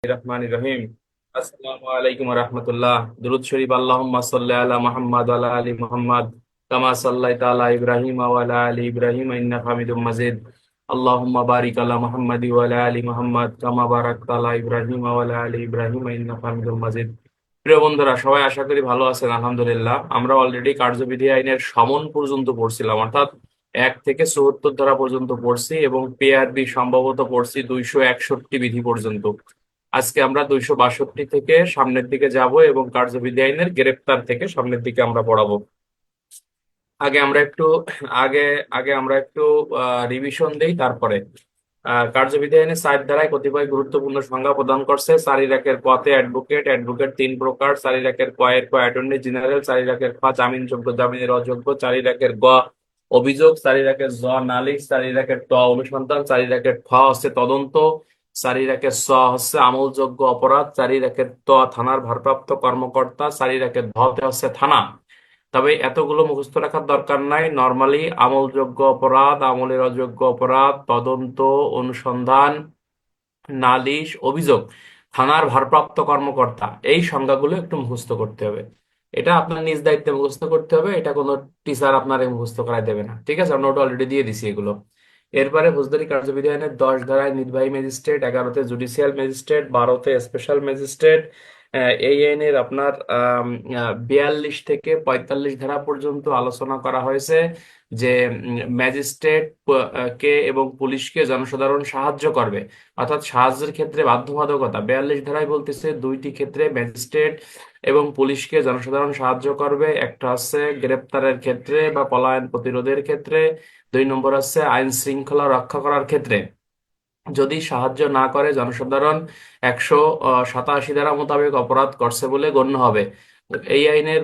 রহমান রহিম। আসসালামু আলাইকুম রহমতুল্লাহ। দুরূদ শরীফ। আল্লাহুম্মা সাল্লি আলা মুহাম্মাদ ওয়া আলা আলি মুহাম্মাদ কামা সাল্লাইতা আলা ইব্রাহিম ওয়া আলা আলি ইব্রাহিম ইন্নাকা হামিদুম মাজিদ। আল্লাহুম্মা বারিক আলা মুহাম্মাদি ওয়া আলা আলি মুহাম্মাদ কামা বারাকতা আলা ইব্রাহিম ওয়া আলা আলি ইব্রাহিম ইন্নাকা হামিদুম মাজিদ। প্রিয় বন্ধুরা, সবাই আশা করি ভালো আছেন। আলহামদুলিল্লাহ, আমরা অলরেডি কার্যবিধি আইনের সমন পর্যন্ত পড়ছিলাম, অর্থাৎ 1 থেকে 74 ধারা পর্যন্ত পড়ছি এবং পিআরবি সম্ভবত পড়ছি 261 বিধি পর্যন্ত। আজকে আমরা 262 থেকে সামনের দিকে যাব এবং কার্যবিধি আইনের গ্রেপ্তার থেকে সামনের দিকে আমরা পড়াবো। আগে আমরা একটু আগে আগে আমরা একটু রিভিশন দেই, তারপরে কার্যবিধি আইনের 4 ধারায় কতিপয় গুরুত্বপূর্ণ সংজ্ঞা প্রদান করছে। 4 এর কতে অ্যাডভোকেট, অ্যাডভোকেট 3 প্রকার। 4 এর ক অ্যাটর্নি জেনারেল। 4 এর খ জামিনযোগ্য, জামিনের অযোগ্য। 4 এর গ অভিযোগ। 4 এর জ নালিশ। 4 এর ট অনুসন্ধান। 4 এর খ হচ্ছে তদন্ত। 4 এর স হচ্ছে আমলযোগ্য অপরাধ। 4 এর ত থানার ভারপ্রাপ্ত কর্মকর্তা। 4 এর হচ্ছে থানা। তবে এতগুলো মুখস্থ রাখার দরকার নাই। নর্মালি আমলযোগ্য অপরাধ, আমলের অযোগ্য অপরাধ, তদন্ত, অনুসন্ধান, নালিশ, অভিযোগ, থানার ভারপ্রাপ্ত কর্মকর্তা, এই সংজ্ঞাগুলো একটু মুখস্থ করতে হবে। এটা আপনার নিজ দায়িত্বে মুখস্থ করতে হবে, এটা কোনো টিচার আপনার মুখস্থ করাই দেবে না। ঠিক আছে, আমরা নোট অলরেডি দিয়ে দিছি এগুলো। এরপরে ফৌজদারি কার্যবিধি আইনের 10 ধারায় নির্বাহী ম্যাজিস্ট্রেট, 11তে জুডিশিয়াল ম্যাজিস্ট্রেট, 12তে স্পেশাল ম্যাজিস্ট্রেট। এই আইনের আপনার 42 থেকে 45 ধারা পর্যন্ত আলোচনা করা হয়েছে যে ম্যাজিস্ট্রেট কে এবং পুলিশকে জনসাধারণ সাহায্য করবে, অর্থাৎ সাহায্যের ক্ষেত্রে বাধ্যবাধকতা। 42 ধারায় বলতেছে 2টি ক্ষেত্রে ম্যাজিস্ট্রেট এবং পুলিশকে জনসাধারণ সাহায্য করবে। একটা হচ্ছে গ্রেপ্তারের ক্ষেত্রে বা পলায়ন প্রতিরোধের ক্ষেত্রে। 2 নম্বর হচ্ছে আইন শৃঙ্খলা রক্ষা করার ক্ষেত্রে। যদি সাহায্য না করে জনসাধারণ 187 ধারা মোতাবেক অপরাধ করছে বলে গণ্য হবে। এই আইনের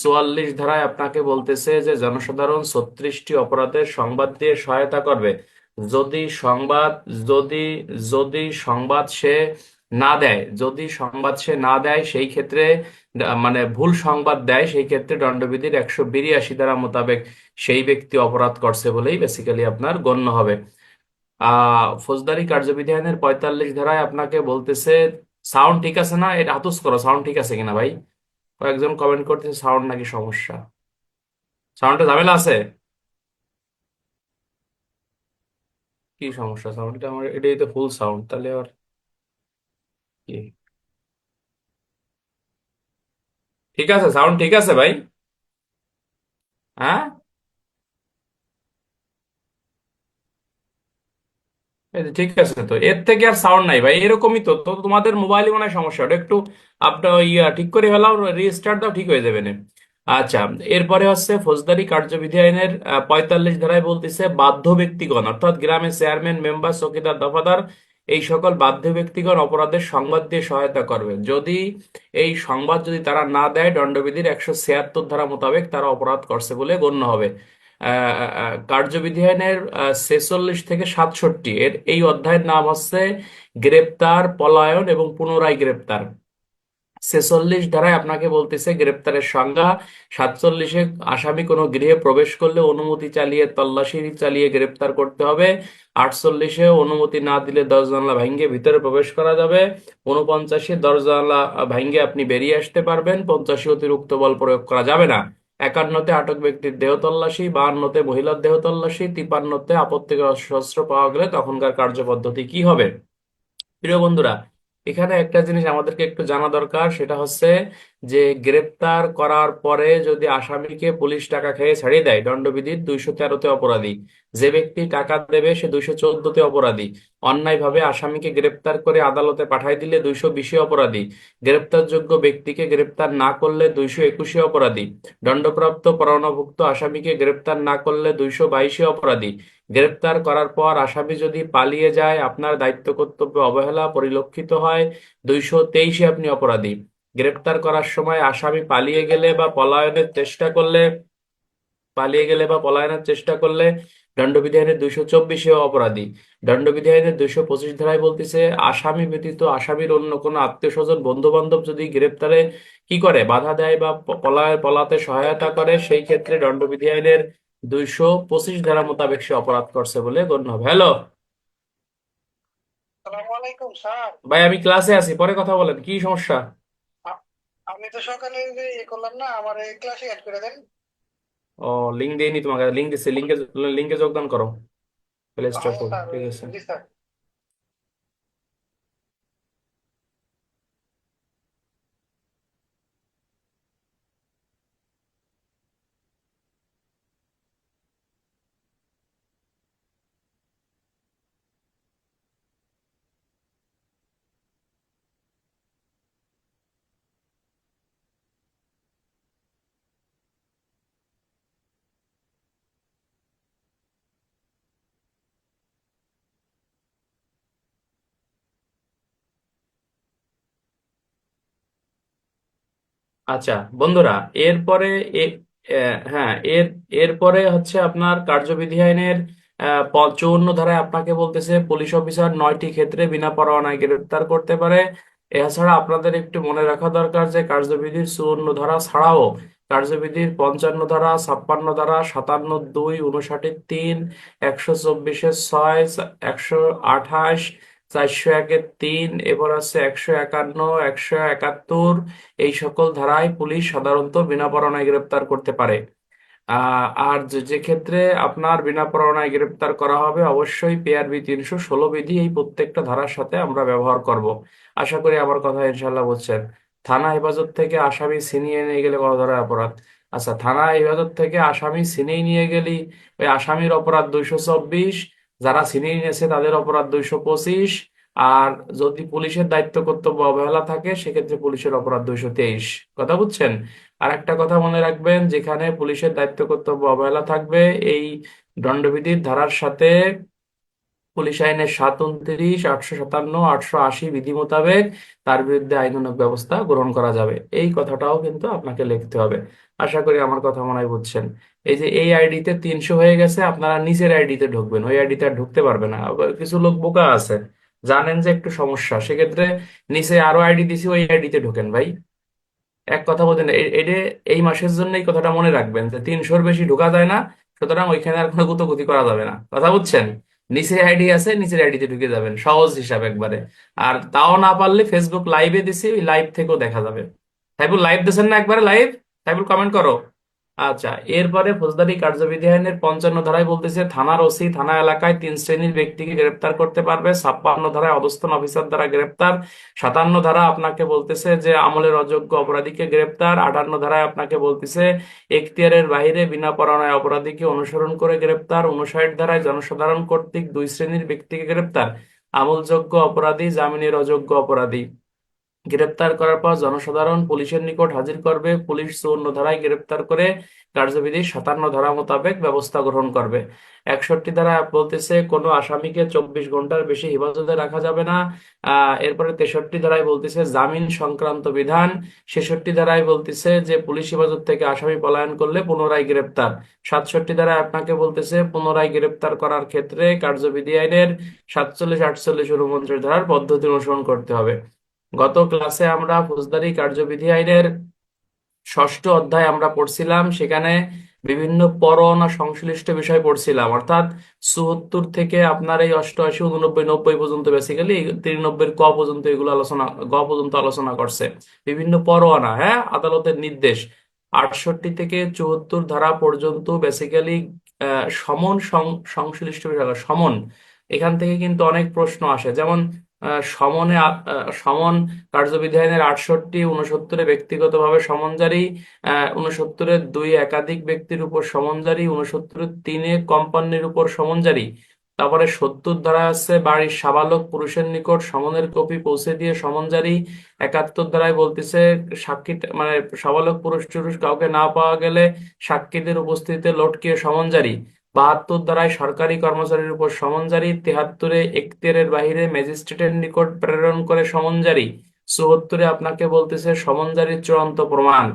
44 ধারায় আপনাকে বলতেছে যে জনসাধারণ 36টি অপরাধের সংবাদ দিয়ে সহায়তা করবে। যদি সংবাদ যদি যদি সংবাদ সে না দেয় সেই ক্ষেত্রে মানে ভুল সংবাদ দেয়, সেই ক্ষেত্রে দণ্ডবিধির 182 ধারা মোতাবেক সেই ব্যক্তি অপরাধ করছে বলেই বেসিক্যালি আপনার গণ্য হবে। ফৌজদারি কার্যবিধি আইনের 45 ধারায় আপনাকে বলতেছে, সাউন্ড ঠিক আছে না? এটা হাতুস করো, সাউন্ড ঠিক আছে কিনা ভাই। কয়েকজন কমেন্ট করতেছে সাউন্ড নাকি সমস্যা, সাউন্ডে ঝামেলা আছে। কি সমস্যা সাউন্ডটা? আমার এটাই তো ফুল সাউন্ড, তাহলে আর কি? ঠিক আছে, সাউন্ড ঠিক আছে ভাই। হ্যাঁ, এই যে ঠিক আছে, তো এর থেকে আর সাউন্ড নাই ভাই, এরকমই তো তো তোমাদের মোবাইলে মনে হয় সমস্যা, ওটা একটু আপনার ঠিক করে ফেলাও, রিস্টার্ট দাও, ঠিক হয়ে যাবে না। আচ্ছা, এরপরে হচ্ছে ফৌজদারি কার্যবিধি আইনের 45 ধারায় বলতেছে বাধ্য ব্যক্তিগণ, অর্থাৎ গ্রামের চেয়ারম্যান, মেম্বার, চৌকিদার, দফাদার, এই সকল বাধ্য ব্যক্তিগণ অপরাধের সংবাদ দিয়ে সহায়তা করবে। যদি এই সংবাদ যদি তারা না দেয়, দণ্ডবিধির 176 ধারা মোতাবেক তারা অপরাধ করছে বলে গণ্য হবে। কার্যবিধি আইনের 46 থেকে 67 এর এই অধ্যায়ের নাম হচ্ছে গ্রেপ্তার, পলায়ন এবং পুনরায় গ্রেপ্তার। 46 ধারায় আপনাকে বলতেছে গ্রেপ্তারের সংজ্ঞা। 47-এ আসামি কোনো গৃহে প্রবেশ করলে অনুমতি চালিয়ে, তল্লাশি চালিয়ে গ্রেপ্তার করতে হবে। 48-এ অনুমতি না দিলে দরজা জানলা ভাঙ্গে ভিতরে প্রবেশ করা যাবে। 49-এ দরজা জানলা ভাঙ্গে আপনি বেরিয়ে আসতে পারবেন। 50-এ অতিরিক্ত বল প্রয়োগ করা যাবে না। 51-তে আটক ব্যক্তির দেহ তল্লাশি। 52-তে মহিলার দেহ তল্লাশি। 53-তে আপত্তিকর অস্ত্র পাওয়া গেলে তখনকার কার্যপদ্ধতি কি হবে? প্রিয় বন্ধুরা, এখানে একটা জিনিস আমাদেরকে একটু জানা দরকার, সেটা হচ্ছে যে গ্রেপ্তার করার পরে যদি আসামিকে পুলিশ টাকা খেয়ে ছাড়িয়ে দেয়, দণ্ডবিধির 213-তে অপরাধী। যে ব্যক্তি টাকা দেবে সে 214-তে অপরাধী। অন্যায়ভাবে আসামিকে গ্রেপ্তার করে আদালতে পাঠাই দিলে 220-এ অপরাধী। গ্রেপ্তারযোগ্য ব্যক্তিকে গ্রেপ্তার না করলে 221-এ অপরাধী। দণ্ডপ্রাপ্ত পরোয়ানাভুক্ত আসামিকে গ্রেপ্তার না করলে 222-এ অপরাধী। গ্রেপ্তার করার পর আসামি যদি পালিয়ে যায়, আপনার দায়িত্ব কর্তব্যে অবহেলা পরিলক্ষিত হয়, 223-এ আপনি অপরাধী। গ্রেপ্তার করার সময় আসামি পালিয়ে গেলে বা পলায়নের চেষ্টা করলে দণ্ডবিধি আইনের 224-এ অপরাধী। দণ্ডবিধি আইনের 225 ধারায় বলতেছে, আসামি ব্যতীত আসামির অন্য কোনো আত্মীয় স্বজন, বন্ধু বান্ধব যদি গ্রেপ্তারে কি করে, বাধা দেয় বা পলাতে সহায়তা করে, সেই ক্ষেত্রে দণ্ডবিধি আইনের 225 ধারা মোতাবেক সে অপরাধ করছে বলে গণ্য হবে। হ্যালো, আলাইকুম স্যার। ভাই আমি ক্লাসে আছি, পরে কথা বলেন, কি সমস্যা? আ- আমি তো সকালে যে করলাম না, আমার এই ক্লাসে অ্যাড করে দেন। ও, লিঙ্ক দিইনি তোমাকে, লিঙ্ক দিচ্ছি, লিঙ্কে লিঙ্কে যোগদান করো, প্লে স্টোর হ্যাঁ থেকে, স্যার, ঠিক আছে? জি স্যার। আচ্ছা বন্ধুরা, এরপরে হ্যাঁ, এরপরে হচ্ছে আপনার কার্যবিধি আইনের 54 ধারায় আপনাকে বলতেছে পুলিশ অফিসার 9টি ক্ষেত্রে বিনা পরোয়ানায় গ্রেপ্তার করতে পারে। এছাড়া আপনাদের একটু মনে রাখা দরকার যে কার্যবিধির 54 ধারা ছাড়াও কার্যবিধির 55 ধারা, 56 ধারা, 57(2), 59(3), 124(6), 128, 401(3), এবার আছে 151, 171, এই সকল ধারায় পুলিশ সাধারণত বিনা পরোয়ানায় গ্রেপ্তার করতে পারে। আর যে যে ক্ষেত্রে আপনার বিনা পরোয়ানায় গ্রেপ্তার করা হবে, অবশ্যই পিআরবি 316 বিধি এই প্রত্যেকটা ধারার সাথে আমরা ব্যবহার করব। আশা করি আমার কথা ইনশাল্লাহ বুঝছেন। থানা হেফাজত থেকে আসামি ছিনিয়ে নিয়ে গেলে কত ধরনের অপরাধ? আচ্ছা, থানা হেফাজত থেকে আসামি ছিনিয়ে নিয়ে গেলি ওই আসামির অপরাধ 224, যারা ছিনিয়ে নিয়েছে তাদের অপরাধ 225, আর যদি পুলিশের দায়িত্ব কর্তব্য অবহেলা থাকে সেক্ষেত্রে পুলিশের অপরাধ 223। কথা বুঝছেন? আর একটা কথা মনে রাখবেন, যেখানে পুলিশের দায়িত্ব কর্তব্য অবহেলা থাকবে, এই দণ্ডবিধির ধারার সাথে পুলিশ আইনের 729, 857, 880 বিধি মোতাবেক তার বিরুদ্ধে আইনানুগ ব্যবস্থা গ্রহণ করা যাবে। এই কথাটাও কিন্তু আপনাকে লিখতে হবে। আশা করি আমার কথা মনে হয় বুঝছেন। এই যে এই আইডিতে 300 হয়ে গেছে, আপনারা নিচের আইডিতে ঢুকবেন, ওই আইডিতে আর ঢুকতে পারবে না। আবার কিছু লোক বোকা আছে, জানেন যে একটু সমস্যা, সেক্ষেত্রে নিচে আরো আইডি দিছি, ওই আইডিতে ঢোকেন ভাই। এক কথা বলছেন এটা, এই মাসের জন্য এই কথাটা মনে রাখবেন যে 300-র বেশি ঢোকা যায় না, সুতরাং ওইখানে আর কোনো গুতগুতি করা যাবে না। কথা বুঝছেন? নিচে আইডি আছে, নিচের আইডিতে ঢুকে যাবেন, সহজ হিসাব একবারে। আর তাও না পারলে ফেসবুক লাইভে দিছি, ওই লাইভ থেকেও দেখা যাবে। সাইবুল লাইভ দিচ্ছেন না একবারে লাইভ? সাইবুল কমেন্ট করো। আচ্ছা, এরপরে ফৌজদারি কার্যবিধি আইনের 55 ধারায় বলতেছে থানার ওসি থানা এলাকায় 3 শ্রেণীর ব্যক্তিকে গ্রেপ্তার করতে পারবে। 56 ধারায় অধস্তন অফিসার দ্বারা গ্রেপ্তার। 57 ধারা আপনাকে বলতেছে যে আমলের অযোগ্য অপরাধীকে গ্রেপ্তার। 58 ধারায় আপনাকে বলতেছে এখতিয়ারের বাইরে বিনা পরোয়ানায় অপরাধীকে অনুসরণ করে গ্রেপ্তার। 59 ধারায় জনসাধারণ কর্তৃক 2 শ্রেণীর ব্যক্তিকে গ্রেপ্তার: আমলযোগ্য অপরাধী, জামিনের অযোগ্য অপরাধী। গ্রেপ্তার করার পর জনসাধারণ পুলিশের নিকট হাজির করবে, পুলিশ 54 ধারায় গ্রেপ্তার করে কার্যবিধি 57 ধারা মোতাবেক ব্যবস্থা গ্রহণ করবে। 61 ধারা বলতেছে কোনো আসামিকে 24 ঘন্টার বেশি হেফাজতে রাখা যাবে না। এরপরে 63 ধারায় বলতেছে জামিন সংক্রান্ত বিধান। 66 ধারায় বলতেছে যে পুলিশ হেফাজত থেকে আসামি পলায়ন করলে পুনরায় গ্রেপ্তার। 67 ধারায় আপনাকে বলতেছে পুনরায় গ্রেপ্তার করার ক্ষেত্রে কার্যবিধি আইনের 47, 48, 49 ধারার পদ্ধতি অনুসরণ করতে হবে। গত ক্লাসে আমরা ফৌজদারি কার্যবিধি আইনের 6ষ্ঠ অধ্যায় আমরা পড়ছিলাম, সেখানে বিভিন্ন পরোয়ানা সংশ্লিষ্ট বিষয় পড়ছিলাম, অর্থাৎ 74 থেকে আপনার এই 88, 89, 90 পর্যন্ত, বেসিক্যালি 93 ক পর্যন্ত এগুলো আলোচনা, গ পর্যন্ত আলোচনা করছে বিভিন্ন পরোয়ানা, হ্যাঁ, আদালতের নির্দেশ। 68 থেকে 74 ধারা পর্যন্ত বেসিক্যালি সমন সংশ্লিষ্ট বিষয়, সমন। এখান থেকে কিন্তু অনেক প্রশ্ন আসে, যেমন সমন কার্যবিধি আইনের 68, 69-এ ব্যক্তিগতভাবে সমন জারি, 69-এর 2 একাধিক ব্যক্তির উপর সমন জারি, 69-এর 3 কোম্পানির উপর সমন জারি। তারপরে 70 ধারা আছে বাড়ির সাবালক পুরুষের নিকট সমনের কপি পৌঁছে দিয়ে সমন জারি। 71 ধারায় বলতেছে সাক্ষী, মানে সাবালক পুরুষ টুরুষ কাউকে না পাওয়া গেলে সাক্ষীদের উপস্থিতিতে লটকিয়ে সমন জারি। 72 ধারায় সরকারি কর্মচারীর উপর সমন জারি। 73-এ এখতিয়ারের বাইরে ম্যাজিস্ট্রেটের নিকট প্রেরণ করে সমন জারি। 74-এ আপনাকে বলতেছে সমন জারির চূড়ান্ত প্রমাণ।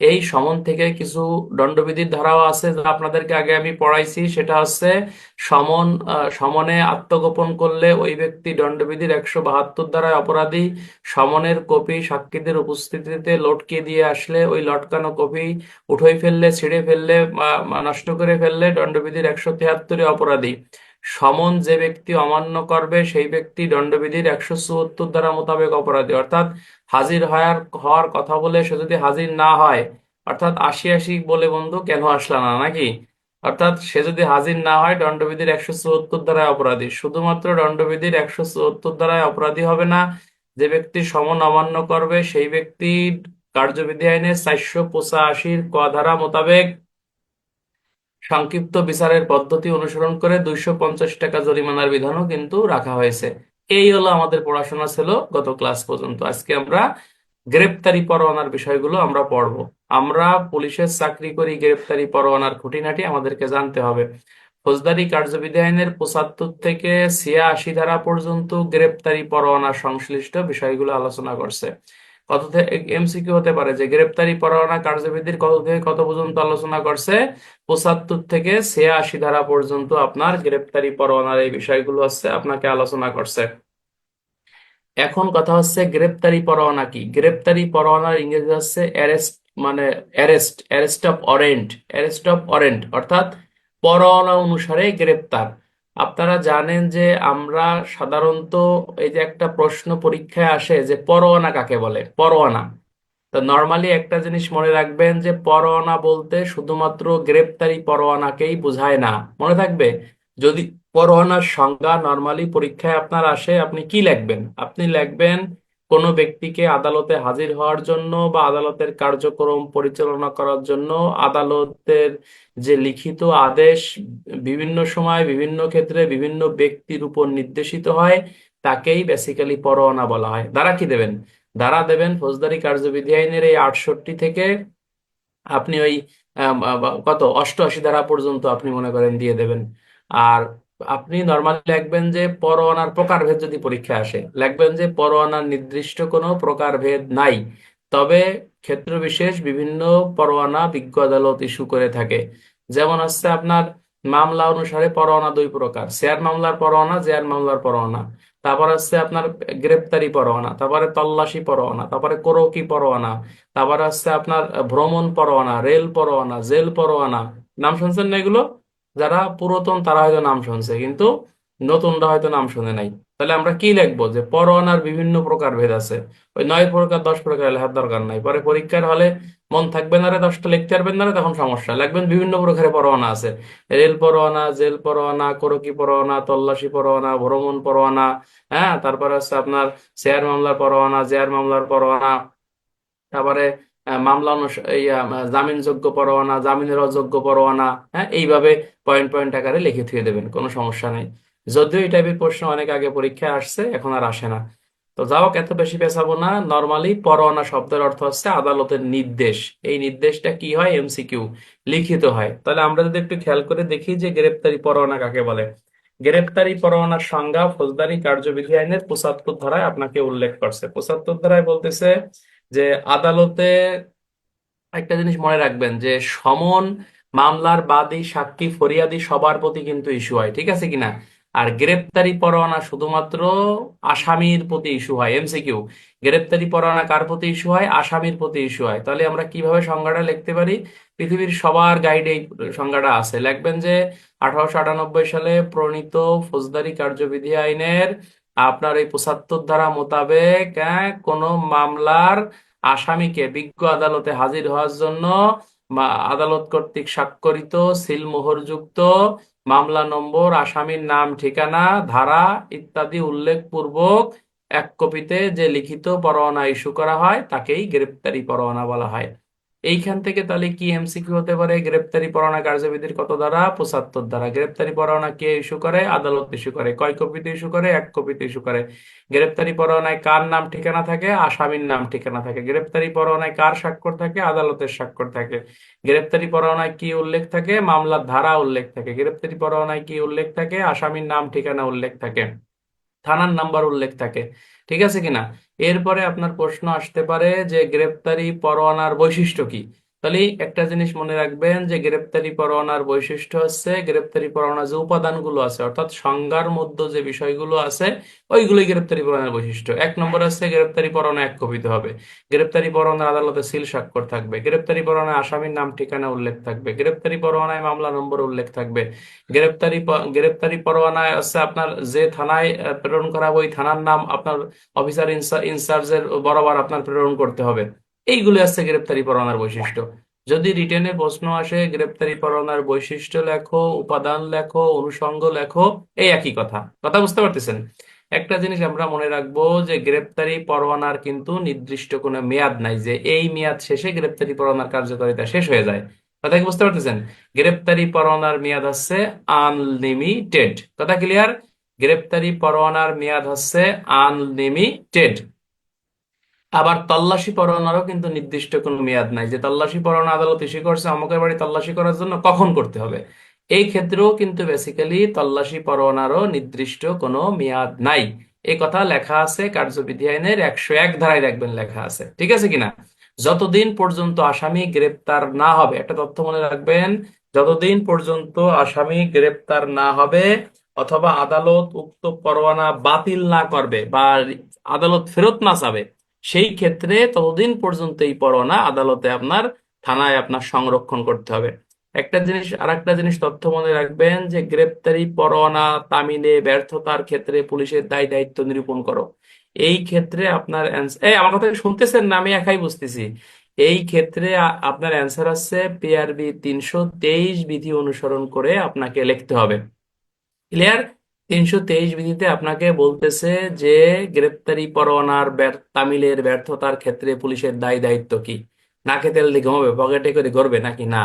এই সমন থেকে কিছু দণ্ডবিধির ধারাও আছে যা আপনাদেরকে আগে আমি পড়াইছি, সেটা হচ্ছে সমনে আত্মগোপন করলে ওই ব্যক্তি দণ্ডবিধির 172 ধারায় অপরাধী। সমনের কপি সাক্ষীদের উপস্থিতিতে লটকে দিয়ে আসলে ওই লটকানো কপি উঠোই ফেললে, ছিঁড়ে ফেললে বা নষ্ট করে ফেললে দণ্ডবিধির 173-এ অপরাধী। সমন যে ব্যক্তি অমান্য করবে সেই ব্যক্তি দণ্ডবিধির 174 ধারা মোতাবেক অপরাধী। অর্থাৎ হাজির হওয়ার হওয়ার কথা বলে সে যদি হাজির না হয়, অর্থাৎ আসি আসি বলে বন্ধু কেন আসলা না, নাকি? অর্থাৎ সে যদি হাজির না হয় দণ্ডবিধির 174 ধারায় অপরাধী। শুধুমাত্র দণ্ডবিধির 174 ধারায় অপরাধী হবে না, যে ব্যক্তি সমন অমান্য করবে সেই ব্যক্তি কার্যবিধি আইনের 485 ক ধারা মোতাবেক সংক্ষিপ্ত বিচারের পদ্ধতি অনুসরণ করে 250 টাকা জরিমানার বিধানও কিন্তু রাখা হয়েছে। এই হলো আমাদের পড়াশোনা ছিল গত ক্লাস পর্যন্ত। আজকে আমরা গ্রেপ্তারি পরোয়ানার বিষয়গুলো আমরা পড়বো। আমরা পুলিশের চাকরি করি, গ্রেপ্তারি পরোয়ানার খুঁটিনাটি আমাদেরকে জানতে হবে। ফৌজদারি কার্যবিধি আইনের 75 থেকে 86 ধারা পর্যন্ত গ্রেপ্তারি পরোয়ানা সংশ্লিষ্ট বিষয়গুলো আলোচনা করছে। কত থেকে এমসিকিউ হতে পারে যে গ্রেপ্তারি পরোয়ানা কার্যবিধির কত থেকে কত পর্যন্ত আলোচনা করছে? 75 থেকে 86 ধারা পর্যন্ত আপনার গ্রেপ্তারি পরোয়ানার এই বিষয়গুলো হচ্ছে আপনাকে আলোচনা করছে। এখন কথা হচ্ছে গ্রেপ্তারি পরোয়ানা কি? গ্রেপ্তারি পরোয়ানার ইংরেজি হচ্ছে অ্যারেস্ট, মানে arrest of warrant. Arrest of warrant অর্থাৎ পরোয়ানা অনুসারে গ্রেপ্তার। আপনারা জানেন যে আমরা সাধারণত এই যে একটা প্রশ্ন পরীক্ষায় আসে যে পরোয়ানা কাকে বলে, পরোয়ানা। তো নর্মালি একটা জিনিস মনে রাখবেন যে পরোয়ানা বলতে শুধুমাত্র গ্রেপ্তারি পরোয়ানাকেই বোঝায় না। মনে থাকবে, যদি পরোয়ানার সংজ্ঞা নর্মালি পরীক্ষায় আপনার আসে, আপনি কি লিখবেন? আপনি লিখবেন কোনো ব্যক্তিকে আদালতে হাজির হওয়ার জন্য বা আদালতের কার্যক্রম পরিচালনা করার জন্য আদালতের যে লিখিত আদেশ বিভিন্ন সময় বিভিন্ন ক্ষেত্রে বিভিন্ন ব্যক্তির উপর নির্দেশিত হয়, তাকেই বেসিক্যালি পরোয়ানা বলা হয়। দ্বারা কি দেবেন? ধারা দেবেন ফৌজদারি কার্যবিধি আইনের এই 68 থেকে আপনি ওই কত 88 ধারা পর্যন্ত আপনি মনে করেন দিয়ে দেবেন। আর আপনি নর্মালি লিখবেন যে পরোয়ানার প্রকারভেদ যদি পরীক্ষা আসে, লিখবেন যে পরোয়ানার নির্দিষ্ট কোনো প্রকারভেদ নাই, তবে ক্ষেত্র বিশেষ বিভিন্ন পরোয়ানা বিজ্ঞ আদালত ইস্যু করে থাকে। যেমন হচ্ছে আপনার মামলা অনুসারে পরোয়ানা দুই প্রকার: শেয়ার মামলার পরোয়ানা, জেয়ার মামলার পরোয়ানা। তারপর হচ্ছে আপনার গ্রেপ্তারি পরোয়ানা, তারপরে তল্লাশি পরোয়ানা, তারপরে কোরকি পরোয়ানা, তারপর হচ্ছে আপনার ভ্রমণ পরোয়ানা, রেল পরোয়ানা, জেল পরোয়ানা। নাম শুনছেন না এগুলো? যারা পুরাতন তারা হয়তো নাম শুনছে, কিন্তু নতুনরা হয়তো নাম শুনে নাই। তাহলে আমরা কি লিখবো? যে পরোয়ানার বিভিন্ন প্রকার ভেদ আছে। ওই 9 প্রকার 10 প্রকার লেখার দরকার নাই, পরে পরীক্ষার হলে মন থাকবে না রে, 10টা লিখতে পারবেন না রে, তখন সমস্যা। লিখবেন বিভিন্ন প্রকারের পরোয়ানা আছে: রেল পরোয়ানা, জেল পরোয়ানা, কোরকি পরোয়ানা, তল্লাশি পরোয়ানা, ভ্রমণ পরোয়ানা। হ্যাঁ, তারপরে হচ্ছে আপনার শেয়ার মামলার পরোয়ানা, জেয়ার মামলার পরোয়ানা। তারপরে মামলা জামিনযোগ্য পরোয়ানা, জামিনের অযোগ্য পরোয়ানা। হ্যাঁ, এইভাবে পয়েন্ট পয়েন্ট আকারে লিখে থুয়ে দেবেন, কোনো সমস্যা নেই। যদিও এই টাইপের প্রশ্ন অনেক আগে পরীক্ষায় আসছে, এখন আর আসে না। তো যাই হোক, এত বেশি পেছাবো না। নর্মালি পরোয়ানা শব্দের অর্থ হচ্ছে আদালতের নির্দেশ। এই নির্দেশটা কি হয়? এমসিকিউ লিখিত হয়। তাহলে আমরা যদি একটু খেয়াল করে দেখি যে গ্রেপ্তারি পরোয়ানা কাকে বলে। গ্রেপ্তারি পরোয়ানার সংজ্ঞা ফৌজদারি কার্যবিধি আইনের 75 ধারায় আপনাকে উল্লেখ করছে। 75 ধারায় বলতেছে যে আদালতে একটা জিনিস মনে রাখবেন যে সমন মামলার বাদী, সাক্ষী, ফরিয়াদি সবার প্রতি কিন্তু ইস্যু হয়, ঠিক আছে কিনা? আর গ্রেপ্তারি পরোয়ানা শুধুমাত্র আসামির প্রতি ইস্যু হয়। এমসিকিউ: গ্রেপ্তারি পরোয়ানা কার প্রতি ইস্যু হয়? আসামির প্রতি ইস্যু হয়। তাহলে আমরা কিভাবে সংজ্ঞাটা লিখতে পারি? পৃথিবীর সবার গাইডে এই সংজ্ঞাটা আছে। লিখবেন যে 1898 সালে প্রণীত ফৌজদারি কার্যবিধি আইনের আপনার এই 75 ধারা মোতাবেক কোনো মামলার আসামিকে বিজ্ঞ আদালতে হাজির হওয়ার জন্য বা আদালত কর্তৃক স্বাক্ষরিত সিলমোহরযুক্ত মামলা নম্বর, আসামির নাম, ঠিকানা, ধারা ইত্যাদি উল্লেখ পূর্বক এক কপিতে যে লিখিত পরোয়ানা ইস্যু করা হয় তাকেই গ্রেপ্তারি পরোয়ানা বলা হয়। এইখান থেকে তাহলে কি এমসিকিউ হতে পারে? গ্রেপ্তারি পরোয়ানা কার্যবিধির কত ধারা? 75 ধারা। গ্রেপ্তারি পরোয়ানা কে ইস্যু করে? আদালত ইস্যু করে। কয় কপিতে ইস্যু করে? এক কপিতে ইস্যু করে। গ্রেপ্তারি পরোয়ানায় কার নাম ঠিকানা থাকে? আসামির নাম ঠিকানা থাকে। গ্রেপ্তারি পরোয়ানায় কার স্বাক্ষর থাকে? আদালতের স্বাক্ষর থাকে। গ্রেপ্তারি পরোয়ানায় কি উল্লেখ থাকে? মামলার ধারা উল্লেখ থাকে। গ্রেপ্তারি পরোয়ানায় কি উল্লেখ থাকে? আসামির নাম ঠিকানা উল্লেখ থাকে, থানার নাম্বার উল্লেখ থাকে। ঠিক আছে কিনা? এরপরে আপনার প্রশ্ন আসতে পারে যে গ্রেপ্তারি পরোয়ানার বৈশিষ্ট্য কি। তাহলে একটা জিনিস মনে রাখবেন যে গ্রেপ্তারি পরোয়ানার বৈশিষ্ট্য হচ্ছে গ্রেপ্তারি পরোয়ানা যে উপাদানগুলো আছে অর্থাৎ সংজ্ঞার মধ্যে যে বিষয়গুলো আছে ওইগুলোই গ্রেপ্তারি পরোয়ানার বৈশিষ্ট্য। এক নম্বর হচ্ছে গ্রেপ্তারি পরোয়ানা এক কপিতে হবে। গ্রেপ্তারি পরোয়ানার আদালতে সিল স্বাক্ষর থাকবে। গ্রেপ্তারি পরোয়ানায় আসামির নাম ঠিকানা উল্লেখ থাকবে। গ্রেপ্তারি পরোয়ানায় মামলা নম্বর উল্লেখ থাকবে। গ্রেপ্তারি পরোয়ানায় হচ্ছে আপনার যে থানায় প্রেরণ করা হবে ওই থানার নাম আপনার অফিসার ইনচার্জের বরাবর আপনার প্রেরণ করতে হবে। এইগুলো হচ্ছে গ্রেপ্তারি পরোয়ানার বৈশিষ্ট্য। যদি রিটেনে প্রশ্ন আসে গ্রেপ্তারি পরোয়ানার বৈশিষ্ট্য লেখো, উপাদান লেখো, অনুষঙ্গ লেখো, এই একই কথা। কথা বুঝতে পারতেছেন? একটা জিনিস আমরা মনে রাখবো যে গ্রেপ্তারি পরোয়ানার কিন্তু নির্দিষ্ট কোনো মেয়াদ নাই যে এই মেয়াদ শেষে গ্রেপ্তারি পরোয়ানার কার্যকারিতা শেষ হয়ে যায়। কথা কি বুঝতে পারতেছেন? গ্রেপ্তারি পরোয়ানার মেয়াদ হচ্ছে আনলিমিটেড। কথা ক্লিয়ার? গ্রেপ্তারি পরোয়ানার মেয়াদ হচ্ছে আনলিমিটেড। আবার তল্লাশি পরোয়ানারও কিন্তু নির্দিষ্ট কোনো মেয়াদ নাই যে তল্লাশি পরোয়ানা আদালত ইস্যু করছে অমুকের বাড়ি তল্লাশি করার জন্য কখন করতে হবে। এই ক্ষেত্রেও কিন্তু বেসিক্যালি তল্লাশি পরোয়ানারও নির্দিষ্ট কোনো মেয়াদ নাই। এই কথা লেখা আছে কার্যবিধি আইনের 101 ধারায়, দেখবেন লেখা আছে। ঠিক আছে কিনা? যতদিন পর্যন্ত আসামি গ্রেপ্তার না হবে, একটা তথ্য মনে রাখবেন, যতদিন পর্যন্ত আসামি গ্রেপ্তার না হবে অথবা আদালত উক্ত পরোয়ানা বাতিল না করবে বা আদালত ফেরত না চাবে, সেই ক্ষেত্রে ততদিন পর্যন্ত এই পরোয়ানা আদালতে আপনার থানায় আপনার সংরক্ষণ করতে হবে। একটা জিনিস, আর একটা জিনিস তথ্য মনে রাখবেন যে গ্রেপ্তারি পরোয়ানা তামিলে ব্যর্থতার ক্ষেত্রে পুলিশের দায় দায়িত্ব নিরূপণ করো। এই ক্ষেত্রে আপনার এই আমার কথা শুনতেছেন না? আমি একাই বুঝতেছি। এই ক্ষেত্রে আপনার অ্যান্সার হচ্ছে পিআরবি 323 বিধি অনুসরণ করে আপনাকে লিখতে হবে। ক্লিয়ার? 323 বিধিতে আপনাকে বলতেছে যে গ্রেপ্তারি পরোয়ানার তামিলের ব্যর্থতার ক্ষেত্রে পুলিশের দায় দায়িত্ব কি। নাকে তেল দিয়ে ঘুমাবে, পকেটে করে করবে নাকি না?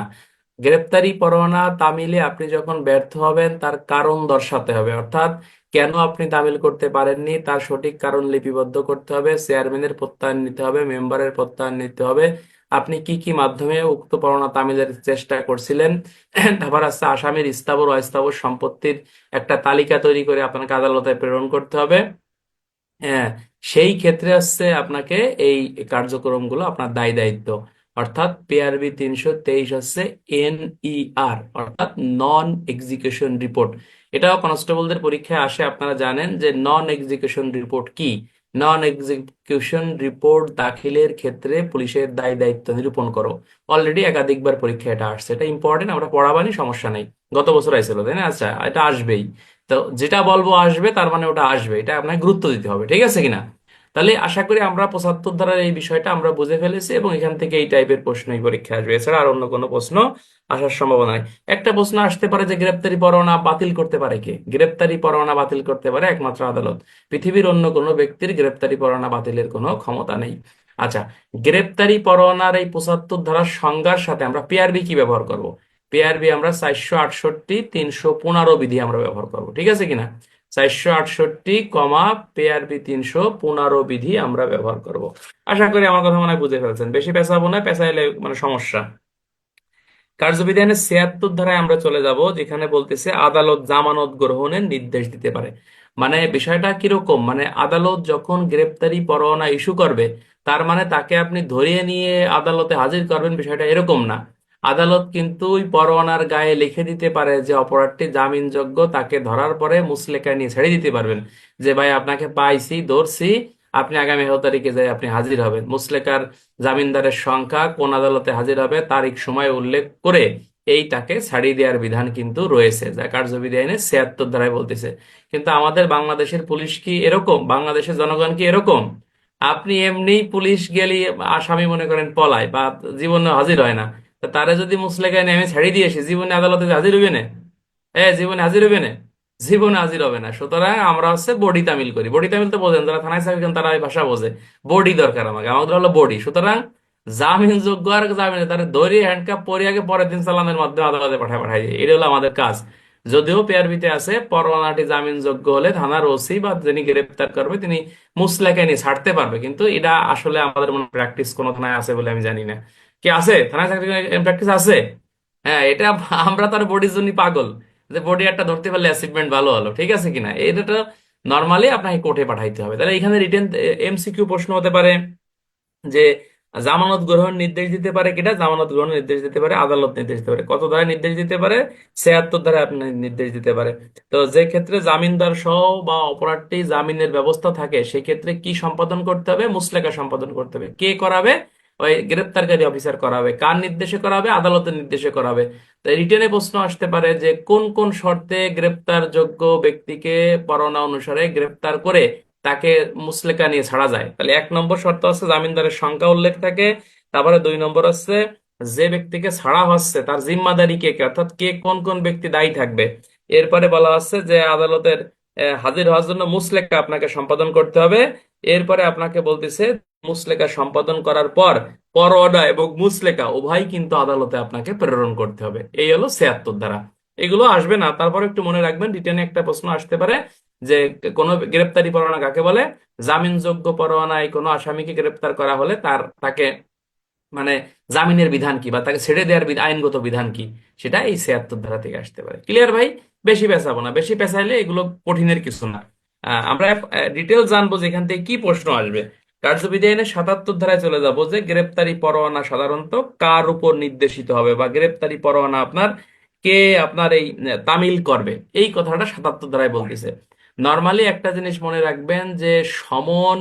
গ্রেপ্তারি পরোয়ানা তামিলে আপনি যখন ব্যর্থ হবেন তার কারণ দর্শাতে হবে, অর্থাৎ কেন আপনি তামিল করতে পারেননি তার সঠিক কারণ লিপিবদ্ধ করতে হবে। চেয়ারম্যানের প্রত্যয়ন নিতে হবে, মেম্বারের প্রত্যয়ন নিতে হবে, আপনি কি কি মাধ্যমে উক্ত পরোয়ানা তামিলের চেষ্টা করছিলেন। তারপর আছে আসামির স্থাবর অস্থাবর সম্পত্তির একটা তালিকা তৈরি করে আপনাকে আদালতে প্রেরণ করতে হবে। হ্যাঁ, সেই ক্ষেত্রে হচ্ছে আপনাকে এই কার্যক্রমগুলো আপনার দায় দায়িত্ব। অর্থাৎ পিআরবি 323 হচ্ছে NER, অর্থাৎ নন এক্সিকিউশন রিপোর্ট। এটাও কনস্টেবলদের পরীক্ষায় আসে, আপনারা জানেন যে নন এক্সিকিউশন রিপোর্ট কি। নন এক্সিকিউশন রিপোর্ট দাখিলের ক্ষেত্রে পুলিশের দায় দায়িত্ব নিরূপণ করো। অলরেডি একাধিকবার পরীক্ষা এটা আসছে, এটা ইম্পর্টেন্ট, আমরা পড়াবানি, সমস্যা নাই। গত বছর আইছিল, তাই না? আচ্ছা, এটা আসবেই। তো যেটা বলবো আসবে তার মানে ওটা আসবে, এটা আপনাকে গুরুত্ব দিতে হবে। ঠিক আছে কিনা? তাহলে আশা করি আমরা 75 ধারার এই বিষয়টা আমরা বুঝে ফেলেছি এবং এখান থেকে এই টাইপের প্রশ্নই পরীক্ষা আসবে, এছাড়া আর অন্য কোনো প্রশ্ন আসার সম্ভাবনা নেই। একটা প্রশ্ন আসতে পারে যে গ্রেপ্তারি পরোয়ানা বাতিল করতে পারে কে? গ্রেপ্তারি পরোয়ানা বাতিল করতে পারে একমাত্র আদালত। পৃথিবীর অন্য কোনো ব্যক্তির গ্রেপ্তারি পরোয়ানা বাতিলের কোনো ক্ষমতা নেই। আচ্ছা, গ্রেপ্তারি পরোয়ানার এই 75 ধারার সংজ্ঞার সাথে আমরা পিআরবি কি ব্যবহার করব? পিআরবি আমরা 468 315 বিধি আমরা ব্যবহার করব। ঠিক আছে কিনা? 468 কমা পিআরবি 315 বিধি আমরা ব্যবহার করব। আশা করি আমার কথা মনে হয় বুঝে ফেলছেন। বেশি পেঁচাবো না, পেঁচাইলে মানে সমস্যা। কার্যবিধানের 76 ধারায় আমরা চলে যাব, যেখানে বলতেছে আদালত জামানত গ্রহণের নির্দেশ দিতে পারে। মানে বিষয়টা কিরকম, মানে আদালত যখন গ্রেপ্তারি পরোয়ানা ইস্যু করবে তার মানে তাকে আপনি ধরিয়ে নিয়ে আদালতে হাজির করবেন বিষয়টা এরকম না। আদালত কিন্তু ওই পরোয়ানার গায়ে লিখে দিতে পারে যে অপরাধটি জামিনযোগ্য, তাকে ধরার পরে মুচলেকা নিয়ে ছেড়ে দিতে পারবেন যে ভাই আপনাকে পাইছি, ধরছি, আপনি আগামী 11 তারিখে যাই আপনি হাজির হবেন। মুচলেকার জামিনদারের সংখ্যা, কোন আদালতে হাজির হবে, তারিখ সময় উল্লেখ করে এইটাকে ছাড়িয়ে দেওয়ার বিধান কিন্তু রয়েছে, যা কার্যবিধি আইনে 76 ধারায় বলতেছে। কিন্তু আমাদের বাংলাদেশের পুলিশ কি এরকম? বাংলাদেশের জনগণ কি এরকম? আপনি এমনি পুলিশ গেলে আসামি মনে করেন পলায় বা জীবনে হাজির হয় না, তা তারা যদি মুচলেকায় নিয়ে আমি ছাড়িয়ে দিয়ে আসি, জীবনে আদালতে হাজির হইবে না? জীবনে হাজির হইবে না? জীবনে হাজির হবে না। সুতরাং আমরা হচ্ছে বডি তামিল করি। বডি তামিল তো বোঝেন, যারা থানায় চাকরি করেন তারা এই ভাষা বোঝে। বডি দরকার আমাকে, আমাদের হলো বডি। সুতরাং জামিন যোগ্য আর জামিন তারা ধরিয়ে হ্যান্ডকাপ পরে আগে পরের দিন চালানের মাধ্যমে আদালতে পাঠাই দিই, এটা হলো আমাদের কাজ। যদিও পিআরবিতে আছে পরোয়ানাটি জামিন যোগ্য হলে থানার ওসি বা যিনি গ্রেপ্তার করবে তিনি মুচলেকা নিয়ে ছাড়তে পারবে, কিন্তু এটা আসলে আমাদের মনে প্র্যাকটিস কোনো থানায় আছে বলে আমি জানি না। কি আছে থানায় চাকরি প্র্যাকটিস আছে? হ্যাঁ, এটা আমরা তার বডির জন্য পাগল, যে বডি একটা ধরতে পারলে অ্যাচিভমেন্ট ভালো হলো। ঠিক আছে কিনা? এটা তো নর্মালি আপনাকে কোর্টে পাঠাইতে হবে। তাহলে এখানে রিটেন এমসিকিউ প্রশ্ন হতে পারে যে জামানত গ্রহণ নির্দেশ দিতে পারে কিনা? জামানত গ্রহণ নির্দেশ দিতে পারে, আদালত নির্দেশ দিতে পারে। কত ধারায় নির্দেশ দিতে পারে? 76 ধারায় আপনি নির্দেশ দিতে পারে। তো যে ক্ষেত্রে জামিনদার সহ বা অপরাধটি জামিনের ব্যবস্থা থাকে, সেক্ষেত্রে কি সম্পাদন করতে হবে? মুসলেকা সম্পাদন করতে হবে। কে করাবে? ওই গ্রেপ্তারকারী অফিসার করাবে। কার নির্দেশে করাবে? আদালতের নির্দেশে করাবে। তাই রিটেনে প্রশ্ন আসতে পারে যে কোন কোন শর্তে গ্রেপ্তার যোগ্য ব্যক্তিকে পরোয়ানা অনুসারে গ্রেপ্তার করে তাকে মুচলেকা নিয়ে ছাড়া যায়। তাহলে 1 নম্বর শর্ত আছে জামিনদারের সংখ্যা উল্লেখ থাকে। তারপরে 2 নম্বর আছে যে ব্যক্তিকে ছাড়া হচ্ছে তার জিম্মাদারি কে কে, অর্থাৎ কে কোন কোন ব্যক্তি দায়ী থাকবে। এরপরে বলা আছে যে আদালতের হাজির হওয়ার জন্য মুচলেকা আপনাকে সম্পাদন করতে হবে। এরপরে আপনাকে বলতেছে মুচলেকা সম্পাদন করার পর পরোয়ানা এবং মুচলেকা উভয় কিন্তু আদালতে আপনাকে প্রেরণ করতে হবে। এই হলো 76 ধারা। এগুলো আসবে না, তারপর একটু মনে রাখবেন, রিটেনে একটা প্রশ্ন আসতে পারে যে কোনো গ্রেপ্তারি পরোয়ানা কাকে বলে। জামিনযোগ্য পরোয়ানায় কোনো আসামিকে গ্রেপ্তার করা হলে তাকে মানে জামিনের বিধান কি বা তাকে ছেড়ে দেওয়ার আইনগত বিধান কি, সেটা এই 76 ধারা থেকে আসতে পারে। ক্লিয়ার ভাই? বেশি পেঁচাবো না, বেশি পেঁচাইলে এগুলো কঠিনের কিছু না। আমরা ডিটেল জানবো যে এখান থেকে কি প্রশ্ন আসবে। কার্যবিধি আইনের 77 ধারায় চলে যাব, যে গ্রেপ্তারি পরোয়ানা সাধারণত কার উপর নির্দেশিত হবে, বা গ্রেপ্তারি পরোয়ানা আপনার কে আপনার এই তামিল করবে, এই কথাটা 77 ধারায় বলতেছে। নর্মালি একটা জিনিস মনে রাখবেন যে সমন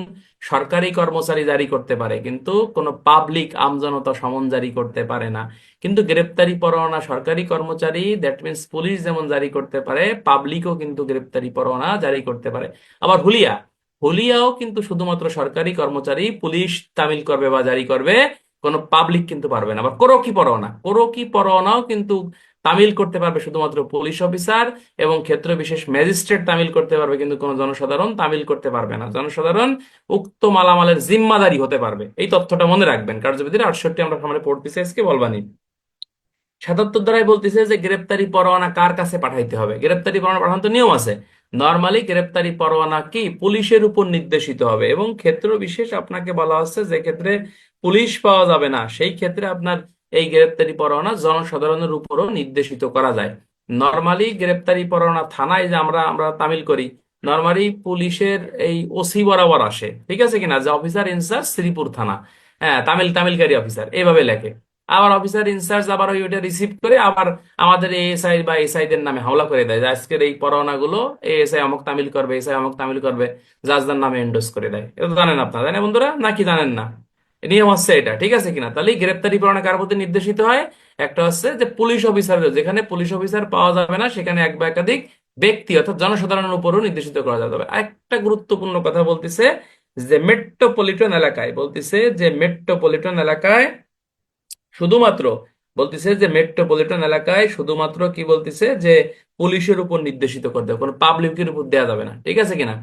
সরকারি কর্মচারী জারি করতে পারে, কিন্তু কোনো পাবলিক আমজনতা সমন জারি করতে পারে না। কিন্তু গ্রেপ্তারি পরোয়ানা সরকারি কর্মচারী, দ্যাট মিন্স পুলিশ যেমন জারি করতে পারে, পাবলিকও কিন্তু গ্রেপ্তারি পরোয়ানা জারি করতে পারে। আবার হুলিয়া, হুলিয়াও কিন্তু শুধুমাত্র সরকারি কর্মচারী, পুলিশ তামিল করবে বা জারি করবে, কোনো পাবলিক কিন্তু পারবে না। আবার কোরকি পরোয়ানা, কোরকি পরোয়ানাও কিন্তু তামিল করতে পারবে শুধুমাত্র পুলিশ অফিসার, এবং ক্ষেত্র বিশেষ ম্যাজিস্ট্রেট তামিল করতে পারবে, কিন্তু কোনো জনসাধারণ তামিল করতে পারবে না। জনসাধারণ উক্ত মালামালের জিম্মাদারি হতে পারবে। এই তথ্যটা মনে রাখবেন, কার্যবিধির 68 আমরা সামনে পড়তেছি আজকে, বলবানি। 77 ধারায় বলতেছে যে গ্রেপ্তারি পরোয়ানা কার কাছে পাঠাইতে হবে। গ্রেপ্তারি পরোয়ানা পাঠানোর তো নিয়ম আছে। নর্মালি গ্রেপ্তারি পরোয়ানা কি পুলিশের উপর নির্দেশিত হবে, এবং ক্ষেত্র বিশেষ আপনাকে বলা হচ্ছে যে ক্ষেত্রে পুলিশ পাওয়া যাবে না, সেই ক্ষেত্রে আপনার এই গ্রেপ্তারি পরোয়ানা জনসাধারণের উপরও নির্দেশিত করা যায়। নর্মালি গ্রেপ্তারি পরোয়ানা থানায় যে আমরা আমরা তামিল করি, নর্মালি পুলিশের এই ওসি বরাবর আসে, ঠিক আছে কিনা, যে অফিসার ইনচার্জ শ্রীপুর থানা, হ্যাঁ, তামিলকারী অফিসার এইভাবে লেখে। আবার অফিসার ইনচার্জ আবার ওইটা রিসিভ করে আবার আমাদের এএসআই বা এসআই দের নামে হামলা করে দেয় যে আজকের এই পরোয়ানা গুলো এএসআই অমুক তামিল করবে, এসআই অমুক তামিল করবে, জাজ তার নামে এন্ডোর্স করে দেয়। এটা তো জানেন আপনারা, তাই না বন্ধুরা? নাকি জানেন না? নিয়ম হচ্ছে এটা, ঠিক আছে কিনা? তাহলে গ্রেপ্তারি পরোয়ানা কার প্রতি নির্দেশিত হয়? একটা হচ্ছে যে পুলিশ অফিসারের, যেখানে পুলিশ অফিসার পাওয়া যাবে না সেখানে এক বা একাধিক ব্যক্তি অর্থাৎ জনসাধারণের উপরও নির্দেশিত করা যাবে। একটা গুরুত্বপূর্ণ কথা বলতেছে যে মেট্রোপলিটন এলাকায়, বলতেছে যে মেট্রোপলিটন এলাকায় শুধুমাত্র, বলতেছে যে মেট্রোপলিটন এলাকায় শুধুমাত্র কি বলতেছে যে পুলিশের উপর নির্দেশিত করতে হবে, কোনো পাবলিকের উপর দেওয়া যাবে না, ঠিক আছে কিনা?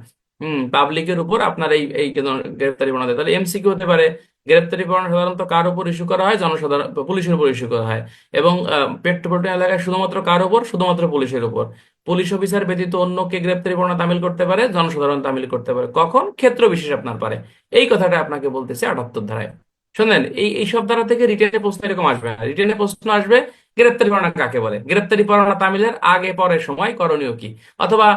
পাবলিকের উপর আপনার এই এই গ্রেপ্তারি পরোয়ানা দেয়। তাহলে এমসিকিউ হতে পারে গ্রেপ্তারি পরোয়ানা সাধারণত কার উপর ইস্যু করা হয়? জনসাধারণ, পুলিশের উপর ইস্যু করা হয়। এবং মেট্রোপলিটন এলাকায় শুধুমাত্র কার উপর? শুধুমাত্র পুলিশের উপর। পুলিশ অফিসার ব্যতীত অন্য কে গ্রেপ্তারি পরোয়ানা তামিল করতে পারে? জনসাধারণ তামিল করতে পারে। কখন? ক্ষেত্র বিশেষ আপনার পারে। এই কথাটা আপনাকে বলতেছে 78 ধারায়। শোনেন, এই এইসব দ্বারা থেকে রিটেনে প্রশ্ন এরকম আসবে না। রিটেনে প্রশ্ন আসবে গ্রেপ্তারি পরোয়ানা কাকে বলে, গ্রেপ্তারি পরোয়ানা তামিলের আগে পরে সময় করণীয় কি, অথবা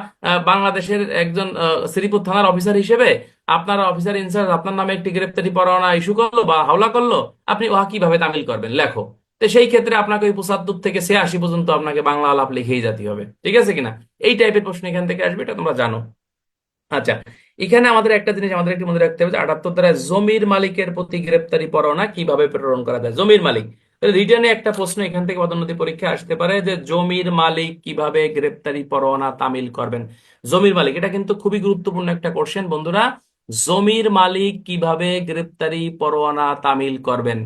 বাংলাদেশের একজন শ্রীপুর থানার অফিসার হিসেবে আপনার অফিসার ইনচার্জ আপনার নামে একটি গ্রেপ্তারি পরোয়ানা ইস্যু করলো বা হাওলা করলো, আপনি উহা কিভাবে তামিল করবেন লেখো। তো সেই ক্ষেত্রে আপনাকে ওই 75 থেকে 86 পর্যন্ত আপনাকে বাংলা আলাপ লিখেই যেতে হবে, ঠিক আছে কিনা? এই টাইপের প্রশ্ন এখান থেকে আসবে, এটা তোমরা জানো। আচ্ছা, এখানে আমাদের একটা জিনিস আমাদের একটু মনে রাখতে হবে যে 78 ধারায় জমির মালিকের প্রতি গ্রেপ্তারি পরোয়ানা কিভাবে প্রেরণ করা যায়। জমির মালিক, রিটার্নে একটা প্রশ্ন এখান থেকে পদোন্নতি পরীক্ষা আসতে পারে যে জমির মালিক কিভাবে গ্রেপ্তারি পরোয়ানা তামিল করবেন। জমির মালিক, এটা কিন্তু খুবই গুরুত্বপূর্ণ একটা কোশ্চেন বন্ধুরা। জমির মালিক কিভাবে গ্রেপ্তারি পরোয়ানা তামিল করবেন?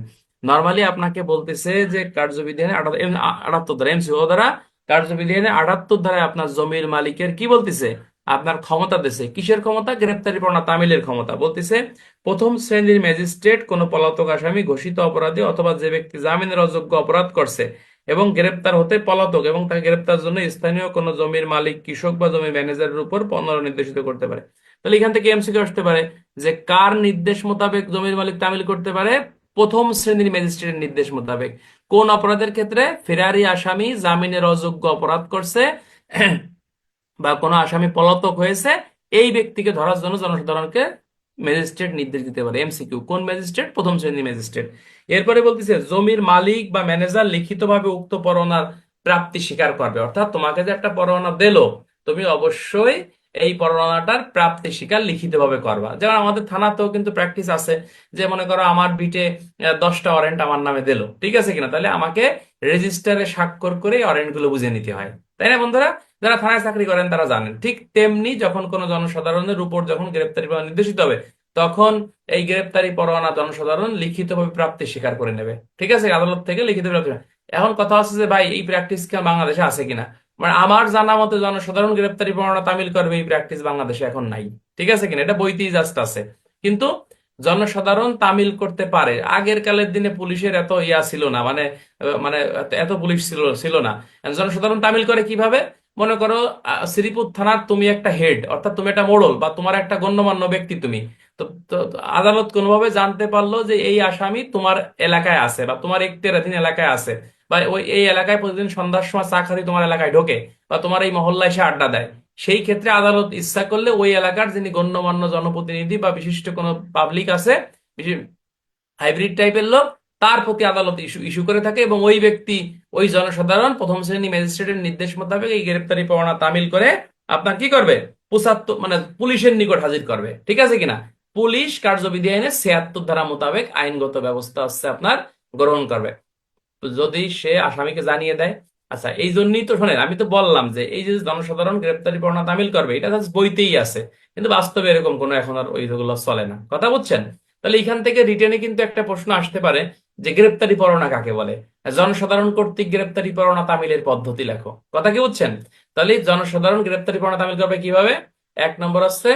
নর্মালি আপনাকে বলতেছে যে কার্যবিধানে 78 ধারা এমসিও দ্বারা, কার্যবিধানে 78 ধারায় আপনার জমির মালিকের কি বলতেছে, আপনার ক্ষমতা দিছে। কিসের ক্ষমতা? গ্রেপ্তারি পরোয়ানা তামিলের ক্ষমতা। বলতেছে প্রথম শ্রেণীর ম্যাজিস্ট্রেট কোন পলাতক আসামি, ঘোষিত অপরাধী অথবা যে ব্যক্তি জামিনের অযোগ্য অপরাধ করছে এবং গ্রেপ্তার হতে পলাতক এবং তাকে গ্রেপ্তার জন্য স্থানীয় কোন জমির মালিক, কৃষক বা জমির ম্যানেজারের উপর পুনরায় নির্দেশিত করতে পারে। তাহলে এখান থেকে এমসিকিউ আসতে পারে যে কার নির্দেশ মোতাবেক জমির মালিক তামিল করতে পারে? প্রথম শ্রেণীর ম্যাজিস্ট্রেটের নির্দেশ মোতাবেক। কোন অপরাধের ক্ষেত্রে? ফেরারি আসামি জামিনের অযোগ্য অপরাধ করছে বা কোনো আসামি পলাতক হয়েছে, এই ব্যক্তিকে ধরার জন্য জনসাধারণকে ম্যাজিস্ট্রেট নির্দেশ দিতে পারে। এমসিকিউ, কোন ম্যাজিস্ট্রেট? প্রথম শ্রেণীর ম্যাজিস্ট্রেট। এরপরে বলতেছে জমির মালিক বা ম্যানেজার লিখিতভাবে উক্ত পরোয়ানার প্রাপ্তি স্বীকার করবে। অর্থাৎ তোমাকে যে একটা পরোয়ানা দিলো, তুমি অবশ্যই এই পরোয়ানাটার প্রাপ্তি স্বীকার লিখিতভাবে করবা। যেমন আমাদের থানাতেও কিন্তু প্র্যাকটিস আছে, যে মনে করো আমার বিটে 10টা ওয়ারেন্ট আমার নামে দিলো, ঠিক আছে কিনা, তাহলে আমাকে রেজিস্টারে স্বাক্ষর করে ওয়ারেন্ট গুলো বুঝে নিতে হয়। তাই না বন্ধুরা? যারা থানায় চাকরি করেন তারা জানেন। ঠিক তেমনি যখন কোনো জনসাধারণের উপর যখন গ্রেপ্তারি পরোয়ানা নির্দেশিত হবে, তখন এই গ্রেপ্তারি পরোয়ানা জনসাধারণ লিখিতভাবে প্রাপ্তি স্বীকার করে নেবে। ঠিক আছে, আদালত থেকে লিখিত প্রাপ্তি। এখন কথা হচ্ছে যে ভাই, এই প্র্যাকটিস কি বাংলাদেশে আছে কিনা? মানে আমার জানা মতে জনসাধারণ গ্রেপ্তারি পরোয়ানা তামিল করবে, এই প্র্যাকটিস বাংলাদেশে এখন নাই। ঠিক আছে কিনা? এটা বইতেই জাস্ট আছে, কিন্তু জনসাধারণ তামিল করতে পারে। আগের কালের দিনে পুলিশের এত ইয়া ছিল না, মানে মানে এত পুলিশ ছিল ছিল না। জনসাধারণ তামিল করে কিভাবে? মনে করো শ্রীপুর থানার তুমি একটা হেড, অর্থাৎ তুমি একটা মোড়ল বা তোমার একটা গণ্যমান্য ব্যক্তি তুমি। তো তো আদালত কোনোভাবে জানতে পারলো যে এই আসামি তোমার এলাকায় আছে বা তোমার এখতিয়ারাধীন এলাকায় আছে, বা ওই এই এলাকায় প্রতিদিন সন্ধ্যার সময় চা খাতি তোমার এলাকায় ঢোকে, বা তোমার এই মহল্লায় এসে আড্ডা দেয়। সেই ক্ষেত্রে আদালত ইচ্ছা করলে ওই এলাকার যিনি গণ্যমান্য জনপ্রতিনিধি বা বিশিষ্ট কোনো পাবলিক আছে, হাইব্রিড টাইপের লোক, তার প্রতি আদালত ইস্যু ইস্যু করে থাকে, এবং ওই ব্যক্তি, ওই জনসাধারণ প্রথম শ্রেণী ম্যাজিস্ট্রেটের নির্দেশ মোতাবেক এই গ্রেপ্তারি পরোয়ানা তামিল করে আপনার কি করবে? 75, মানে পুলিশের নিকট হাজির করবে। ঠিক আছে কিনা? পুলিশ কার্যবিধি আইনে 76 ধারা মোতাবেক আইনগত ব্যবস্থা হচ্ছে আপনার গ্রহণ করবে, যদি সে আসামিকে জানিয়ে দেয়। আচ্ছা, এই জন্যই তো শোনেন, আমি তো বললাম যে এই যে জনসাধারণ গ্রেপ্তারি পরোয়ানা তামিল করবে, এটা জাস্ট বইতেই আছে, কিন্তু বাস্তবে এরকম কোনো এখন আর ওইগুলো চলে না। কথা বুঝছেন? তাহলে এখান থেকে রিটেনে কিন্তু একটা প্রশ্ন আসতে পারে যে গ্রেপ্তারি পরোয়ানা কাকে বলে। জনসাধারণ কর্তৃক গ্রেপ্তারি পরোয়ানা তামিলের পদ্ধতি লেখো। কথা কি বুঝছেন? তাহলে জনসাধারণ গ্রেপ্তারি পরোয়ানা তামিল করবে কিভাবে? এক নম্বর হচ্ছে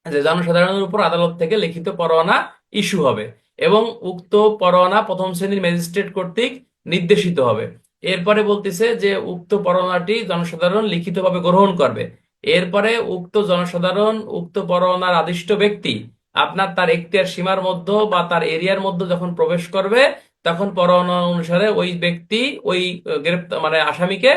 যে জনসাধারণের উপর আদালত থেকে লিখিত পরোয়ানা ইস্যু হবে, এবং উক্ত পরোয়ানা প্রথম শ্রেণীর ম্যাজিস্ট্রেট কর্তৃক নির্দেশিত হবে। এরপরে বলতেছে যে উক্ত পরোয়ানাটি জনসাধারণ লিখিতভাবে গ্রহণ করবে। এরপরে উক্ত জনসাধারণ উক্ত পরোয়ানার আদিষ্ট ব্যক্তি আপনার তার এখতিয়ার সীমার মধ্যে বা তার এরিয়ার মধ্যে যখন প্রবেশ করবে, তখন পরোয়ানা অনুসারে ওই ব্যক্তি ওই গ্রেপ্তার মানে আসামিকে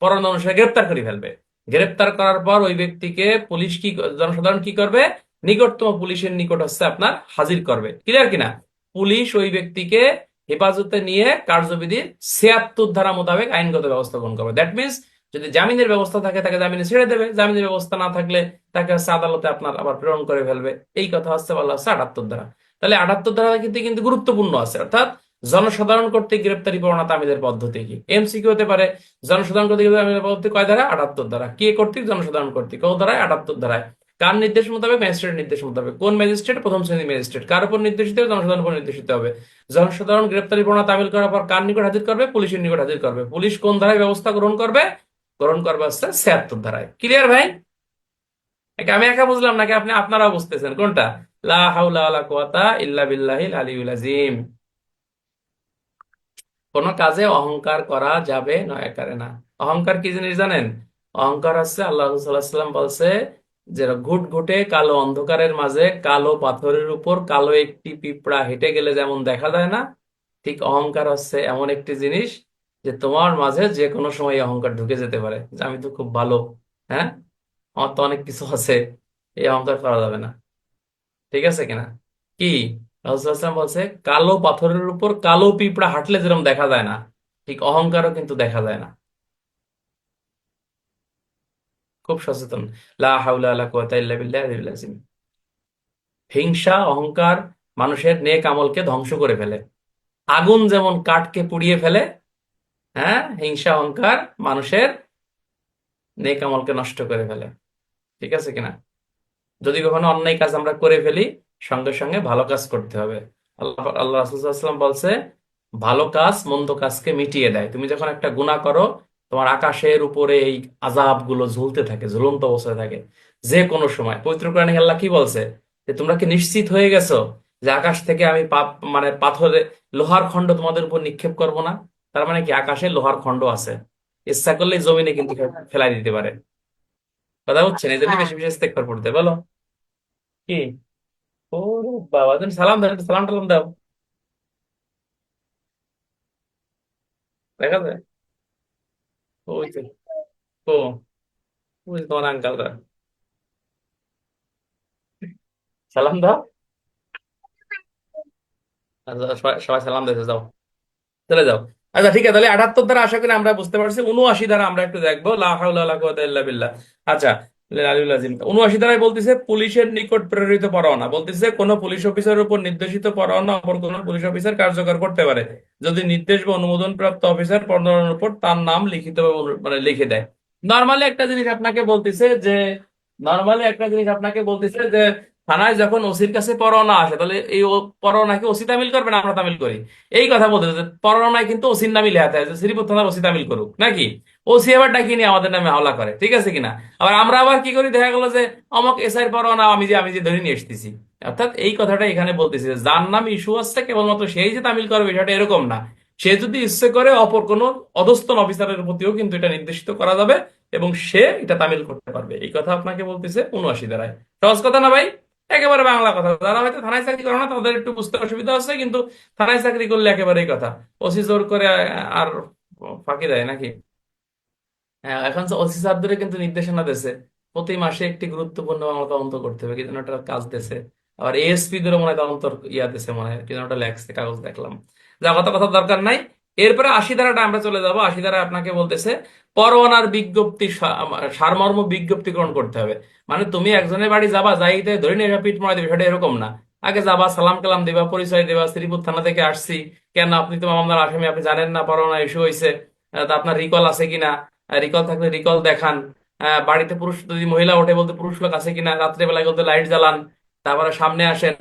পরোয়ানা অনুসারে গ্রেপ্তার করে ফেলবে। গ্রেপ্তার করার পর ওই ব্যক্তিকে পুলিশ কি, জনসাধারণ কি করবে? নিকটতম পুলিশের নিকট হচ্ছে আপনার হাজির করবে। ক্লিয়ার কিনা? পুলিশ ওই ব্যক্তিকে হেফাজতে নিয়ে কার্যবিধির 76 ধারা মোতাবেক আইনগত ব্যবস্থা গ্রহণ করবে। দ্যাট মিনস, যদি জামিনের ব্যবস্থা থাকে তাকে জামিনে ছেড়ে দেবে, জামিনের ব্যবস্থা না থাকলে তাকে হচ্ছে আদালতে আপনার আবার প্রেরণ করে ফেলবে। এই কথা হচ্ছে বলা হচ্ছে 78 ধারা। তাহলে 78 ধারা কিন্তু কিন্তু গুরুত্বপূর্ণ আছে। অর্থাৎ জনসাধারণ কর্তৃক গ্রেপ্তারি পরোয়ানা তামিলের পদ্ধতি কি? এমসিকিউ হতে পারে। জনসাধারণ কর্তৃক গ্রেপ্তারি পদ্ধতি কয় ধারা? 78 ধারা। কে কর্তৃক? জনসাধারণ কর্তৃক। ও ধারায়? 78 ধারায়। কার নির্দেশ মোতাবেক? ম্যাজিস্ট্রেট নির্দেশ মোতাবেক। কোন ম্যাজিস্ট্রেট? প্রথম শ্রেণীর ম্যাজিস্ট্রেট। কার উপর নির্দেশিত হবে? জনসাধারণ উপর নির্দেশিত হবে। জনসাধারণ গ্রেপ্তারি পরোয়ানা তামিল করার পর কার নিকট হাজির করবে? পুলিশের নিকট হাজির করবে। পুলিশ কোন ধারায় ব্যবস্থা গ্রহণ করবে? গ্রহণ করবে হচ্ছে 76 ধারায়। ক্লিয়ার ভাই? একে আমি একা বুঝলাম নাকি আপনি আপনারাও বুঝতেছেন কোনটা? লা হাওলা ওয়ালা কুওয়াতা ইল্লা বিল্লাহিল আলিয়্যিল আযীম। কোনো কাজে অহংকার করা যাবে নয়, একারে না। অহংকার কি জিনিস জানেন? অহংকার হচ্ছে, আল্লাহ রাসূলুল্লাহ সাল্লাল্লাহু আলাইহি ওয়াসাল্লাম বলছে যে ঘুটঘুটে কালো অন্ধকারের মাঝে কালো পাথরের উপর কালো একটি পিঁপড়া হেঁটে গেলে যেমন দেখা যায় না, ঠিক অহংকার হচ্ছে এমন একটি জিনিস যে তোমার মাঝে যে কোনো সময় এই অহংকার ঢুকে যেতে পারে, যে আমি তো খুব ভালো, হ্যাঁ, আমার তো অনেক কিছু আছে। এই অহংকার করা যাবে না। ঠিক আছে কিনা? কি রাসূলুল্লাহ সাল্লাল্লাহু আলাইহি ওয়াসাল্লাম বলছে কালো পাথরের উপর কালো পিঁপড়া হাঁটলে যেরকম দেখা যায় না, ঠিক অহংকারও কিন্তু দেখা যায় না। খুব সচেতন। লা হাওলা ওয়ালা কুওয়াতা ইল্লা বিল্লাহিল আযীম। হিংসা, অহংকার মানুষের নেক আমলকে ধ্বংস করে ফেলে। আগুন যেমন কাঠকে পুড়িয়ে ফেলে, হ্যাঁ, হিংসা অহংকার মানুষের নেক আমলকে নষ্ট করে ফেলে। ঠিক আছে কিনা? যদি কখনো অন্যায় কাজ আমরা করে ফেলি, সঙ্গে সঙ্গে ভালো কাজ করতে হবে। আল্লাহ আল্লাহ রাসূল সাল্লাল্লাহু আলাইহি ওয়াসাল্লাম বলছে ভালো কাজ মন্দ কাজকে মিটিয়ে দেয়। তুমি যখন একটা গুনাহ করো, তোমার আকাশের উপরে এই আযাব গুলো ঝুলতে থাকে, ঝুলন্ত অবস্থায় থাকে যে কোনো সময়। পবিত্র কোরআনে আল্লাহ কি বলছে? যে তোমরা কি নিশ্চিত হয়ে গেছো যে আকাশ থেকে আমি মানে পাথরে লোহার খণ্ড তোমাদের উপর নিক্ষেপ করব না? তার মানে কি, আকাশে লোহার খণ্ড আছে, ইচ্ছা করলে জমিনে কিন্তু ফেলাই দিতে পারে। কথা বুঝছেন? এই জন্য বেশি বেশি ইস্তেগফার পড়তে বলো। কি? ওরে বাবা, তুমি সালাম দাও, একটু সালাম টালাম দাও। দেখা যায়? ওই তো। ও, ওই তো তোমার আঙ্কালরা। সালাম দাও। আচ্ছা, সবাই সবাই সালাম দিয়েছে, যাও চলে যাও। আচ্ছা ঠিক আছে, তাহলে 78 দ্বারা আশা করি আমরা বুঝতে পারছি। 79 দ্বারা আমরা একটু দেখবো, লা হাওলা ওয়ালা কুওয়াতা ইল্লা বিল্লাহ। আচ্ছা, আলিউল আজিম 79 দ্বারাই বলতেছে পুলিশের নিকট প্রেরিত পরোয়ানা, বলতেছে কোন পুলিশ অফিসারের উপর নির্দেশিত পরোয়ানা অপর কোন পুলিশ অফিসার কার্যকর করতে পারে যদি নির্দেশ বা অনুমোদন প্রাপ্ত অফিসার পরোয়ানার উপর তার নাম লিখিত মানে লিখে দেয়। নর্মালি একটা জিনিস আপনাকে বলতেছে যে নর্মালি একটা জিনিস আপনাকে বলতেছে যে থানায় যখন ওসির কাছে পরোয়ানা আসে, তাহলে এই পরোয়ানা কি ওসি তামিল করবে না আমরা তামিল করি? এই কথা বলতে চাচ্ছে। পরোয়ানায় কিন্তু ওসির নামই লেখা থাকে যে শ্রীপুর থানার ওসি তামিল করুক নাকি? ওসি আবার ডাকি নিয়ে আমাদের নামে হামলা করে, ঠিক আছে কিনা? আবার আমরা আবার কি করি, দেখা গেল যে অমক এসআইয়ের পরোয়ানা আমি যে ধরে নিয়ে এসেছি। অর্থাৎ এই কথাটা এখানে বলতেছি যে যার নাম ইস্যু আসছে কেবলমাত্র সেই যে তামিল করবে বিষয়টা এরকম না। সে যদি ইচ্ছে করে অপর কোনো অধস্তন অফিসারের প্রতিও কিন্তু এটা নির্দেশিত করা যাবে এবং সে এটা তামিল করতে পারবে। এই কথা আপনাকে বলতেছে 79 দ্বারায়। সহজ কথা না ভাই? একেবারে বাংলা কথা। যারা হয়তো থানায় চাকরি করে না তাদের একটু বুঝতে অসুবিধা হচ্ছে, কিন্তু থানায় চাকরি করলে একেবারেই কথা। ওসি জোর করে আর ফাঁকি দেয় নাকি? হ্যাঁ, এখন ওসি স্যারদের কিন্তু নির্দেশনা দিয়েছে প্রতি মাসে একটি গুরুত্বপূর্ণ মামলা তদন্ত করতে হবে, কি যেন একটা কাজ দিয়েছে। আবার এএসপি দেরও মনে হয় তদন্ত ইয়া দিয়েছে, মনে হয় কি যেন একটা লেখছে, কাগজ দেখলাম। যা কথা কথা দরকার নাই। এরপরে 80 ধারাটা আমরা চলে যাব। 80 ধারা আপনাকে বলতেছে পরোয়ানার বিজ্ঞপ্তি সারমর্ম বিজ্ঞপ্তিকরণ করতে হবে। মানে তুমি একজনের বাড়ি যাবা, যাইতে ধরে নিয়ে এসে পিঠ মারা দিবে, সেটা এরকম না। আগে যাবা, সালাম কালাম দিবা, পরিচয় দিবা, শ্রীপুর থানা থেকে আসছি, কেন আপনি তো মামলার আসামি, আপনি জানেন না পরোয়ানা ইস্যু হয়েছে, তা আপনার রিকল আছে কিনা, রিকল থাকলে রিকল দেখান। বাড়িতে পুরুষ যদি মহিলা ওঠে বলতে পুরুষ লোক আছে কিনা, রাত্রে বেলায় বলতে লাইট জ্বালান। তারপরে সামনে আসেন।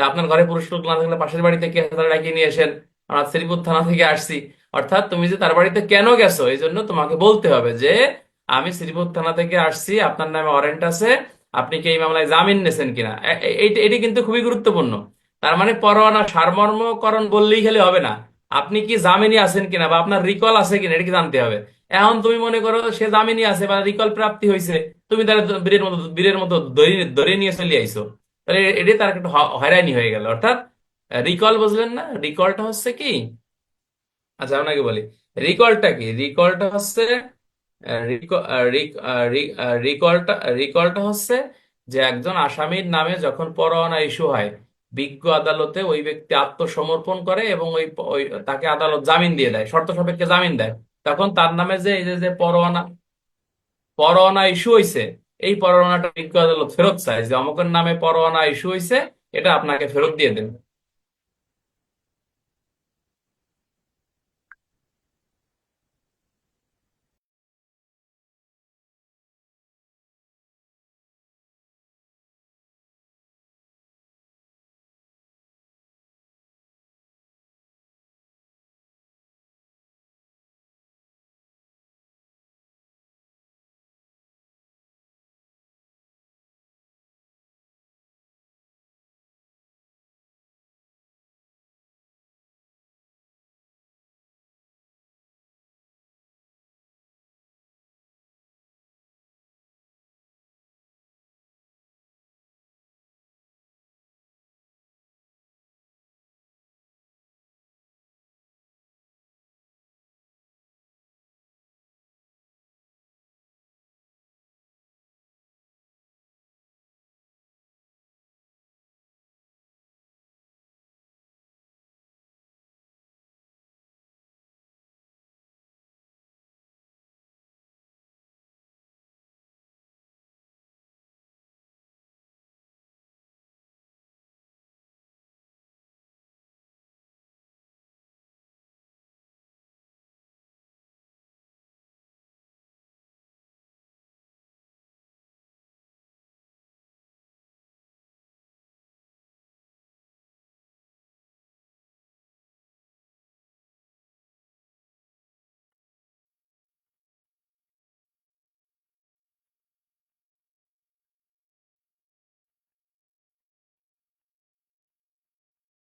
আপনার ঘরে পুরুষ লোক না থাকলে পাশের বাড়িতে কে তারা ডাকিয়ে নিয়ে আসেন, আমরা শ্রীপুর থানা থেকে আসছি। অর্থাৎ তুমি যে তার বাড়িতে কেন গেছো এই জন্য তোমাকে বলতে হবে যে আমি শ্রীপুর থানা থেকে আসছি, আপনার নামে ওয়ারেন্ট আছে, আপনি কি এই মামলায় জামিন নিয়েছেন কিনা। এটি কিন্তু খুবই গুরুত্বপূর্ণ। তার মানে পরোয়ানা সারমর্মকরণ বললেই খালি হবে না, আপনি কি জামিনে আছেন কিনা বা আপনার রিকল আছে কিনা এটা কি জানতে হবে। এখন তুমি মনে করো সে জামিনে আছে বা রিকল প্রাপ্তি হয়েছে, তুমি তার বীরের মতো ধরে ধরে নিয়ে চলে আইছো, তাহলে এটি তার একটু হয়রানি হয়ে গেল। অর্থাৎ রিকল বুঝলেন না? রিকলটা হচ্ছে কি, আচ্ছা আপনাকে বলি রিকলটা কি। রিকলটা হচ্ছে রিকলটা রিকলটা হচ্ছে যে একজন আসামির নামে যখন পরোয়ানা ইস্যু হয়, বিজ্ঞ আদালতে ওই ব্যক্তি আত্মসমর্পণ করে এবং তাকে আদালত জামিন দিয়ে দেয়, শর্ত সাপেক্ষে জামিন দেয়। তখন তার নামে যে এই যে যে পরোয়ানা পরোয়ানা ইস্যু হয়েছে, এই পরোয়ানাটা বিজ্ঞ আদালত ফেরত চায় যে অমুকের নামে পরোয়ানা ইস্যু হয়েছে, এটা আপনাকে ফেরত দিয়ে দেন।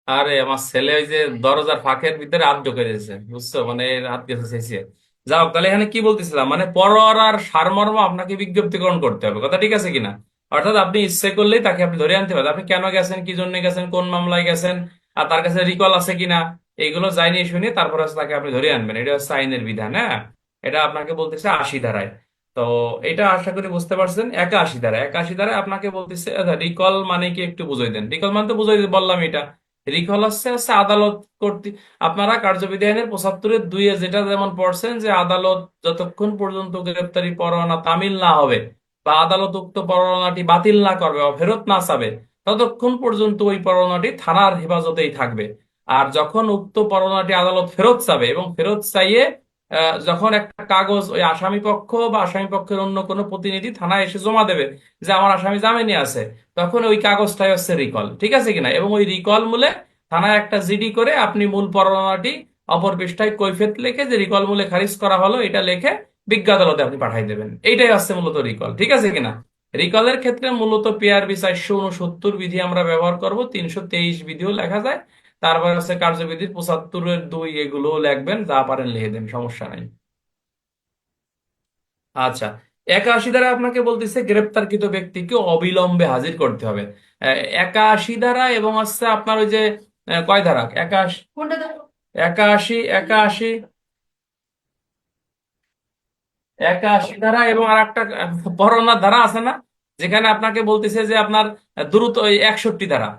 আরে আমার ছেলে ওই যে দরজার ফাঁকের ভিতরে হাত ঢুকে দিয়েছে, বুঝছো, মানে এর হাত গেছে শেষে। যাও, তাহলে এখানে কি বলতেছিলাম, মানে পরোয়ানার সারমর্ম আপনাকে বিজ্ঞপ্তিকরণ করতে হবে, কথা ঠিক আছে কিনা? অর্থাৎ আপনি ইচ্ছে করলেই তাকে আপনি ধরে আনতে পারেন, আপনি কেন গেছেন, কি জন্য গেছেন, কোন মামলায় গেছেন, আর তার কাছে রিকল আছে কিনা, এইগুলো জানিয়ে শুনে তারপর হচ্ছে তাকে আপনি ধরে আনবেন। এটা হচ্ছে আইনের বিধান, হ্যাঁ। এটা আপনাকে বলতেছে 80 ধারায়। তো এটা আশা করি বুঝতে পারছেন। 81 ধারা, 81 ধারা আপনাকে বলতেছে, রিকল মানে কি একটু বুঝাই দেন। রিকল মানে তো বুঝাই বললাম এটা। রিকল হচ্ছে হচ্ছে আদালত কর্তৃক, আপনারা কার্যবিধি আইনের 75-এর 2-এ যেটা যেমন পড়ছেন যে আদালত যতক্ষণ পর্যন্ত গ্রেপ্তারি পরোয়ানা তামিল না হবে বা আদালত উক্ত পরোয়ানাটি বাতিল না করবে বা ফেরত না চাবে, ততক্ষণ পর্যন্ত ওই পরোয়ানাটি থানার হেফাজতেই থাকবে। আর যখন উক্ত পরোয়ানাটি আদালত ফেরত চাবে এবং ফেরত চাইয়ে যখন একটা কাগজ ওই আসামি পক্ষ বা আসামি পক্ষের অন্য কোনো প্রতিনিধি থানায় এসে জমা দেবে যে আমার আসামি জামিনে আছে, তখন ওই কাগজটাই হচ্ছে রিকল, ঠিক আছে কিনা। এবং ওই রিকল মূলে থানায় একটা জিডি করে আপনি মূল পরোয়ানাটি অপর পৃষ্ঠায় কৈফিয়ত লিখে যে রিকল মূলে খারিজ করা হলো এটা লিখে বিজ্ঞ আদালতে আপনি পাঠাই দেবেন। এইটাই হচ্ছে মূলত রিকল, ঠিক আছে কিনা। রিকলের ক্ষেত্রে মূলত পিআরবি 469 বিধি আমরা ব্যবহার করব, 323 বিধিও লেখা যায়। তারপর হচ্ছে কার্যবিধি 75-এর 2 এগুলো লিখবেন, যা পারেন লিখে দেন, সমস্যা নাই। আচ্ছা, 81 ধারা আপনাকে বলতেছে গ্রেপ্তারকৃত ব্যক্তিকে অবিলম্বে হাজির করতে হবে। 81 ধারা এবং হচ্ছে আপনার ওই যে কয় ধারা, 81, 81, 81 ধারা এবং আর একটা পরোয়ানার ধারা আছে না, যেখানে আপনাকে বলতেছে যে আপনার দ্রুত ওই 61 ধারা,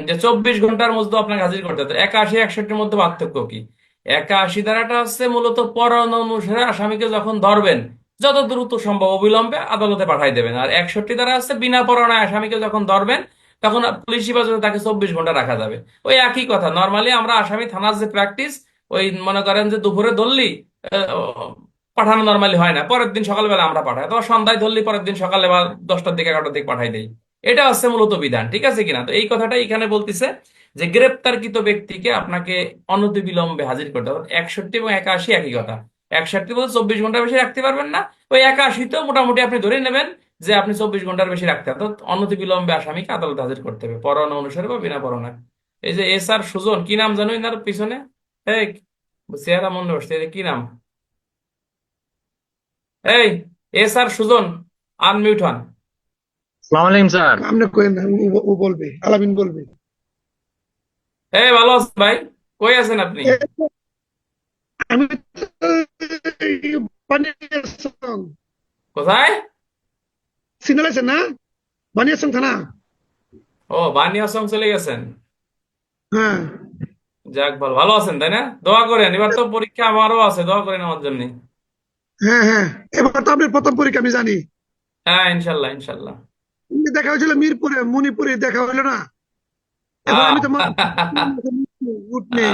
যে 24 ঘন্টার মধ্যে আপনাকে হাজির করতে হবে। 81, 61-এর মধ্যে পার্থক্য কি? 81 ধারাটা হচ্ছে মূলত পরোয়ানা অনুসারে আসামিকে যখন ধরবেন যত দ্রুত সম্ভব অবিলম্বে আদালতে পাঠাই দেবেন। আর 61 ধারা হচ্ছে বিনা পরোয়ানায় আসামিকে যখন ধরবেন তখন পুলিশ হেফাজতে তাকে 24 ঘন্টা রাখা যাবে। ওই একই কথা, নর্মালি আমরা আসামি থানার যে প্র্যাকটিস, ওই মনে করেন যে দুপুরে ধরলি, পাঠানো নর্মালি হয় না, পরের দিন সকালবেলা আমরা পাঠাই, অথবা সন্ধ্যায় ধরলি পরের দিন সকালে বা 10টার দিকে 11টার দিকে পাঠাই দেই। এটা হচ্ছে মূলত বিধান, ঠিক আছে কিনা। তো এই কথাটাই এখানে বলতেছে যে গ্রেপ্তারকৃত ব্যক্তিকে আপনাকে অনতিবিলম্বে হাজির করতে হবে। 61 এবং 81 একই কথা। 61 বলতে 24 ঘন্টার বেশি রাখতে পারবেন না, ওই 81তেও মোটামুটি আপনি ধরে নেবেন যে আপনি 24 ঘন্টার বেশি রাখতে হবে। তো অনতিবিলম্বে আসামিকে আদালতে হাজির করতে হবে পরোয়ানা অনুসারে বা বিনা পরোয়ানা। এই যে এস আর সুজন, কি নাম জানো এনার পিছনে? এই চেহারা মনে বসছে, এই যে কি নাম? এই এস আর সুজন, আনমিউট হন। সালাম আলাইকুম স্যার। আপনি কইেন না, ও বলবে, আলামিন বলবে। এই ভালো আছেন ভাই? কই আছেন আপনি? এ, আমি তো এই বানিয়াচং, কোথায়? সিগন্যাল আছে না, বানিয়াচং থানা। ও, বানিয়াচং চলে গেছেন। হ্যাঁ যাক, ভালো ভালো আছেন তাই না? দোয়া করেন, এবার তো পরীক্ষা আমারও আছে, দোয়া করেন আমার জন্য। হ্যাঁ হ্যাঁ, এবার তো আপনার প্রথম পরীক্ষা আমি জানি। হ্যাঁ, ইনশাল্লাহ ইনশাল্লাহ। দেখা হয়েছিল মিরপুরে, মণিপুরে দেখা হইলো না। এখন আহ আমি তো উঠ নেই,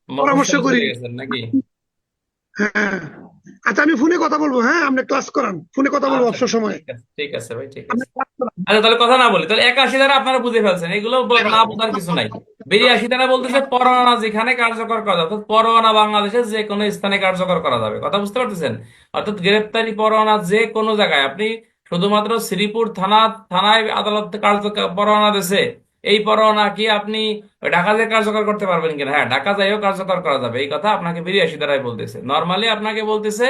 পরামর্শ মফস্বলে করি। চলে গেছেন নাকি? হ্যাঁ, আচ্ছা আমি ফোনে কথা বলবো, হ্যাঁ আপনি ক্লাস করান, ফোনে কথা বলবো আচ্ছা, অবসর সময়। ঠিক আছে ঠিক আছে ভাই, ঠিক আপনি আছে। ক্লাস করান। আচ্ছা, তাহলে কথা না বলি, তাহলে 81 ধারা আপনারা বুঝে ফেলছেন, এগুলো না বোঝার কিছু নাই। 82 ধারা বলতেছে পরোয়ানা যেখানে কার্যকর করা যাবে, অর্থাৎ পরোয়ানা বাংলাদেশের যে কোনো স্থানে কার্যকর করা যাবে, কথা বুঝতে পারতেছেন। অর্থাৎ গ্রেপ্তারি পরোয়ানা যে কোনো জায়গায় আপনি শুধুমাত্র শ্রীপুর থানায় আদালত কার্যকর পরোয়ানা দিছে, এই পরোয়ানা কি আপনি ঢাকা যেয়ে কার্যকর করতে পারবেন কিনা? হ্যাঁ, ঢাকা যাইও কার্যকর করা যাবে, এই কথা আপনাকে 82 ধারায় বলতেছে। নর্মালি আপনাকে বলতেছে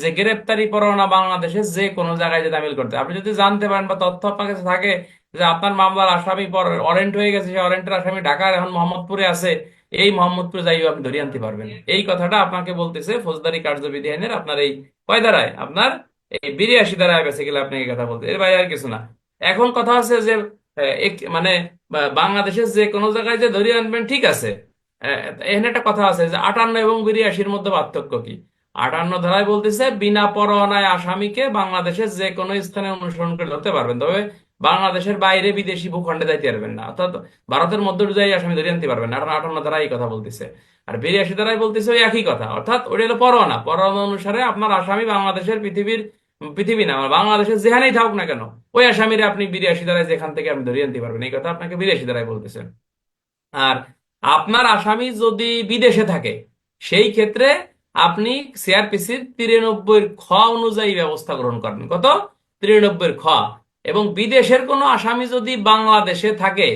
যে গ্রেপ্তারি পরোয়ানা বাংলাদেশে যে কোনো জায়গায় যে দাখিল করতে, আপনি যদি জানতে পারেন বা তথ্য আপনার কাছে থাকে যে আপনার মামলার আসামি পর ওয়ারেন্ট হয়ে গেছে, সেই ওয়ারেন্টের আসামি ঢাকার এখন মোহাম্মদপুরে আছে, এই মোহাম্মদপুরে যাইও আপনি ধরিয়ে আনতে পারবেন। এই কথাটা আপনাকে বলতেছে ফৌজদারি কার্যবিধি আইনের আপনার এই কয় ধারায়, আপনার এই 82 ধারায় বেসিক্যালি আপনাকে এই কথা বলতে, এর বাইরে আর কিছু না। এখন কথা আছে যে মানে বাংলাদেশের যে কোনো জায়গায় যে ধরিয়ে আনবেন, ঠিক আছে। এখানে একটা কথা আছে যে 58 এবং 82-র মধ্যে পার্থক্য কি? 58 ধারায় বলতেছে বিনা পরোয়ানায় আসামিকে বাংলাদেশের যে কোনো স্থানে অনুসরণ করে ধরতে পারবেন, তবে বাংলাদেশের বাইরে বিদেশি ভূখণ্ডে যাইতে পারবেন না, অর্থাৎ ভারতের মধ্যে যাই আসামি ধরে আনতে পারবেন না। 58 ধারায় এই কথা বলতেছে। আর 82 ধারায় বলতেছে ওই একই কথা, অর্থাৎ ওটা হলো পরোয়ানা, পরোয়ানা অনুসারে আপনার আসামি বাংলাদেশের পৃথিবী না মানে বাংলাদেশের যেখানেই থাকুক না কেন, ওই আসামিরে আপনি 82 ধারায় যেখান থেকে আপনি ধরে আনতে পারবেন, এই কথা আপনাকে 82 ধারায় বলতেছে। আর আপনার আসামি যদি বিদেশে থাকে, সেই ক্ষেত্রে আপনি সিআরপিসির 93 খ অনুযায়ী ব্যবস্থা গ্রহণ করেন। কত? 93 খ। এবং বিদেশের কোনো আসামি যদি বাংলাদেশে থাকে,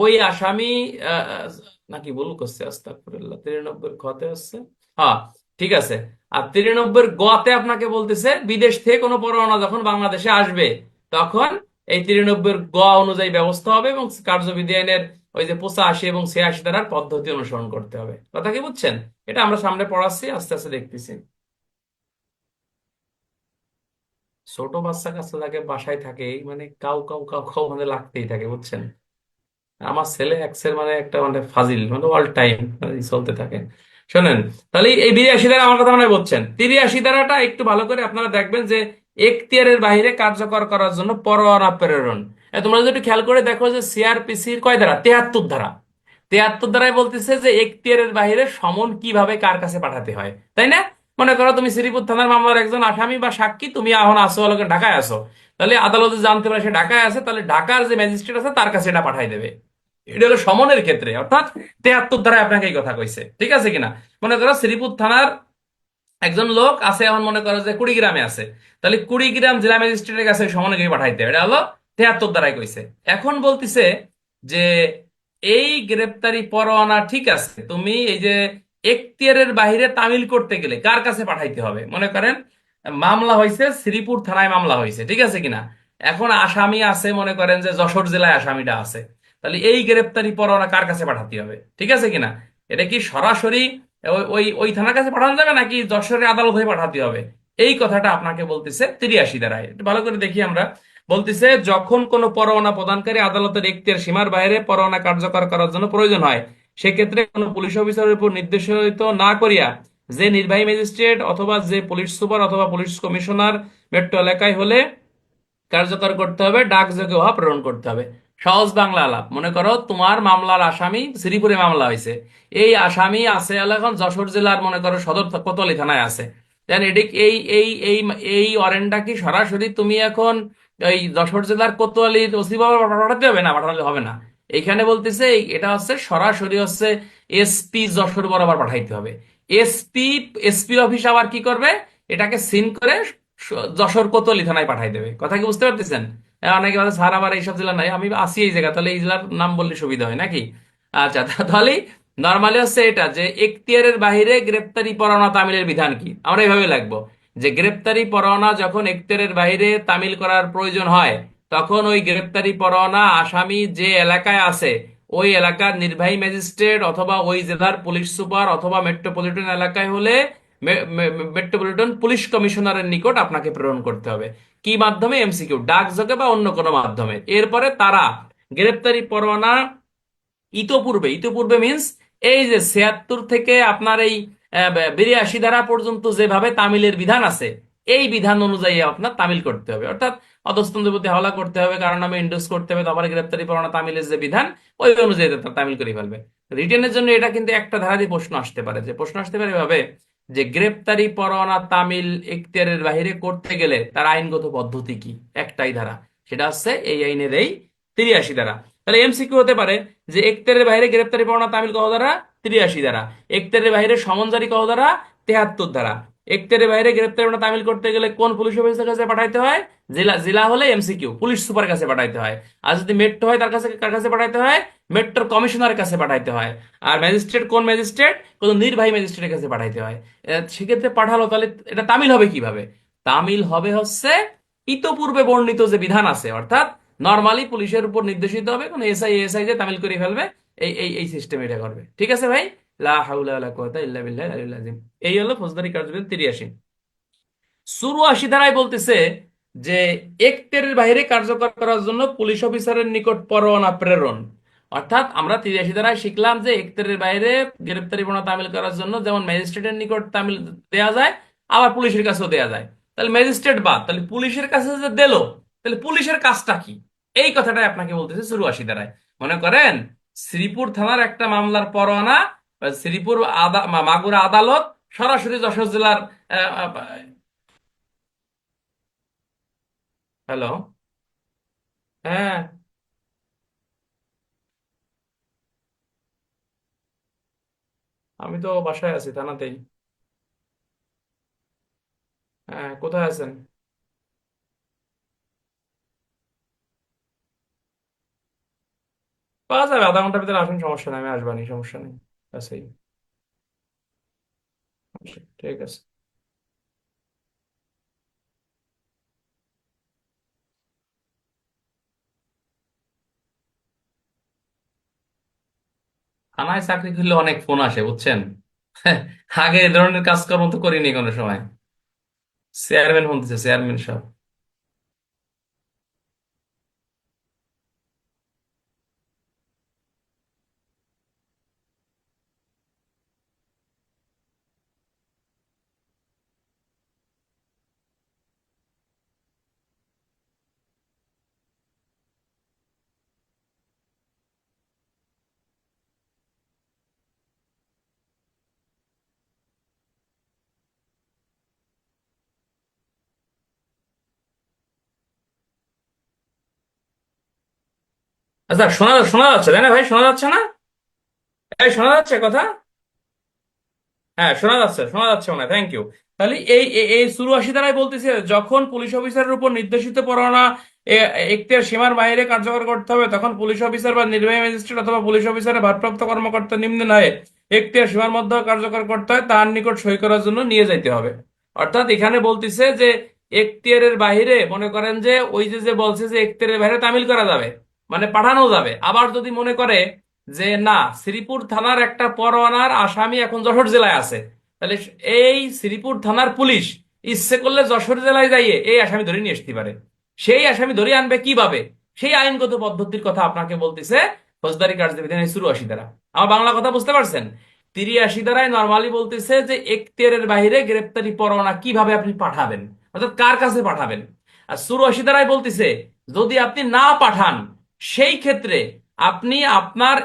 ওই আসামি আহ, নাকি ভুল করছে, আস্তাগফিরুল্লাহ, 93 খতে হচ্ছে, হ্যাঁ ঠিক আছে। আর 93 গতে আপনাকে বলতেছে বিদেশ থেকে কোনো পরোয়ানা যখন বাংলাদেশে আসবে, তখন এই 93 গ অনুযায়ী ব্যবস্থা হবে এবং কার্যবিধি আইনের ওই যে 85 এবং 86 ধারার পদ্ধতি অনুসরণ করতে হবে। কথা কি বুঝছেন? এটা আমরা সামনে পড়াচ্ছি, আস্তে আস্তে দেখতেছি। ছোট বাচ্চা কাচ্চা যাকে বাসায় থাকে মানে কাউ কাউ কাউ কাউ মানে লাগতেই থাকে বুঝছেন। আমার ছেলে এক্সের মানে একটা মানে ফাজিল মানে অল টাইম চলতে থাকে। শোনেন, তাহলে এই 82 ধারা আমার কথা মানে বলছেন, 83 ধারাটা একটু ভালো করে আপনারা দেখবেন যে এখতিয়ারের বাইরে কার্যকর করার জন্য পরোয়ানা প্রেরণ। তোমরা যদি একটু খেয়াল করে দেখো যে সিআরপিসির কয় ধারা, 73 ধারা। 73 ধারায় বলতেছে যে এখতিয়ারের বাইরে সমন কিভাবে কার কাছে পাঠাতে হয়, তাই না? মনে করো তুমি শ্রীপুর থানার মামলার একজন আসামি বা সাক্ষী, তুমি এখন আসো হলো ঢাকায় আসো, তাহলে আদালতে জানতে পারে সে ঢাকায় আছে, তাহলে ঢাকার যে ম্যাজিস্ট্রেট আছে তার কাছে এটা পাঠাই দেবে। এটা হলো সমনের ক্ষেত্রে, অর্থাৎ 73 ধারায় আপনাকে এই কথা কইছে, ঠিক আছে কিনা? মনে করো শ্রীপুর থানার একজন লোক আছে, এখন মনে করো যে কুড়িগ্রামে আছে, তাহলে কুড়িগ্রাম জেলা ম্যাজিস্ট্রেটের কাছে সমনে গিয়ে পাঠাইতে হবে, এটা হলো 73 ধারায় কইছে। এখন বলতিছে যে এই গ্রেপ্তারি পরোয়ানা ঠিক আছে, তুমি এই যে এখতিয়ারের বাইরে তামিল করতে গেলে কার কাছে পাঠাইতে হবে? মনে করেন মামলা হয়েছে শ্রীপুর থানায়, মামলা হয়েছে, ঠিক আছে কিনা? এখন আসামি আছে, মনে করেন যে যশোর জেলায় আসামিটা আছে, তাহলে এই গ্রেপ্তারি পরোয়ানা কার কাছে পাঠাতে হবে, ঠিক আছে কিনা? এটা কি সরাসরি ওই ওই ওই থানার কাছে পাঠানো যাবে নাকি যশোরের আদালত হয়ে পাঠাতে হবে? এই কথাটা আপনাকে বলতেছে 83 ধারায়, একটু ভালো করে দেখি আমরা। বলতেছে যখন কোনো পরোয়ানা প্রদানকারী আদালতের এখতিয়ার সীমার বাইরে পরোয়ানা কার্যকর করার জন্য প্রয়োজন হয়, সেক্ষেত্রে কোনো পুলিশ অফিসারের উপর নির্দেশিত না করিয়া যে নির্বাহী ম্যাজিস্ট্রেট অথবা যে পুলিশ সুপার অথবা পুলিশ কমিশনার মেট্রো এলাকায় হলে কার্যকর করতে হবে, ডাকযোগে উহা প্রেরণ করতে হবে। সহজ বাংলা আলাপ, মনে করো তোমার মামলার আসামি শ্রীপুরে মামলা হয়েছে, এই আসামি আছে হলো এখন যশোর জেলার মনে করো সদর কোতোয়ালি থানায় আছে। দেন এদিক এই এই ওয়ারেন্টটা কি সরাসরি তুমি এখন এই যশোর জেলার কোতোয়ালির ওসি বাবা পাঠাতে হবে? না, পাঠালে হবে না। এইখানে বলতেছে এটা হচ্ছে সরাসরি হচ্ছে এসপি যশোর বরাবর পাঠাইতে হবে। এসপি এসপি অফিস আবার কি করবে, এটাকে সিন করে যশোর কোতোয়ালি থানায় পাঠাই দেবে। কথা কি বুঝতে পারতেছেন? অনেকে বলে স্যার আমার এইসব জেলা নাই, আমি আছি এই জায়গা, তাহলে এই জেলার নাম বললে সুবিধা হয় নাকি? আচ্ছা, তাহলে নর্মালি হচ্ছে এটা যে এখতিয়ারের বাইরে গ্রেপ্তারি পরোয়ানা তামিলের বিধান কি, আমরা এইভাবে লাগবো যে গ্রেপ্তারি পরোয়ানা যখন এখতিয়ারের বাইরে তামিল করার প্রয়োজন হয়, তখন ওই গ্রেপ্তারি পরোয়ানা আসামি যে এলাকায় আছে ওই এলাকার নির্বাহী ম্যাজিস্ট্রেট অথবা ওই জেলার পুলিশ সুপার অথবা মেট্রোপলিটন এলাকায় হলে মেট্রোপলিটন পুলিশ কমিশনারের নিকট আপনাকে প্রেরণ করতে হবে। কি মাধ্যমে? এমসিকিউ, ডাকযোগে বা অন্য কোনো মাধ্যমে। এরপরে তারা গ্রেপ্তারি পরোয়ানা ইতোপূর্বে, ইতোপূর্বে মিন্স এই যে 76 থেকে আপনার এই 82 ধারা পর্যন্ত যেভাবে তামিলের বিধান আছে, এই বিধান অনুযায়ী আপনার তামিল করতে হবে, অর্থাৎ অধস্তন প্রতি হাওলা করতে হবে, কারণ নামে ইন্ডোজ করতে হবে, তারপরে গ্রেপ্তারি পরোয়ানা তামিলের যে বিধান ওই অনুযায়ী তামিল করে ফেলবে। রিটেনের জন্য এটা কিন্তু একটা ধারা দিয়ে প্রশ্ন আসতে পারে, যে প্রশ্ন আসতে পারে এভাবে যে গ্রেপ্তারি পরোয়ানা তামিল এখতিয়ারের বাইরে করতে গেলে তার আইনগত পদ্ধতি কি? একটাই ধারা, সেটা হচ্ছে এই আইনের এই 83 ধারা। তাহলে এমসিকিউ হতে পারে যে এখতিয়ারের বাইরে গ্রেপ্তারি পরোয়ানা তামিল কত ধারা? 83 ধারা। এখতিয়ারের বাইরে সমন জারি কত ধারা? 73 ধারা। এখতিয়ারের বাইরে গ্রেপ্তারি পরোয়ানা তামিল করতে গেলে কোন পুলিশ অফিসারের কাছে পাঠাইতে হয়? জেলা, জেলা হলে এমসিকিউ পুলিশ সুপার কাছে পাঠাইতে হয়। আর যদি মেট্রো হয় তার কাছে কার কাছে পাঠাইতে হয়? মেট্রোর কমিশনারের কাছে পাঠাইতে হয়। আর ম্যাজিস্ট্রেট কোন ম্যাজিস্ট্রেট? কোন নির্বাহী ম্যাজিস্ট্রেটের কাছে পাঠাইতে হয়। সেক্ষেত্রে পাঠালো, তাহলে এটা তামিল হবে কিভাবে? তামিল হবে হচ্ছে ইতোপূর্বে বর্ণিত যে বিধান আছে, অর্থাৎ নর্মালি পুলিশের উপর নির্দেশিত হবে কোন এসআই এসআই যে তামিল করে ফেলবে, এই সিস্টেম এটা করবে, ঠিক আছে ভাই? লা হাওলা ওয়ালা কুওয়াতা ইল্লা বিল্লাহিল আলিয়্যিল আযীম। এই হলো ফৌজদারি কার্যবিধান 83। 84 ধারায় বলতেছে যে এখতিয়ারের বাইরে কার্যকর করার জন্য পুলিশ অফিসারের নিকট পরোয়ানা প্রেরণ। অর্থাৎ আমরা 83 ধারায় শিখলাম যে এখতিয়ারের বাইরে গ্রেপ্তারি পরোয়ানা তামিল করার জন্য যেমন ম্যাজিস্ট্রেটের নিকট তামিল দেয়া যায়, আবার পুলিশের কাছেও দেয়া যায়। তাহলে ম্যাজিস্ট্রেট বাদ, তাহলে পুলিশের কাছে যে দিলো, তাহলে পুলিশের কাজটা কি? এই কথাটাই আপনাকে বলতেছে 84 ধারায়। মনে করেন শ্রীপুর থানার একটা মামলার পরোয়ানা শ্রীপুর মাগুরা আদালত সরাসরি যশোর জেলার হ্যালো, হ্যাঁ, আমি তো বাসায় আছি, থানাতেই। হ্যাঁ, কোথায় আছেন? পাওয়া যাবে, আধা ঘন্টার ভিতরে আসুন, সমস্যা নেই, আমি আসবানি, সমস্যা নেই, কাছেই। আচ্ছা, ঠিক আছে। থানায় চাকরি করলে অনেক ফোন আসে বুঝছেন। আগে এ ধরনের কাজকর্ম তো করিনি কোনো সময়। চেয়ারম্যান ফোন দিচ্ছে, চেয়ারম্যান সাহেব। আচ্ছা, শোনা শোনা যাচ্ছে তাই না ভাই? শোনা যাচ্ছে না? এই শোনা যাচ্ছে কথা? হ্যাঁ, শোনা যাচ্ছে মনে হয়। Thank you. তাহলে এই ৮৪ ধারায় বলতেছে, যখন পুলিশ অফিসারের উপর নির্দেশিত পরোয়ানা এখতিয়ার সীমার বাইরে কার্যকর করতে হবে, তখন পুলিশ অফিসার বা নির্বাহী ম্যাজিস্ট্রেট অথবা পুলিশ অফিসারের ভারপ্রাপ্ত কর্মকর্তা নিম্নে নয় এখতিয়ার সীমার মধ্যে কার্যকর করতে হয় তার নিকট সই করার জন্য নিয়ে যাইতে হবে। অর্থাৎ এখানে বলতেছে যে এখতিয়ারের বাইরে, মনে করেন যে ওই যে যে বলছে যে এখতিয়ারের বাইরে তামিল করা যাবে, মানে পাঠানো যাবে। আবার যদি মনে করে যে না, শ্রীপুর থানার একটা পরোয়ানার আসামি এখন যশোর জেলায় আছে, তাহলে এই শ্রীপুর থানার পুলিশ ইচ্ছে করলে যশোর জেলায় যাইয়ে এই আসামি ধরে নিয়ে আসতে পারে। সেই আসামি ধরে আনবে কিভাবে? সেই আইনগত পদ্ধতির কথা আপনাকে বলতেছে ফৌজদারি কার্যবিধান ৮৪ ধারা। আমার বাংলা কথা বুঝতে পারছেন? ৮৩ ধারায় নর্মালি বলতেছে যে এখতিয়ারের বাইরে গ্রেপ্তারি পরোয়ানা কিভাবে আপনি পাঠাবেন, অর্থাৎ কার কাছে পাঠাবেন। আর ৮৪ ধারায় বলতেছে যদি আপনি না পাঠান, সেই ক্ষেত্রে আপনি আপনার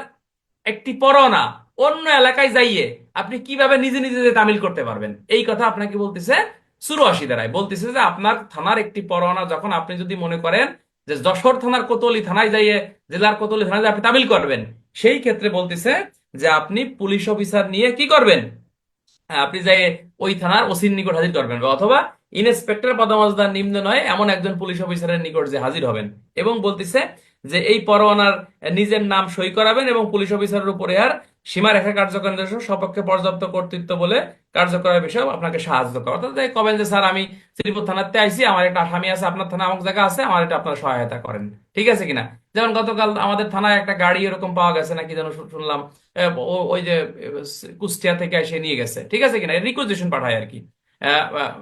একটি পরোয়ানা অন্য এলাকায় যাইয়ে আপনি কিভাবে নিজে নিজে যে তামিল করতে পারবেন, এই কথা আপনাকে বলতেছে ৮৪ ধারায়। বলতেছে যে আপনার থানার একটি পরোয়ানা যখন আপনি যদি মনে করেন যে যশোর থানার কোতোয়ালি থানায় যাইয়ে, জেলার কোতোয়ালি থানায় যাইয়ে আপনি তামিল করবেন, সেই ক্ষেত্রে বলতেছে যে আপনি পুলিশ অফিসার নিয়ে কি করবেন, হ্যাঁ, আপনি যাই ওই থানার ওসির নিকট হাজির করবেন, বা অথবা ইন্সপেক্টর পদমর্যাদার নিম্ন নয় এমন একজন পুলিশ অফিসারের নিকট যে হাজির হবেন। এবং বলতেছে যে এই পরোয়ানার নিজের নাম সই করাবেন এবং পুলিশ অফিসারের উপরে আর সীমারেখা কার্যকর নির্দেশ সপক্ষে পর্যাপ্ত কর্তৃত্ব বলে কার্যকরের বিষয়ে আপনাকে সাহায্য করা। অর্থাৎ এই কবেন যে স্যার আমি শ্রীপুর থানাতে আইছি, আমার একটা আসামি আছে, আপনার থানা আমার জায়গা আছে, আমার এটা আপনার সহায়তা করেন, ঠিক আছে কিনা। যেমন গতকাল আমাদের থানায় একটা গাড়ি এরকম পাওয়া গেছে নাকি যেন শুনলাম, ওই যে কুষ্টিয়া থেকে এসে নিয়ে গেছে, ঠিক আছে কিনা, রিকুইজিশন পাঠায় আর কি। আহ, আহ,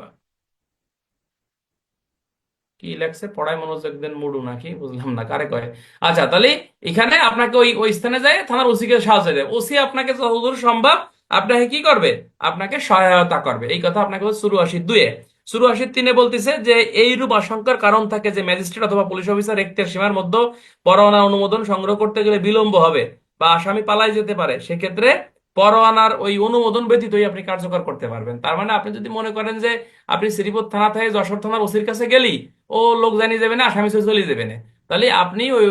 কি লেখছে, পড়ায় মনোযোগ দেন মুডু নাকি বুঝলাম না, কারে কয়। আচ্ছা, তাহলে এখানে আপনাকে ওই ওই স্থানে যায় থানার ওসি কে সাহায্য দেবে, ওসি আপনাকে যতদূর সম্ভব আপনাকে কি করবে, আপনাকে সহায়তা করবে। এই কথা আপনাকে ৮৪ ২-এ। ৮৪ ৩-এ বলতেছে যে এইরূপ আশঙ্কার কারণ থাকে যে ম্যাজিস্ট্রেট অথবা পুলিশ অফিসার এখতিয়ার সীমার মধ্যে পরোয়ানা অনুমোদন সংগ্রহ করতে গেলে বিলম্ব হবে বা আসামি পালাই যেতে পারে, সেক্ষেত্রে পরোয়ানার ওই অনুমোদন ব্যতীতই আপনি কার্যকর করতে পারবেন। তার মানে আপনি যদি মনে করেন যে আপনি শ্রীপুর থানা থেকে যশোর থানার ওসির কাছে গেলি, ও লোক জানিয়ে যাবে না, আসামি সে চলে যাবে না, তাহলে আপনি ওই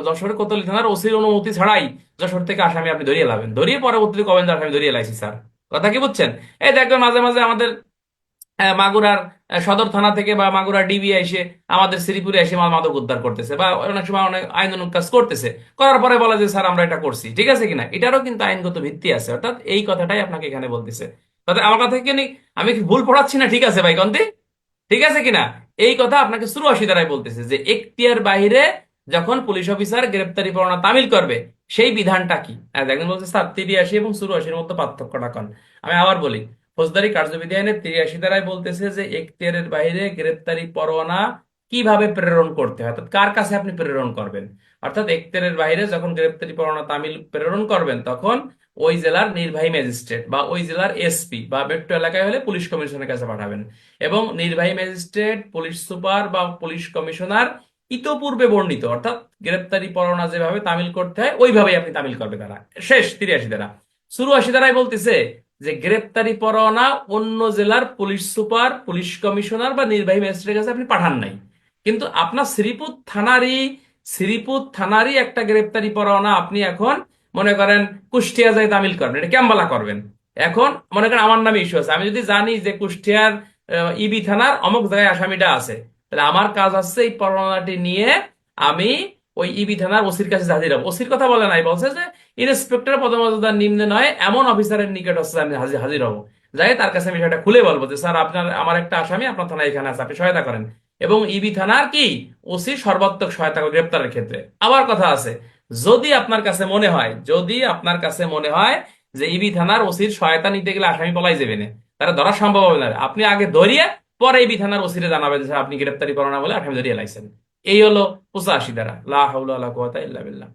যশোরের কোতোয়ালি থানার ওসির অনুমতি ছাড়াই যশোর থেকে আসামি আপনি ধরিয়ে লাবেন, ধরিয়ে পরবর্তীতে কবেন যে আসামি ধরিয়ে লাইছি স্যার। কথা কি বুঝছেন? এই দেখবেন মাঝে মাঝে আমাদের মাগুরার সদর থানা থেকে বা মাগুরা ডিবি এসে আমাদের শ্রীপুরে এসে মাল মাদক উদ্ধার করতেছে, বা অনেক সময় অনেক আইনানুগ কাজ করতেছে, করার পরে বলে যে স্যার আমরা এটা করছি, ঠিক আছে কিনা। এটারও কিন্তু আইনগত ভিত্তি আছে। অর্থাৎ এই কথাটাই আপনাকে এখানে বলতেছে। তাতে আমার কথা কি আমি কি ভুল পড়াচ্ছি না? ঠিক আছে ভাই কন্তি, ঠিক আছে কিনা? এই কথা আপনাকে ৮৪ ধারায় বলতেছে যে এখতিয়ার বাইরে যখন পুলিশ অফিসার গ্রেপ্তারি পরোয়ানা তামিল করবে সেই বিধানটা কি। একজন বলছে স্যার ৮৩ এবং ৮৪-এর মধ্যে পার্থক্যটা কোন। আমি আবার বলি, ফৌজদারি কার্যবিধি আইনের ৮৩ ধারায় বলতেছে যে এখতিয়ারের বাইরে গ্রেপ্তারি পরোয়ানা কিভাবে প্রেরণ করতে হয়, অর্থাৎ কার কাছে আপনি প্রেরণ করবেন। অর্থাৎ এখতিয়ারের বাইরে যখন গ্রেপ্তারি পরোয়ানা তামিল প্রেরণ করবেন, তখন ওই জেলার নির্বাহী ম্যাজিস্ট্রেট বা ওই জেলার এসপি বা মেট্রো এলাকায় হলে পুলিশ কমিশনের কাছে পাঠাবেন। এবং নির্বাহী ম্যাজিস্ট্রেট, পুলিশ সুপার বা পুলিশ কমিশনার ইতোপূর্বে বর্ণিত, অর্থাৎ গ্রেপ্তারি পরোয়ানা যেভাবে তামিল করতে হয় ওইভাবেই আপনি তামিল করবে তারা। শেষ ৮৩ ধারা। ৮৪ ধারায় বলতেছে যে গ্রেপ্তারি পরোয়ানা অন্য জেলার পুলিশ সুপার, পুলিশ কমিশনার বা নির্বাহী ম্যাজিস্ট্রেটের কাছে আপনি পাঠান নাই, কিন্তু আপনার শ্রীপুর থানারই একটা গ্রেপ্তারি পরোয়ানা আপনি এখন মনে করেন কুষ্টিয়া যায় তামিল করবেন, এটা কেমবালা করবেন। এখন মনে করেন আমার নামে ইস্যু আছে, আমি যদি জানি যে কুষ্টিয়ার ইবি থানার অমুক জায়গায় আসামিটা আছে, তাহলে আমার কাজ হচ্ছে এই পরোয়ানাটি নিয়ে আমি ওই ইবি থানার ওসির কাছে হাজির হবো। ওসির কথা বলে নাই, বলছে যে ইন্সপেক্টর পদমর্যাদার নিম্নে নয় এমন অফিসারের নিকট হচ্ছে আমি হাজির হাজির হবো। যাই তার কাছে আমি সেটা খুলে বলবো যে স্যার আপনার আমার একটা আসামি আপনার থানায় এখানে আছে, আপনি সহায়তা করেন। এবং ইবি থানার কি ওসি সর্বাত্মক সহায়তা করে গ্রেপ্তারের ক্ষেত্রে। আবার কথা আছে, যদি আপনার কাছে মনে হয় যে ইবি থানার ওসির সহায়তা নিতে গেলে আসামি পলাই যাবে না, তারা ধরা সম্ভব হবে না, আপনি আগে ধরিয়ে পরে ইবি থানার ওসিরে জানাবেন যে স্যার আপনি গ্রেপ্তারি পরোয়ানা বলে আসামি ধরিয়ে লাইছেন। এই হলো ৮৫ ধারা। লা হাওলা ওয়ালা কুওয়াতা ইল্লা বিল্লাহ।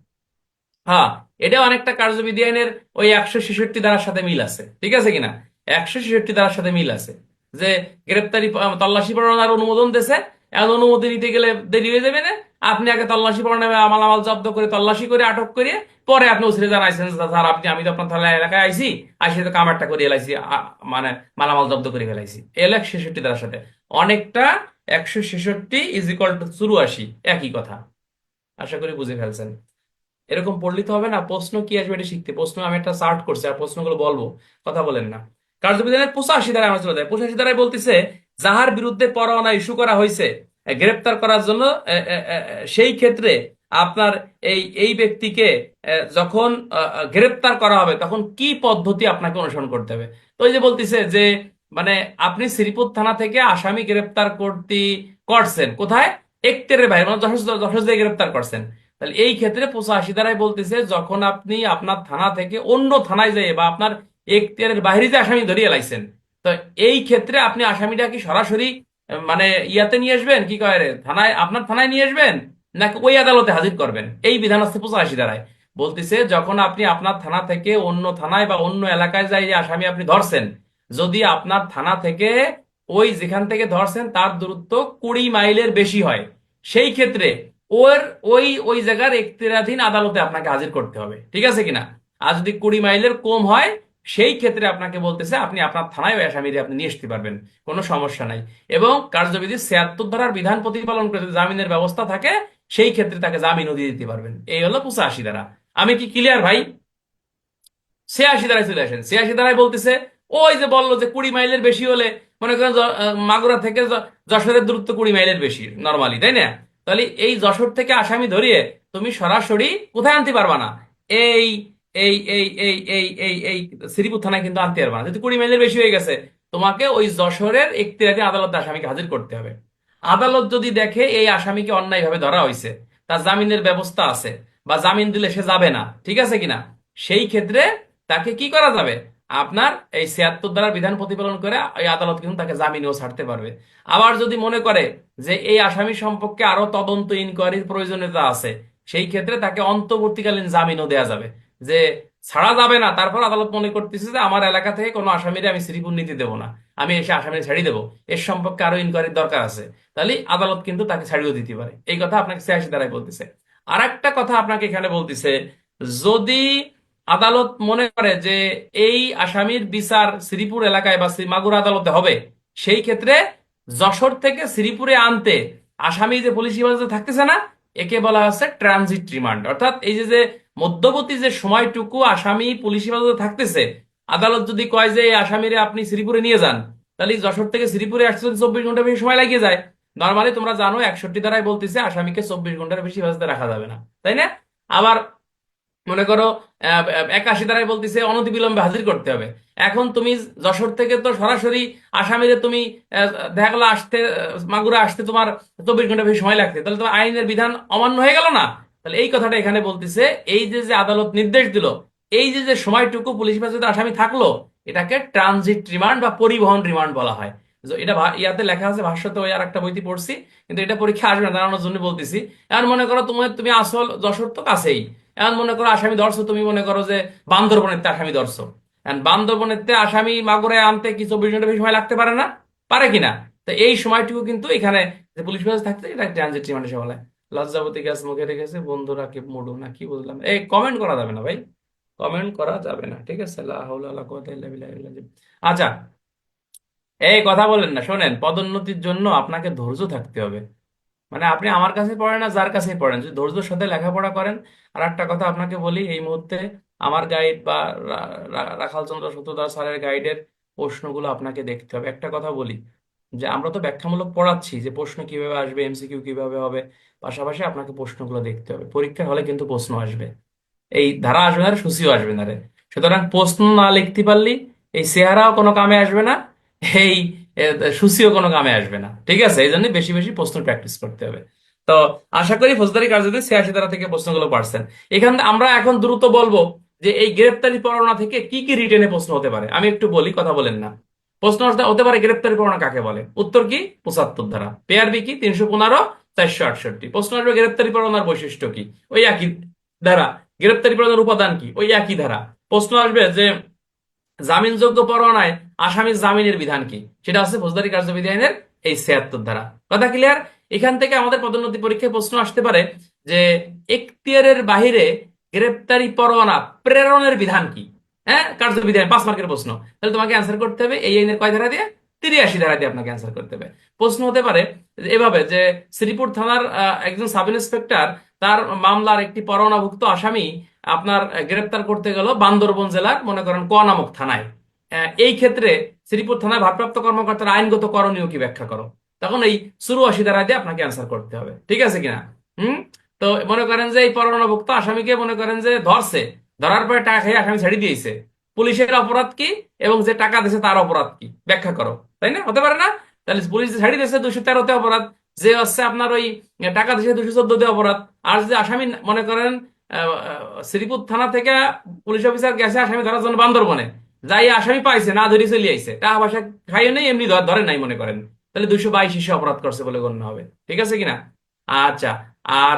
হ্যাঁ, এটা অনেকটা কার্যবিধি আইনের ওই ১৬৬ ধারার সাথে মিল আছে, ঠিক আছে কিনা। ১৬৬ ধারার সাথে মিল আছে যে গ্রেপ্তারি তল্লাশি পরোয়ানার অনুমোদন দেছে, এমন অনুমতি নিতে গেলে দেরি হয়ে যাবে না, আপনি আগে তল্লাশি পরোয়ানা মালামাল জব্দ করে তল্লাশি করে আটক করে পরে আপনি ওসিরে জানাইছেন যে, স্যার আমি তো আপনার থানা এলাকায় আইছি, আসি তো কামারটা করে এলাইছি, মানে মালামাল জব্দ করে ফেলাইছি। এল ১৬৬ ধারার সাথে অনেকটা ১৬৬ ইজ ইকুয়াল টু ৮৪ একই কথা। আশা করি বুঝে ফেলছেন। এরকম পড়লে তো হবে না, প্রশ্ন কি আসবে এটা শিখতে। প্রশ্ন আমি একটা চার্ট করছি আর প্রশ্নগুলো বলবো, কথা বলেন না। কার্যবিধানের 85 ধারায় আমরা চলে যাই। 85 ধারায় বলতেছে, যাহার বিরুদ্ধে পরোয়ানা ইস্যু করা হয়েছে গ্রেপ্তার করার জন্য, সেই ক্ষেত্রে আপনার এই ব্যক্তিকে যখন গ্রেপ্তার করা হবে তখন কি পদ্ধতি আপনাকে অনুসরণ করতে হবে। তো ওই যে বলতেছে যে মানে আপনি শ্রীপুর থানা থেকে আসামি গ্রেপ্তার করছেন কোথায়, এখতিয়ারের বাইরে, মানে যশোর, যশোর দিয়ে গ্রেপ্তার করছেন। তাহলে এই ক্ষেত্রে 85 ধারায় বলতেছে, যখন আপনি আপনার থানা থেকে অন্য থানায় যাই বা আপনার এখতিয়ারের বাইরে যে আসামি ধরিয়ে লাইছেন, তো এই ক্ষেত্রে আপনি আসামিটা কি সরাসরি মানে ইয়াতে নিয়ে আসবেন, কি কয় রে, থানায়, আপনার থানায় নিয়ে আসবেন, নাকি ওই আদালতে হাজির করবেন। এই বিধান আছে 85 ধারায়। বলতেছে যখন আপনি আপনার থানা থেকে অন্য থানায় বা অন্য এলাকায় যাই যে আসামি আপনি ধরছেন, যদি আপনার থানা থেকে ওই যেখান থেকে ধরছেন তার দূরত্ব 20 মাইলের বেশি হয়, সেই ক্ষেত্রে ওর ওই ওই জায়গার এখতিয়ারাধীন আদালতে আপনাকে হাজির করতে হবে, ঠিক আছে কিনা। আর যদি 20 মাইলের কম হয়, সেই ক্ষেত্রে আপনাকে বলতেছে আপনি আপনার থানায় ওই আসামিরে আপনি নিয়ে আসতে পারবেন, কোনো সমস্যা নাই। এবং কার্যবিধি 76 ধারার বিধান প্রতিপালন করে যদি জামিনের ব্যবস্থা থাকে, সেই ক্ষেত্রে তাকে জামিনও দিয়ে দিতে পারবেন। এই হলো 85 ধারা। আমি কি ক্লিয়ার ভাই? 86 ধারায় চলে আসেন। 86 ধারায় বলতেছে, ওই যে বললো যে 20 মাইলের বেশি হলে, মনে করেন মাগুরা থেকে যশোরের দূরত্ব 20 মাইলের বেশি নর্মালি, তাই না? তাহলে এই যশোর থেকে আসামি ধরিয়ে তুমি সরাসরি কোথায় আনতে পারবা না, এই এই শ্রীপুর থানায় কিন্তু আনতে পারবা না, যেহেতু 20 মাইলের বেশি হয়ে গেছে। তোমাকে ওই যশোরের এখতিয়ারি আদালতে আসামিকে হাজির করতে হবে। আদালত যদি দেখে এই আসামিকে অন্যায়ভাবে ধরা হয়েছে, তার জামিনের ব্যবস্থা আছে, বা জামিন দিলে সে যাবে না, ঠিক আছে কিনা, সেই ক্ষেত্রে তাকে কি করা যাবে, আপনার এই 76 ধারার বিধান প্রতিপালন করে এই আদালত কিন্তু তাকে জামিনেও ছাড়তে পারবে। আবার যদি মনে করে যে এই আসামি সম্পর্কে আরো তদন্ত ইনকোয়ারির প্রয়োজনীয়তা আছে, সেই ক্ষেত্রে তাকে অন্তর্বর্তীকালীন জামিনও দেওয়া যাবে, যে ছাড়া যাবে না, তারপর আদালত মনে করতেছে যে আমার এলাকা থেকে কোনো আসামিরে আমি শ্রীপুর নিতে দেবো না, আমি এসে আসামি ছাড়িয়ে দেবো, এর সম্পর্কে আরো ইনকোয়ারির দরকার আছে, তাহলে আদালত কিন্তু তাকে ছাড়িয়েও দিতে পারে। এই কথা আপনাকে 86 ধারায় বলতেছে। আর একটা কথা আপনাকে এখানে বলতেছে, যদি আদালত মনে করে যে এই আসামির বিচার শ্রীপুর এলাকায় বা মাগুরা আদালতে হবে, সেই ক্ষেত্রে যশোর থেকে শ্রীপুরে আনতে আসামি যে পুলিশ হেফাজতে থাকতেছে না, একে বলা হচ্ছে ট্রানজিট রিমান্ড। অর্থাৎ এই যে যে মধ্যবর্তী যে সময়টুকু আসামি পুলিশ হেফাজতে থাকতেছে, আদালত যদি কয় যে এই আসামিরে আপনি শ্রীপুরে নিয়ে যান, তাহলে যশোর থেকে শ্রীপুরে আসতে যদি 24 ঘন্টা বেশি সময় লাগিয়ে যায়। নর্মালি তোমরা জানো 61 ধারায় বলতেছে আসামিকে 24 ঘন্টার বেশি হেফাজতে রাখা যাবে না, তাই না? আবার মনে করো 81 ধারায় বলতেছে অনতিবিলম্বে হাজির করতে হবে। এখন তুমি যশোর থেকে তো সরাসরি আসামিরে তুমি দেখা গেলো আসতে, মাগুরা আসতে তোমার 24 ঘন্টা বেশি সময় লাগছে, তাহলে তোমার আইনের বিধান অমান্য হয়ে গেল না। তাহলে এই কথাটা এখানে বলতেছে, এই যে যে আদালত নির্দেশ দিল, এই যে যে সময়টুকু পুলিশ হেফাজতে আসামি থাকলো, এটাকে ট্রানজিট রিমান্ড বা পরিবহন রিমান্ড বলা হয়। তো এটা ইয়াতে লেখা আছে ভাষ্যতে, ওই আর একটা বইতে পড়ছি, কিন্তু এটা পরীক্ষা আসবে না জানানোর জন্য বলতেছি। এখন মনে করো তুমি আসল যশোর তো কাছেই, এখন মনে করো আসামি ধরছো, তুমি মনে করো যে বান্দরবনের তে আসামি ধরছো, এখন বান্দরবনের তে আসামি মাগুরায় আনতে কি 24 ঘন্টা বেশি সময় লাগতে পারে না? পারে কিনা? তো এই সময়টুকু কিন্তু এখানে যে পুলিশ বাজার থাকতে, এটা ট্রানজিট রিমান্ড হিসেবে বলা হয়। লজ্জাবতী গাছ মুখে রেখেছে বন্ধুরা কি মুডু না, কি বুঝলাম? এই কমেন্ট করা যাবে না ভাই, কমেন্ট করা যাবে না, ঠিক আছে? লা হাওলা ওয়ালা কুওয়াতা ইল্লা বিল্লাহ। আচ্ছা, এই কথা বলেন না, শোনেন, পদোন্নতির জন্য আপনাকে ধৈর্য থাকতে হবে। মানে আপনি আমার কাছে পড়েন না যার কাছে পড়েন, যদি ধৈর্যের সাথে লেখাপড়া করেন। আর একটা কথা আপনাকে বলি, এই মুহূর্তে আমার গাইড বা রাখাল চন্দ্র সূত্রধর স্যারের গাইডের প্রশ্নগুলো আপনাকে দেখতে হবে। একটা কথা বলি, যে আমরা তো ব্যাখ্যামূলক পড়াচ্ছি যে প্রশ্ন কিভাবে আসবে, এমসিকিউ কিভাবে হবে, পাশাপাশি আপনাকে প্রশ্নগুলো দেখতে হবে। পরীক্ষার হলে কিন্তু প্রশ্ন আসবে, এই ধারা আসবে না রে, সূচিও আসবে না রে। সুতরাং প্রশ্ন না লিখতে পারলি এই চেহারাও কোনো কামে আসবে না, এই এ, সূচিও কোনো কামে আসবে না, ঠিক আছে? এই জন্য বেশি বেশি প্রশ্ন প্র্যাকটিস করতে হবে। তো আশা করি ফৌজদারি কার্যবিধি 86 ধারা থেকে প্রশ্নগুলো পারছেন। এখানে আমরা এখন দ্রুত বলবো যে এই গ্রেপ্তারি পরোয়ানা থেকে কি কি রিটেনে প্রশ্ন হতে পারে। আমি একটু বলি, কথা বলেন না। প্রশ্ন হতে পারে গ্রেপ্তারি পরোয়ানা কাকে বলে, উত্তর কি 75 ধারা, পেয়ারবি কি 315, 468। প্রশ্ন আসবে গ্রেপ্তারি পরোয়ানার বৈশিষ্ট্য কি, ওই একই ধারা। গ্রেপ্তারি পরোয়ানার উপাদান কি, ওই একই ধারা। প্রশ্ন আসবে যে জামিনযোগ্য পরোয়ানায় আসামির জামিনের বিধান কি, সেটা আছে ফৌজদারি কার্যবিধি আইনের এই 76 ধারা। কথা ক্লিয়ার? এখান থেকে আমাদের পদোন্নতি পরীক্ষায় প্রশ্ন আসতে পারে যে এখতিয়ারের বাহিরে গ্রেপ্তারি পরোয়ানা প্রেরণের বিধান কি। হ্যাঁ, কার্যবিধি আইন 5 মার্কের প্রশ্ন। তাহলে তোমাকে অ্যান্সার করতে হবে এই আইনের কয় ধারা দিয়ে, 83 ধারা দিয়ে আপনাকে অ্যান্সার করতে হবে। প্রশ্ন হতে পারে যে এভাবে, যে শ্রীপুর থানার একজন সাব ইন্সপেক্টর তার মামলার একটি পরোয়ানাভুক্ত আসামি আপনার গ্রেপ্তার করতে গেল বান্দরবন জেলার মনে করেন ক নামক থানায়। এই ক্ষেত্রে শ্রীপুর থানার ভারপ্রাপ্ত কর্মকর্তার আইনগত করণীয় কি ব্যাখ্যা করো। তখন এই 84 ধারা দিয়ে আপনাকে অ্যান্সার করতে হবে, ঠিক আছে কিনা? হুম। তো মনে করেন যে এই পরোয়ানাভুক্ত আসামিকে মনে করেন যে ধরছে, ধরার পরে টাকা খেয়ে আসামি ছেড়ে দিয়েছে, পুলিশের অপরাধ কি এবং যে টাকা দিয়েছে তার অপরাধ কি ব্যাখ্যা করো। তাই না, হতে পারে না? তাহলে পুলিশ যে ছেড়ে দিয়েছে 213-তে অপরাধ, যে হচ্ছে আপনার ওই টাকা দিয়েছে 214-তে অপরাধ। আর যে আসামি মনে করেন শ্রীপুর থানা থেকে পুলিশ অফিসার গেছে আসামি ধরার জন্য বান্দরবনে, যাই আসামি পাইছে না ধরে চলে আইছে, টাকা পয়সা খাইয়ে নেই, এমনি ধরে নাই মনে করেন, তাহলে 222 সে অপরাধ করছে বলে গণ্য হবে, ঠিক আছে কিনা? আচ্ছা। আর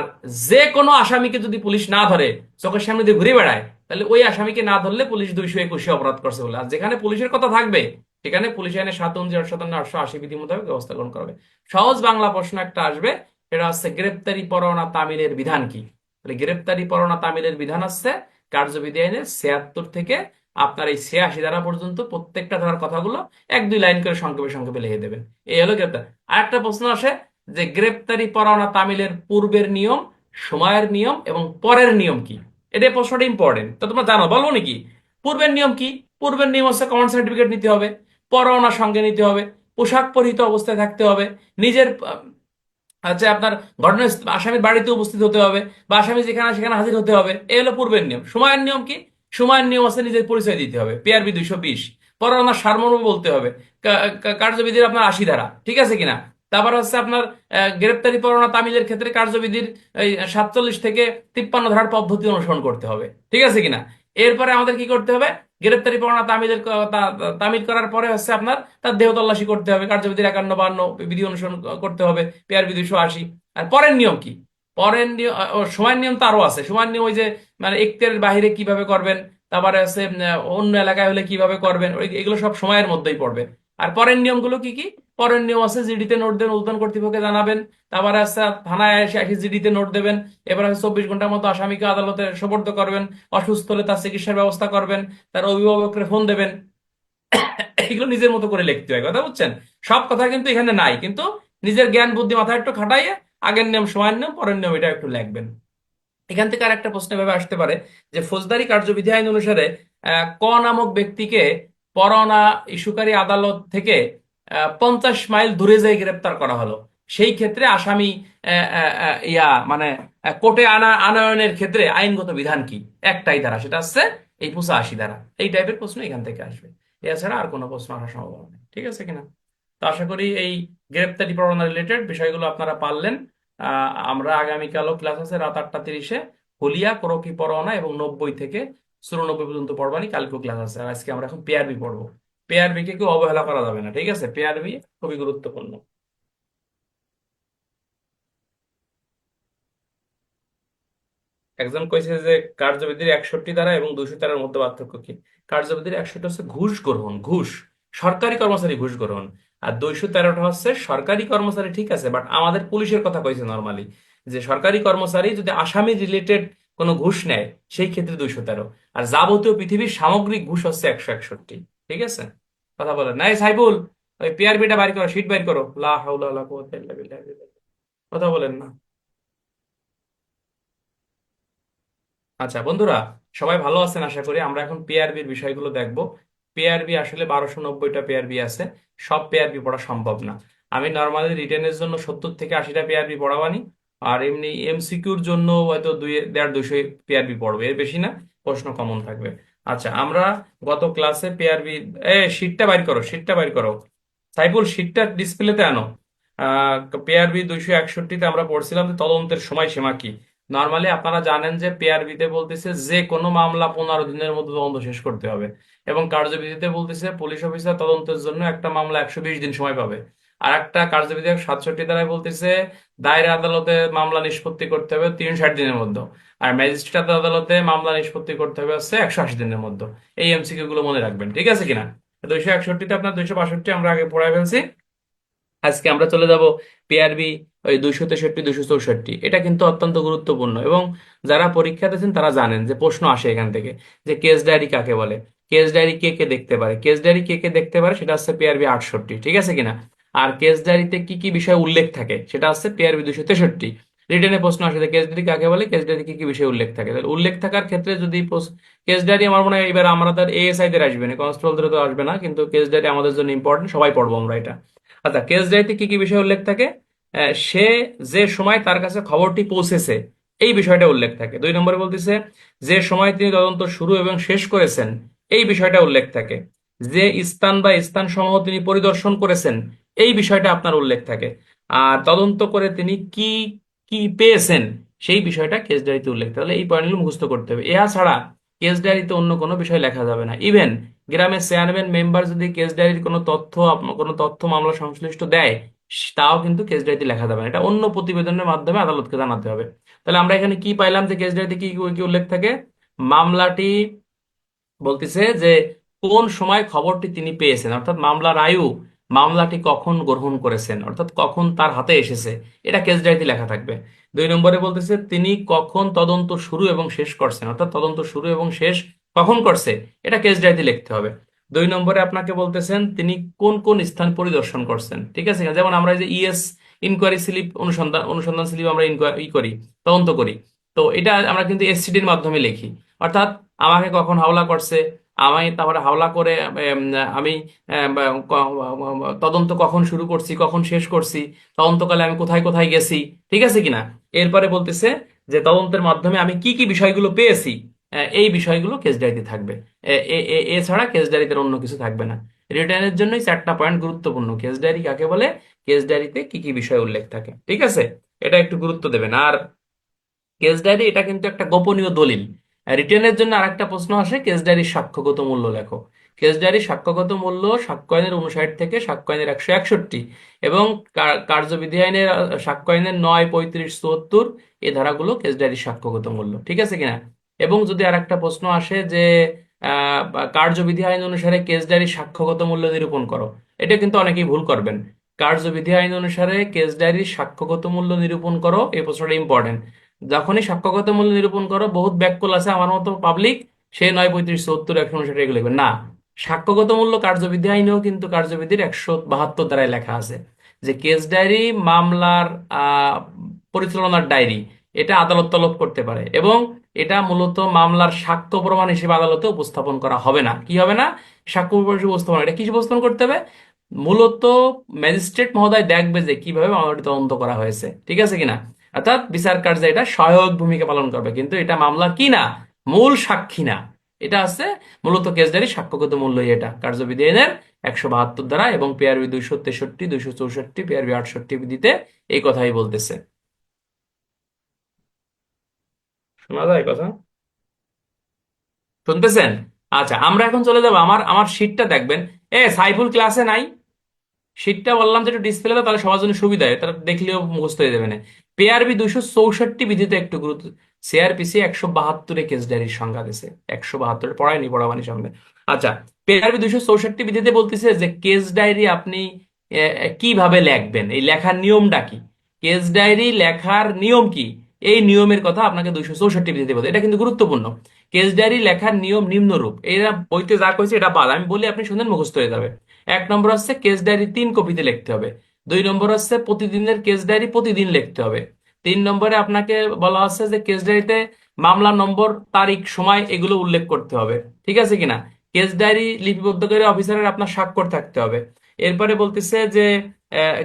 যে কোনো আসামিকে যদি পুলিশ না ধরে, চোখের সামনে দিয়ে ঘুরে বেড়ায়, তাহলে ওই আসামিকে না ধরলে পুলিশ 221 অপরাধ করছে বলে। আর যেখানে পুলিশের কথা থাকবে সেখানে পুলিশ আইনে 7, 59, 880 বিধি মোতাবেক ব্যবস্থা গ্রহণ করবে। সহজ বাংলা প্রশ্ন একটা আসবে, সেটা হচ্ছে গ্রেপ্তারি পরোয়ানা তামিলের বিধান কি। তাহলে গ্রেপ্তারি পরোয়ানা তামিলের বিধান হচ্ছে কার্যবিধি আইনের 76 থেকে আপনার এই 86 ধারা পর্যন্ত প্রত্যেকটা ধারার কথাগুলো 1-2 লাইন করে সংক্ষেপে সংক্ষেপে লিখে দেবেন। এই হলো গ্রেপ্তার। আর একটা প্রশ্ন আসে যে গ্রেপ্তারি পরোয়ানা তামিলের পূর্বের নিয়ম, সময়ের নিয়ম এবং পরের নিয়ম কি। এটা প্রশ্নটা ইম্পর্টেন্ট, তো তোমরা জানো, বলবো নাকি? পূর্বের নিয়ম কি? পূর্বের নিয়ম হচ্ছে কমান্ড সার্টিফিকেট নিতে হবে, পরোয়ানা সঙ্গে নিতে হবে, পোশাক পরিহিত অবস্থায় থাকতে হবে, নিজের আচ্ছা আপনার ঘটনাস্থল আসামির বাড়িতে উপস্থিত হতে হবে, বা আসামি যেখানে সেখানে হাজির হতে হবে। এই হলো পূর্বের নিয়ম। সময়ের নিয়ম কি? সময়ের নিয়ম আছে নিজের পরিচয় দিতে হবে, পিআরবি 220। পরোয়ানার সারমর্ম বলতে হবে, কার্যবিধির আপনার 80 ধারা, ঠিক আছে কিনা? তারপর হচ্ছে আপনার গ্রেপ্তারি পরোয়ানা তামিলের ক্ষেত্রে কার্যবিধির এই 47 থেকে 53 ধারার পদ্ধতি অনুসরণ করতে হবে, ঠিক আছে কিনা? এরপরে আমাদের কি করতে হবে? গ্রেপ্তারি পরোয়ানা তামিল করার পরে হচ্ছে আপনার তার দেহ তল্লাশি করতে হবে, কার্যবিধির 51-52 বিধি অনুসরণ করতে হবে, পিআরবি 280। আর পরের নিয়ম কি? পরের নিয়ম সময়ের নিয়ম তো আরো আছে। সময়ের নিয়ম ওই যে মানে এখতিয়ারের বাইরে কিভাবে করবেন, তারপরে আছে অন্য এলাকায় হলে কিভাবে করবেন, এগুলো সব সময়ের মধ্যেই পড়বে। আর পরের নিয়মগুলো কি কি? পরের নিয়ম আছে জিডিতে নোট দেবেন, ঊর্ধ্বতন কর্তৃপক্ষকে জানাবেন, তারপরে আছে থানায় এসে এসে জিডিতে নোট দেবেন, এবার আছে 24 ঘন্টার মতো আসামিকে আদালতে সোপর্দ করবেন, অসুস্থ হলে তার চিকিৎসার ব্যবস্থা করবেন, তার অভিভাবককে ফোন দেবেন। এগুলো নিজের মতো করে লিখতে হয়, কথা বুঝছেন? সব কথা কিন্তু এখানে নাই, কিন্তু নিজের জ্ঞান বুদ্ধি মাথায় একটু খাটাইয়ে আগের নিয়ম, সময়ের নিয়ম, পরের নিয়ম এটা একটু লিখবেন। এখান থেকে আর একটা প্রশ্ন ভাবে আসতে পারে যে ফৌজদারি কার্যবিধি আইন অনুসারে ক নামক ব্যক্তিকে পরোয়ানা ইস্যুকারী আদালত থেকে 50 মাইল দূরে যেয়ে গ্রেপ্তার করা হলো, সেই ক্ষেত্রে আসামি মানে কোর্টে আনয়নের ক্ষেত্রে আইনগত বিধান কি। একটাই ধারা, সেটা হচ্ছে এই 85 ধারা। এই টাইপের প্রশ্ন এখান থেকে আসবে, এছাড়া আর কোনো প্রশ্ন আসার সম্ভাবনা নেই, ঠিক আছে কিনা? তো আশা করি এই গ্রেপ্তারি পরোয়ানা রিলেটেড বিষয়গুলো আপনারা পারলেন। আমরা আগামীকালও ক্লাস আছে রাত 8টা 30-এ, হুলিয়া, ক্রোকি পরোয়ানা এবং 90 থেকে 94 পর্যন্ত পড়বানি, কালকেও ক্লাস আছে। আর আজকে আমরা এখন পেয়ারবি পড়বো। পেয়ারবি কে কেউ অবহেলা করা যাবে না, ঠিক আছে? পেয়ারবি খুবই গুরুত্বপূর্ণ। একজন কইছে যে কার্যবিধির 61 ধারা এবং 200 ধারার মধ্যে পার্থক্য কি। কার্যবিধির 61 হচ্ছে ঘুষ গ্রহণ, ঘুষ, সরকারি কর্মচারী ঘুষ গ্রহণ। আর 213টা হচ্ছে সরকারি কর্মচারী, ঠিক আছে, বাট আমাদের পুলিশের কথা কইছে নর্মালি, যে সরকারি কর্মচারী যদি আসামি রিলেটেড কোনো ঘুষ নেয় সেই ক্ষেত্রে 213। আর যাবতীয় পৃথিবীর সামগ্রিক ঘুষ হচ্ছে 161, ঠিক আছে? কথা বলেন নাই সাইবুল? ওই পিআরবিটা বাইর করো, শিট বাইর করো। লা হাওলা ওয়ালা কুওয়াতা ইল্লা বিল্লাহ। কথা বলেন না। আচ্ছা বন্ধুরা, সবাই ভালো আছেন আশা করি। আমরা এখন পিআরবির বিষয়গুলো দেখব। পিআরবি আসলে 1290টা পিআরবি আছে, সব পিআরবি পড়া সম্ভব না। আমি নর্মালি রিটেনের জন্য 70 থেকে 80টা পিআরবি পড়াবানি, আর এমনি এমসিকিউর জন্য হয়তো 150-200 পিআরবি পড়বে, এর বেশি না, প্রশ্ন কমন থাকবে। আচ্ছা, আমরা গত ক্লাসে পিআরবি শীটটা বাইর করো, শীটটা বাইর করো। সাইফুল, শীটটা ডিসপ্লেতে আনো। পিআরবি 261-তে আমরা পড়ছিলাম যে তদন্তের সময়সীমা কি। নর্মালি আপনারা জানেন যে পিআরবিতে বলতেছে যে কোনো মামলা 15 দিনের মধ্যে তদন্ত শেষ করতে হবে, এবং কার্যবিধিতে বলতেছে পুলিশ অফিসার তদন্তের জন্য একটা মামলা 120 দিন সময় পাবে। আর একটা কার্যবিধি 67 ধারায় বলতেছে দায়রা আদালতে মামলা নিষ্পত্তি করতে হবে 63 দিনের মধ্যে, আর ম্যাজিস্ট্রেট আদালতে মামলা নিষ্পত্তি করতে হবে হচ্ছে 180 দিনের মধ্যে। এই এমসিকিউ গুলো মনে রাখবেন, ঠিক আছে কিনা? 261তে আপনার 262 আমরা আগে পড়ায় ফেলছি। আজকে আমরা চলে যাব পিআরবি ওই 263, 264। এটা কিন্তু অত্যন্ত গুরুত্বপূর্ণ, এবং যারা পরীক্ষা দিয়েছেন তারা জানেন যে প্রশ্ন আসে এখান থেকে যে কেস ডায়েরি কাকে বলে, কেস ডায়েরি কে কে দেখতে পারে। কেস ডায়েরি কে কে দেখতে পারে সেটা হচ্ছে পিআরবি 68, ঠিক আছে কিনা? আর কেস ডায়েরিতে কি কি বিষয় উল্লেখ থাকে সেটা হচ্ছে পিআরবি 263। রিটেনে প্রশ্ন আসে যে কেস ডায়েরি কাকে বলে, কেস ডায়েরি কি কি বিষয়ে উল্লেখ থাকে। তাহলে উল্লেখ থাকার ক্ষেত্রে যদি কেস ডায়েরি আমার মনে হয় এবার আমাদের এএসআই দের আসবে না, কনস্টেবলদের তো আসবে না, কিন্তু কেস ডায়েরি আমাদের জন্য ইম্পর্টেন্ট, সবাই পড়বো আমরা এটা। আচ্ছা, কেস ডায়েরিতে কি কি বিষয় উল্লেখ থাকে? সে যে সময় তার কাছে খবরটি পৌঁছেছে এই বিষয়টা উল্লেখ থাকে। 2 নম্বরে বলতেছে যে সময় তিনি তদন্ত শুরু এবং শেষ করেছেন এই বিষয়টা উল্লেখ থাকে। যে স্থান বা স্থান সমূহ তিনি পরিদর্শন করেছেন এই বিষয়টা আপনার উল্লেখ থাকে। আর তদন্ত করে তিনি কি কি পেয়েছেন সেই বিষয়টা কেস ডায়েরিতে উল্লেখ থাকে। তাহলে এই পয়েন্টগুলো মুখস্থ করতে হবে। এরা ছাড়া কেস ডায়েরিতে অন্য কোনো বিষয় লেখা যাবে না। ইভেন গ্রামের চেয়ারম্যান মেম্বার যদি কেস ডায়েরির কোনো তথ্য কোনো তথ্য মামলা সংশ্লিষ্ট দেয়, তাও কিন্তু কেস ডায়েরিতে লেখা যাবে না, এটা অন্য প্রতিবেদনের মাধ্যমে আদালতকে জানাতে হবে। তাহলে আমরা এখানে কি পাইলাম যে কেস ডায়েরিতে কি কি উল্লেখ থাকে? মামলাটি বলতেছে যে কোন সময় খবরটি তিনি পেয়েছেন, অর্থাৎ মামলার আয়ু, মামলাটি কখন গ্রহণ করেছেন, অর্থাৎ কখন তার হাতে এসেছে, এটা কেস ডায়েরিতে লেখা থাকবে। 2 নম্বরে বলতেছে তিনি কখন তদন্ত শুরু এবং শেষ করছেন, অর্থাৎ তদন্ত শুরু এবং শেষ কখন করছে, এটা কেস ডায়েরিতে লিখতে হবে। 2 নম্বরে আপনাকে বলতেছেন তিনি কোন কোন স্থান পরিদর্শন করছেন, ঠিক আছে? যেমন আমরা এই যে ইএস ইনকোয়ারি স্লিপ, অনুসন্ধান অনুসন্ধান স্লিপ আমরা ইনকোয়ারি করি, তদন্ত করি, তো এটা আমরা কিন্তু এসসিডির মাধ্যমে লিখি। অর্থাৎ আমাকে কখন হামলা করছে, আমি তারপরে হামলা করে আমি তদন্ত কখন শুরু করছি, কখন শেষ করছি, তদন্তকালে আমি কোথায় কোথায় গেছি, ঠিক আছে কিনা। এরপরে বলতেছে যে তদন্তের মাধ্যমে আমি কি কি বিষয়গুলো পেয়েছি, এই বিষয়গুলো কেস ডায়েরিতে থাকবে। এছাড়া কেস ডায়েরিতে অন্য কিছু থাকবে না। রিটার্নের জন্যই 4টা পয়েন্ট গুরুত্বপূর্ণ। কেস ডায়েরি কাকে বলে, কেস ডায়েরিতে কি কি বিষয় উল্লেখ থাকে, ঠিক আছে? এটা একটু গুরুত্ব দেবেন। আর কেস ডায়েরি এটা কিন্তু একটা গোপনীয় দলিল। রিটেনের জন্য আরেকটা প্রশ্ন আসে, কেস ডায়েরির সাক্ষ্যগত মূল্য লেখো। কেস ডায়েরির সাক্ষ্যগত মূল্য সাক্ষ্য আইনের 59 থেকে সাক্ষ্য আইনের 161 এবং কার্যবিধি আইনের সাক্ষ্য আইনের 9, 35, 74 এই ধারাগুলো কেস ডায়েরির সাক্ষ্যগত মূল্য, ঠিক আছে কিনা। এবং যদি আরেকটা প্রশ্ন আসে যে কার্যবিধি আইন অনুসারে কেস ডায়েরির সাক্ষ্যগত মূল্য নিরূপণ করো, এটা কিন্তু অনেকেই ভুল করবেন। কার্যবিধি আইন অনুসারে কেস ডায়েরির সাক্ষ্যগত মূল্য নিরূপণ করো, এই প্রশ্নটা ইম্পর্টেন্ট। যখনই সাক্ষ্যগত মূল্য নিরূপণ করো, বহুত ব্যাককল আছে আমার মতো পাবলিক, সে 9, 35, 74, 159 এগুলো লিখবে না। সাক্ষ্যগত মূল্য কার্যবিধি আইনেও কিন্তু কার্যবিধির 172 ধারায় লেখা আছে যে কেস ডায়েরি মামলার আহ পরিচালনার ডায়েরি, এটা আদালত তলব করতে পারে এবং এটা মূলত মামলার সাক্ষ্য প্রমাণ হিসেবে আদালতে উপস্থাপন করা হবে না। কি হবে না? সাক্ষ্য প্রমাণ হিসেবে উপস্থাপন, এটা কি উপস্থাপন করতে হবে? মূলত ম্যাজিস্ট্রেট মহোদয় দেখবে যে কিভাবে মামলাটি তদন্ত করা হয়েছে, ঠিক আছে কিনা। অর্থাৎ বিচার কার্যে এটা সহায়ক ভূমিকা পালন করবে, কিন্তু এটা মামলার কি না, মূল সাক্ষী না। এটা আছে মূলত কেস ডায়েরি সাক্ষ্যগত মূল্যই, এটা কার্যবিধি আইনের 172 ধারা এবং পিআরবি 263, 264, পিআরবি 68 বিধিতে এই কথাই বলতেছে। শোনা যায় কথা? শুনতেছেন? আচ্ছা, আমরা এখন চলে যাবো, আমার আমার শীটটা দেখবেন। সাইফুল ক্লাসে নাই? শীটটা বললাম যে একটু ডিসপ্লে দাও, তাহলে সবার জন্য সুবিধা হয়, তারা দেখলেও মুখস্থ হয়ে যাবে না। পিআরবি 264 বিধিতে একটু গুরুত্ব, সিআরপিসি 172 কেস ডায়েরির সংজ্ঞা দিছে, 172 পড়ায়নি, পড়াবানি সামনে। আচ্ছা, পিআরবি 264 বিধিতে বলতেছে যে কেস ডায়েরি আপনি কিভাবে লিখবেন, এই লেখার নিয়মটা কি, কেস ডায়েরি লেখার নিয়ম কি, এই নিয়মের কথা আপনাকে 264 বিধিতে বলতে, এটা কিন্তু গুরুত্বপূর্ণ। কেস ডায়েরি লেখার নিয়ম নিম্নরূপ, এরা বইতে যা কইছে এটা বাদ, আমি বলি আপনি শুনেন, মুখস্থ হয়ে যাবে। 1 নম্বর হচ্ছে কেস ডায়েরি 3 কপিতে লিখতে হবে। 2 নম্বর হচ্ছে প্রতিদিনের কেস ডায়েরি প্রতিদিন লিখতে হবে। 3 নম্বরে আপনাকে বলা হচ্ছে যে কেস ডায়েরিতে মামলা নম্বর, তারিখ, সময় এগুলো উল্লেখ করতে হবে, ঠিক আছে কিনা। কেস ডায়েরি লিপিবদ্ধকারী অফিসারের আপনার স্বাক্ষর থাকতে হবে। এরপরে বলতেছে যে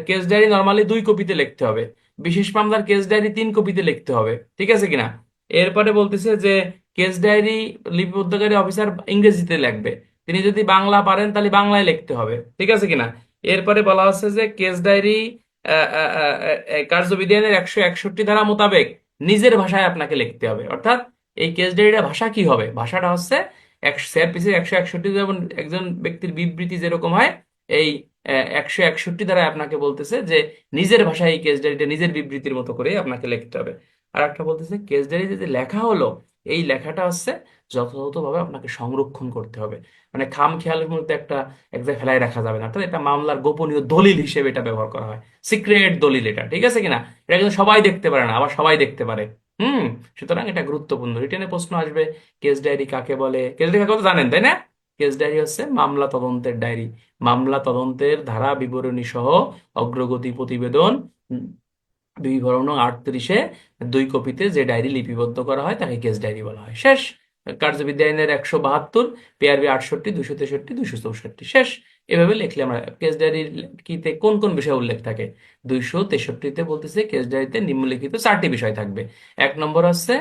কেস ডায়েরি নর্মালি 2 কপিতে লিখতে হবে, বিশেষ মামলার কেস ডায়েরি 3 কপিতে লিখতে হবে, ঠিক আছে কিনা। এরপরে বলতেছে যে কেস ডায়েরি লিপিবদ্ধকারী অফিসার ইংরেজিতে লিখবে, তিনি যদি বাংলা পারেন তাহলে বাংলায় লিখতে হবে, ঠিক আছে কিনা। এরপরে বলা হচ্ছে যে কেস ডায়েরি কার্যবিধি আইনের 161 ধারা মোতাবেক নিজের ভাষায় আপনাকে লিখতে হবে। অর্থাৎ এই কেস ডায়েরির ভাষা কি হবে, ভাষাটা হচ্ছে সিআরপিসি 161, যেমন একজন ব্যক্তির বিবৃতি যেরকম হয়, এই 161 ধারায় আপনাকে বলতেছে যে নিজের ভাষায় এই কেস ডায়েরিটা নিজের বিবৃতির মতো করে আপনাকে লিখতে হবে। আর একটা বলতেছে কেস ডায়েরি যে লেখা হলো, এই লেখাটা হচ্ছে যথাযথভাবে আপনাকে সংরক্ষণ করতে হবে। মানে খাম খেয়ালের মধ্যে একটা এক জায়গায় ফেলায় রাখা যাবে না, অর্থাৎ এটা মামলার গোপনীয় দলিল হিসেবে এটা ব্যবহার করা হয়, সিক্রেট দলিল এটা, ঠিক আছে কিনা। এটা কিন্তু সবাই দেখতে পারে না, আবার সবাই দেখতে পারে। হুম। সুতরাং এটা গুরুত্বপূর্ণ। রিটেনে প্রশ্ন আসবে কেস ডায়েরি কাকে বলে, কেস ডায়েরি কাকে বলে জানেন তাই না? কেস ডায়েরি হচ্ছে মামলা তদন্তের ডায়েরি, মামলা তদন্তের ধারা বিবরণী সহ অগ্রগতি প্রতিবেদন 2/38 2 কপিতে যে ডায়েরি লিপিবদ্ধ করা হয় তাকে কেস ডায়েরি বলা হয়। শেষ। কার্যবিদ্যা আইনের 172, পিআরবি 68, 263, 264 শেষ। এভাবে লিখলে আমরা কেস ডায়েরির কিতে কোন কোন বিষয় উল্লেখ থাকে। 263-তে বলতেছে কেস ডায়েরিতে নিম্নলিখিত 4টি বিষয় থাকবে। 1 নম্বর হচ্ছে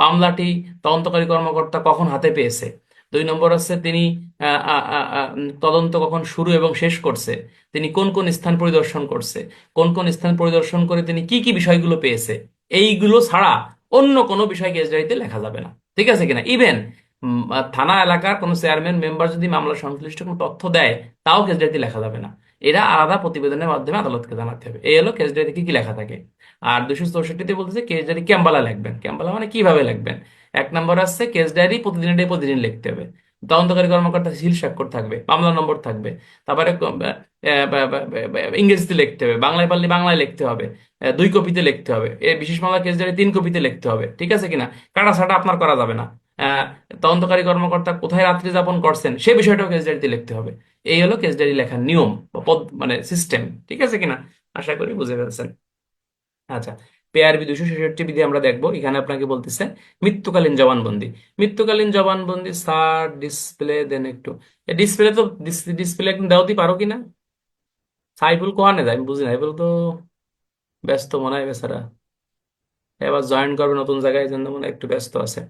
মামলাটি তদন্তকারী কর্মকর্তা কখন হাতে পেয়েছে। 2 নম্বর হচ্ছে তিনি তদন্ত কখন শুরু এবং শেষ করছে, তিনি কোন কোন স্থান পরিদর্শন করছে, কোন কোন স্থান পরিদর্শন করে তিনি কি কি বিষয়গুলো পেয়েছে। এইগুলো ছাড়া অন্য কোনো বিষয় কেস ডায়েরিতে লেখা যাবে না। ঠিক আছে কিনা? ইভেন থানা এলাকার কোনো চেয়ারম্যান মেম্বার যদি মামলা সংশ্লিষ্ট কোনো তথ্য দেয়, তাও কেস ডায়েরিতে লেখা যাবে না। এরা আলাদা প্রতিবেদনের মাধ্যমে আদালতকে জানাতে হবে। এই হলো কেস ডায়েরিতে কি কি লেখা থাকে। আর 264-তে বলতেছে কেস ডায়েরি ক্যাম্বালা লিখবেন। ক্যাম্বালা মানে কিভাবে লিখবেন। 1 নম্বর আছে কেস ডায়েরি প্রতিদিনের প্রতিদিন লিখতে হবে। তদন্তকারী কর্মকর্তা সিল স্বাক্ষর থাকবে, মামলা নম্বর থাকবে। তারপরে ইংরেজিতে লিখতে হবে, বাংলায় পারলে বাংলায় লিখতে হবে, 2 কপিতে লিখতে হবে। বিশেষ মামলা কেস ডায়েরি 3 কপিতে লিখতে হবে। ঠিক আছে কিনা? কাটাছাটা আপনার করা যাবে না। আহ, তদন্তকারী কর্মকর্তা কোথায় রাত্রি যাপন করছেন সে বিষয়টাও কেস ডায়েরিতে লিখতে হবে। এই হলো কেস ডায়েরি লেখার নিয়ম বা মানে সিস্টেম। ঠিক আছে কিনা? আশা করি বুঝে ফেলছেন। আচ্ছা, পেআরবি 266 বিধি আমরা দেখবো। এখানে আপনাকে বলতেছে মৃত্যুকালীন জবানবন্দি। মৃত্যুকালীন জবানবন্দি স্যার ডিসপ্লে দেন একটু। ডিসপ্লে তো ডিসপ্লে একদম দেওয়াতে পারো কিনা? সাইফুল কোহানে যায় আমি বুঝি না, সাইফুল তো ব্যস্ত মনে হয় বেচারা। এবার জয়েন করবে নতুন জায়গায়, এই জন্য মনে হয় একটু ব্যস্ত আছে।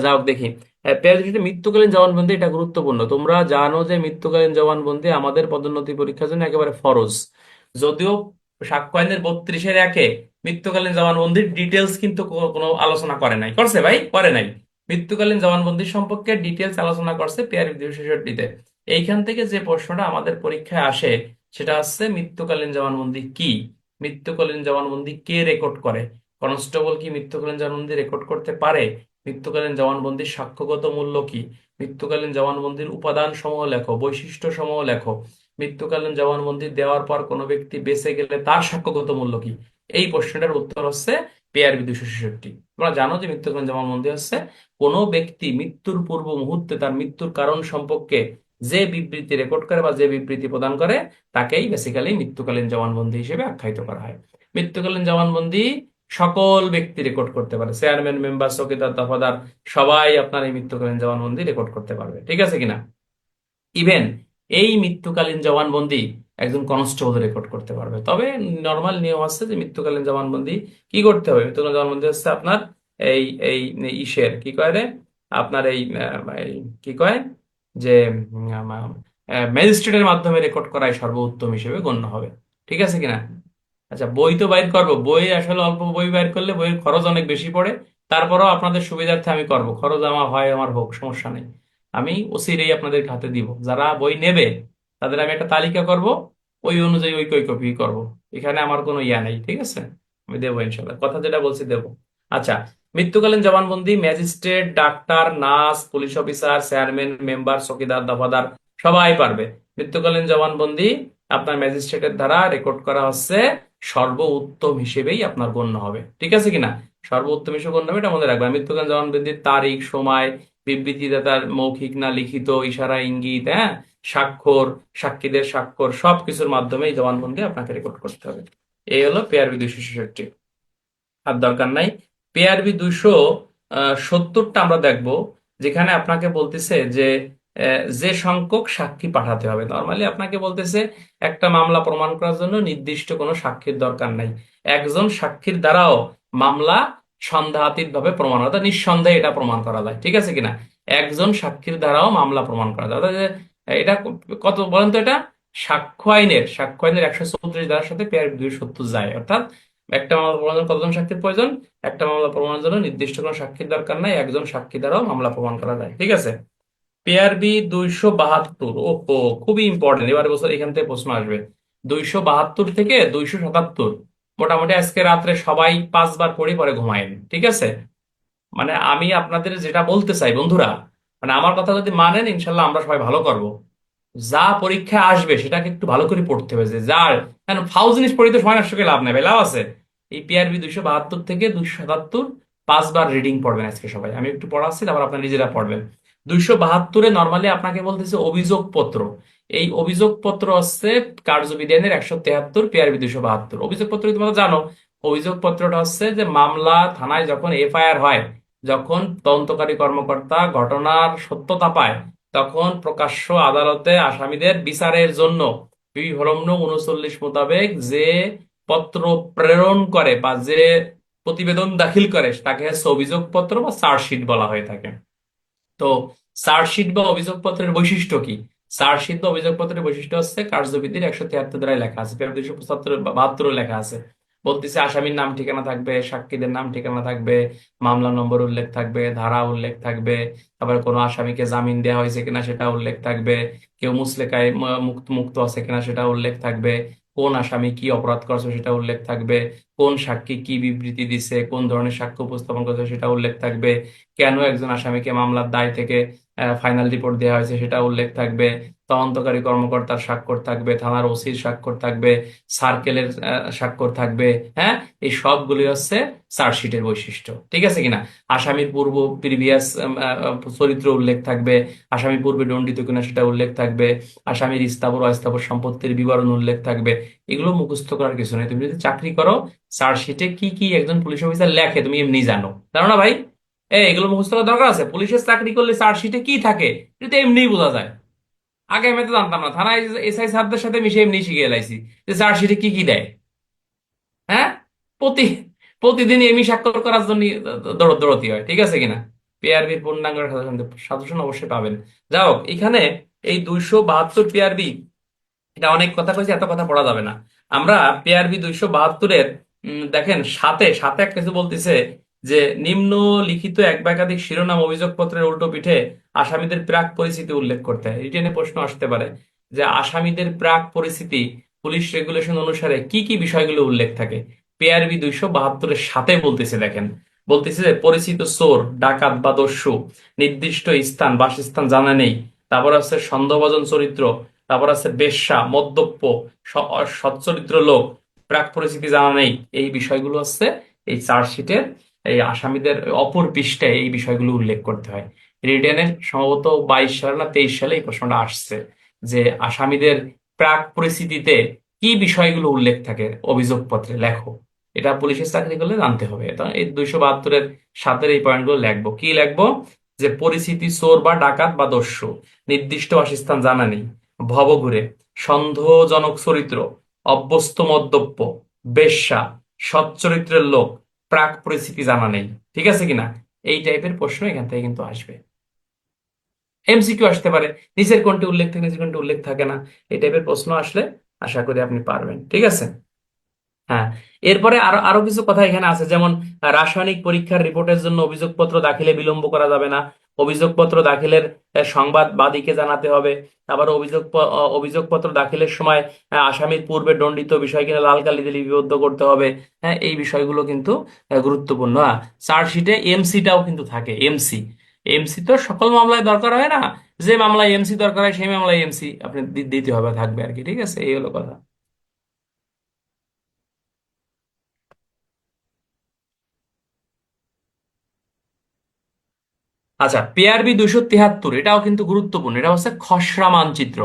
যাও দেখি। পেয়ারবিতে মৃত্যুকালীন জবানবন্দি এটা গুরুত্বপূর্ণ। তোমরা জানো যে মৃত্যুকালীন জবানবন্দি আমাদের পদোন্নতি পরীক্ষার জন্য একেবারে ফরজ। যদিও সাক্ষ্য আইনের 32-এর 1-এ মৃত্যুকালীন জবানবন্দির ডিটেলস কিন্তু কোনো আলোচনা করে নাই। করছে ভাই? করে নাই। মৃত্যুকালীন জবানবন্দি সম্পর্কে ডিটেলস আলোচনা করছে পেয়ারবি 266-তে। এইখান থেকে যে প্রশ্নটা আমাদের পরীক্ষায় আসে সেটা হচ্ছে মৃত্যুকালীন জবানবন্দি কি, মৃত্যুকালীন জবানবন্দি কে রেকর্ড করে, কনস্টেবল কি মৃত্যুকালীন জবানবন্দি রেকর্ড করতে পারে, মৃত্যুকালীন জবানবন্দির সাক্ষ্যগত মূল্য কি, মৃত্যুকালীন জবানবন্দির উপাদান সমূহ লেখো, বৈশিষ্ট্য সমূহ লেখো, মৃত্যুকালীন জবানবন্দি দেওয়ার পর কোনো ব্যক্তি বেঁচে গেলে তার সাক্ষ্যগত মূল্য কি। এই প্রশ্নটার উত্তর হচ্ছে পিআরবি 266। তোমরা জানো যে মৃত্যুকালীন জবানবন্দি হচ্ছে কোনো ব্যক্তি মৃত্যুর পূর্ব মুহূর্তে তার মৃত্যুর কারণ সম্পর্কে যে বিবৃতি রেকর্ড করে বা যে বিবৃতি প্রদান করে তাকেই বেসিক্যালি মৃত্যুকালীন জবানবন্দি হিসেবে আখ্যায়িত করা হয়। মৃত্যুকালীন জবানবন্দি সকল ব্যক্তি রেকর্ড করতে পারে, চেয়ারম্যান মেম্বার চৌকিদার দফাদার সবাই আপনার এই মৃত্যুকালীন জবানবন্দি রেকর্ড করতে পারবে। ঠিক আছে কিনা? ইভেন এই মৃত্যুকালীন জবানবন্দি একজন কনস্টেবল রেকর্ড করতে পারবে। তবে নর্মাল নিয়ম আছে যে মৃত্যুকালীন জবানবন্দি কি করতে হবে। মৃত্যুকালীন জবানবন্দি হচ্ছে আপনার এই এই ইসের কি কয় রে, আপনার এই কি কয় যে ম্যাজিস্ট্রেটের মাধ্যমে রেকর্ড করাই সর্বোত্তম হিসেবে গণ্য হবে। ঠিক আছে কিনা? আচ্ছা, বই তো বাইর করবো। বই আসলে অল্প বই বাইর করলে বইয়ের খরচ অনেক বেশি পড়ে। তারপরেও আপনাদের সুবিধার্থে আমি করব, খরচ আমার হয় আমার হোক, সমস্যা নেই। আমি অচিরেই আপনাদের হাতে দিব। যারা বই নেবে তাদের আমি একটা তালিকা করব, ওই অনুযায়ী ওই কই কপি করব। এখানে আমার কোনো ইয়া নেই। ঠিক আছে? আমি দেবো ইনশাল্লাহ, কথা যেটা বলছি দেবো। আচ্ছা, মৃত্যুকালীন জবানবন্দি magistrate, doctor, nurse, police officer, chairman member চৌকিদার দফাদার সবাই পারবে। মৃত্যুকালীন জবানবন্দি আপনার ম্যাজিস্ট্রেটের দ্বারা রেকর্ড করা হচ্ছে সর্বোত্তম হিসেবেই আপনার গণ্য হবে। ঠিক আছে কিনা? সর্বোত্তম হিসেবে গণ্য হবে, এটা মনে রাখবেন। মৃত্যুকালীন জবানবন্দির তারিখ, সময়, বিবৃতিদাতার মৌখিক না লিখিত, ইশারা, ইঙ্গিত, হ্যাঁ, স্বাক্ষর, সাক্ষীদের স্বাক্ষর, সবকিছুর মাধ্যমে এই জবানবন্দি আপনাকে রেকর্ড করতে হবে। এই হলো পেয়ারবি 266। আর দরকার নাই। পেআরবি 270টা আমরা দেখব, যেখানে আপনাকে বলতেছে যে যে সংখ্যক সাক্ষী পাঠাতে হবে। নর্মালি আপনাকে বলতেছে একটা মামলা প্রমাণ করার জন্য নির্দিষ্ট কোনো সাক্ষীর দরকার নাই। একজন সাক্ষীর দ্বারাও মামলা সন্দেহাতীত ভাবে প্রমাণ, অর্থাৎ নিঃসন্দেহে এটা প্রমাণ করা যায়। ঠিক আছে কিনা? একজন সাক্ষীর দ্বারাও মামলা প্রমাণ করা যায়। অর্থাৎ যে এটা কত বলেন তো, এটা সাক্ষ্য আইনের 134 ধারার সাথে পেআরবি 270 যায়। অর্থাৎ একটা মামলা প্রমাণের কতজন সাক্ষীর প্রয়োজন? একটা মামলা প্রমাণের জন্য নির্দিষ্ট কোনো সাক্ষীর দরকার নাই, একজন সাক্ষী দ্বারাও মামলা প্রমাণ করা যায়। ঠিক আছে? পেয়ারবি 272, ওহো, খুবই ইম্পর্টেন্ট। এবার বছর এখান থেকে প্রশ্ন আসবে। 272 থেকে 277 মোটামুটি আজকে রাত্রে সবাই 5 বার পড়ি, পরে ঘুমায়েন। ঠিক আছে? মানে আমি আপনাদের যেটা বলতে চাই বন্ধুরা, মানে আমার কথা যদি মানেন ইনশাল্লাহ আমরা সবাই ভালো করব। যা পরীক্ষা আসবে সেটাকে একটু ভালো করে পড়তে হবে। যে যার কেন ফাউ জিনিস পড়িতে সময় নষ্ট করে লাভ নেই ভাই, লাভ আছে। এই পিআরবি 272 থেকে 277 5 বার রিডিং পড়বেন আজকে সবাই। আমি একটু পড়াচ্ছি, তারপর আপনারা নিজেরা পড়বেন। 272-এ নর্মালি আপনাকে বলতেছে অভিযোগ পত্র। এই অভিযোগ পত্র হচ্ছে কার্যবিধি আইনের 173, পিআরবি 272। অভিযোগ পত্র তোমরা জানো অভিযোগপত্রটা হচ্ছে যে মামলা থানায় যখন এফআইআর হয়, যখন তদন্তকারী কর্মকর্তা ঘটনার সত্যতা পায়, তখন প্রকাশ্য আদালতে আসামিদের বিচারের জন্য বিধর্ম 39 মোতাবেক যে পত্র প্রেরণ করে বা যে প্রতিবেদন দাখিল করে তাকে হচ্ছে অভিযোগপত্র বা চার্জশিট বলা হয়ে থাকে। তো চার্জশিট বা অভিযোগপত্রের বৈশিষ্ট্য কি? চার্জশিট বা অভিযোগপত্রের বৈশিষ্ট্য হচ্ছে কার্যবিধির 173 ধারায় লেখা আছে, পেপার 275 72 লেখা আছে। বলতেছে আসামির নাম ঠিকানা থাকবে, সাক্ষীদের নাম ঠিকানা থাকবে, মামলা নম্বর উল্লেখ থাকবে, ধারা উল্লেখ থাকবে, তারপরে কোনো আসামিকে জামিন দেওয়া হয়েছে কিনা সেটা উল্লেখ থাকবে, কেউ মুচলেকায় মুক্ত মুক্ত আছে কিনা সেটা উল্লেখ থাকবে, কোন আসামি কি অপরাধ করছে সেটা উল্লেখ থাকবে, কোন সাক্ষী কি বিবৃতি দিছে, কোন ধরনের সাক্ষ্য উপস্থাপন করছে সেটা উল্লেখ থাকবে, কেন একজন আসামিকে মামলার দায় থেকে ফাইনাল রিপোর্ট দেওয়া হয়েছে সেটা উল্লেখ থাকবে, তদন্তকারী কর্মকর্তার স্বাক্ষর থাকবে, থানার ওসির স্বাক্ষর থাকবে, সার্কেলের স্বাক্ষর থাকবে। হ্যাঁ, এই সবগুলি হচ্ছে চার্জশিটের বৈশিষ্ট্য, ঠিক আছে কিনা? আসামির পূর্ব প্রিভিয়াস চরিত্র উল্লেখ থাকবে, আসামি পূর্বে দণ্ডিত কিনা সেটা উল্লেখ থাকবে, আসামির স্থাবর অস্থাবর সম্পত্তির বিবরণ উল্লেখ থাকবে। এগুলো মুখস্থ করার কিছু নেই, তুমি যদি চাকরি করো চার্জশিটে কি কি একজন পুলিশ অফিসার লেখে তুমি এমনি জানো, জানো না ভাই? এগুলো মুখস্থ করার দরকার আছে? পুলিশের চাকরি করলে চার্জশিটে কি থাকে এটা তো এমনিই বোঝা যায়। আগে আমি তো জানতাম না, থানায় এসআই সাহেবদের সাথে মিশে এমনি শিখে এলাইছি যে চার্জশিটে কি কি দেয়। হ্যাঁ, প্রতি প্রতিদিন এমি স্বাক্ষর করার জন্য দৌড়তি হয়, ঠিক আছে কিনা? পিআরবির পূর্ণাঙ্গ সাজেশন সাজেশন অবশ্যই পাবেন। যাই হোক, এখানে এই 272 পিআরবি, এটা অনেক কথা কইছি, এত কথা পড়া যাবে না। আমরা পিআরবি 272-এর দেখেন সাথে সাথে এক কিছু বলতেছে যে নিম্নলিখিত এক বা একাধিক শিরোনাম অভিযোগপত্রের উল্টো পিঠে আসামিদের প্রাক পরিস্থিতি উল্লেখ করতে হয়। রিটেনে প্রশ্ন আসতে পারে যে আসামিদের প্রাক পরিস্থিতি পুলিশ রেগুলেশন অনুসারে কি কি বিষয়গুলো উল্লেখ থাকে। পিআরবি 272-এর সাথে বলতেছে, দেখেন, বলতেছে যে পরিচিত চোর, ডাকাত বা দস্যু, নির্দিষ্ট স্থান বাসস্থান জানা নেই, তারপর আছে সন্দেহভাজন চরিত্র, তারপর আছে বেশ্যা, মদ্যপ, সচ্চরিত্র লোক, প্রাক পরিচিতি জানা নেই। এই বিষয়গুলো হচ্ছে এই চার্জশিটের এই আসামিদের অপর পৃষ্ঠায় এই বিষয়গুলো উল্লেখ করতে হয়। রিটেনের সম্ভবত 22 সালে না 23 সালে এই প্রশ্নটা আসছে যে আসামিদের প্রাক পরিস্থিতিতে কি বিষয়গুলো উল্লেখ থাকে অভিযোগপত্রে লেখো। এটা পুলিশের চাকরি করলে জানতে হবে। তো এই 272-এর সাথে এই পয়েন্টগুলো লিখবো। কি লিখবো? যে পরিচিতি চোর বা ডাকাত বা দস্যু, নির্দিষ্ট বাসস্থান জানা নেই, ভবঘুরে, সন্দেহজনক চরিত্র, অভ্যস্ত মদ্যপ, বেশ্যা, সৎ চরিত্রের লোক, প্রাক পরিস্থিতি জানা নেই, ঠিক আছে কিনা? এই টাইপের প্রশ্ন এখান থেকে কিন্তু আসবে। এমসিকিউ আসতে পারে, নিচের কোনটি উল্লেখ থাকে, নিচের কোনটি উল্লেখ থাকে না। এই টাইপের প্রশ্ন আসলে আশা করি আপনি পারবেন, ঠিক আছে? হ্যাঁ, এরপরে আরো আরো কিছু কথা এখানে আছে, যেমন রাসায়নিক পরীক্ষার রিপোর্টের জন্য অভিযোগপত্র দাখিলে বিলম্ব করা যাবে না। অভিযোগপত্র দাখিলের সংবাদ বাদীকে জানাতে হবে। আবার অভিযোগপত্র দাখিলের সময় আসামির পূর্বে দণ্ডিত বিষয় কিনা লাল কালিতে লিপিবদ্ধ করতে হবে। হ্যাঁ, এই বিষয়গুলো কিন্তু গুরুত্বপূর্ণ। হ্যাঁ, চার্জশিটে এমসিটাও কিন্তু থাকে। এমসি, এমসি তো সকল মামলায় দরকার হয় না, যে মামলায় এমসি দরকার হয় সেই মামলায় এমসি আপনি দিতে হবে, থাকবে আর কি, ঠিক আছে? এই হলো কথা। আচ্ছা, পিআরবি 273 এটাও কিন্তু গুরুত্বপূর্ণ। এটা হচ্ছে খসড়া মানচিত্র।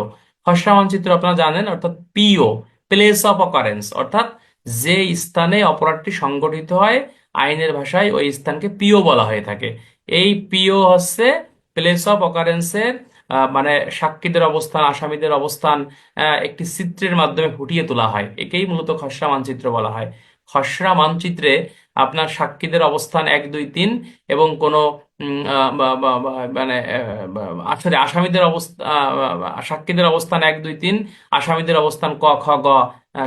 খসড়া মানচিত্র আপনারা জানেন, অর্থাৎ পিও, প্লেস অফ অকারেন্স, অর্থাৎ যে স্থানে অপরাধটি সংঘটিত হয় আইনের ভাষায় ওই স্থানকে পিও বলা হয়ে থাকে। এই পিও হচ্ছে প্লেস অফ অকারেন্সের মানে সাক্ষীদের অবস্থান, আসামিদের অবস্থান একটি চিত্রের মাধ্যমে ফুটিয়ে তোলা হয়। একেই মূলত খসড়া মানচিত্র বলা হয়। খসড়া মানচিত্রে আপনার সাক্ষীদের অবস্থান 1 2 3 এবং কোনো মানে আসলে আসামিদের অবস্থা, সাক্ষীদের অবস্থান 1 2 3, আসামিদের অবস্থান ক খ গ,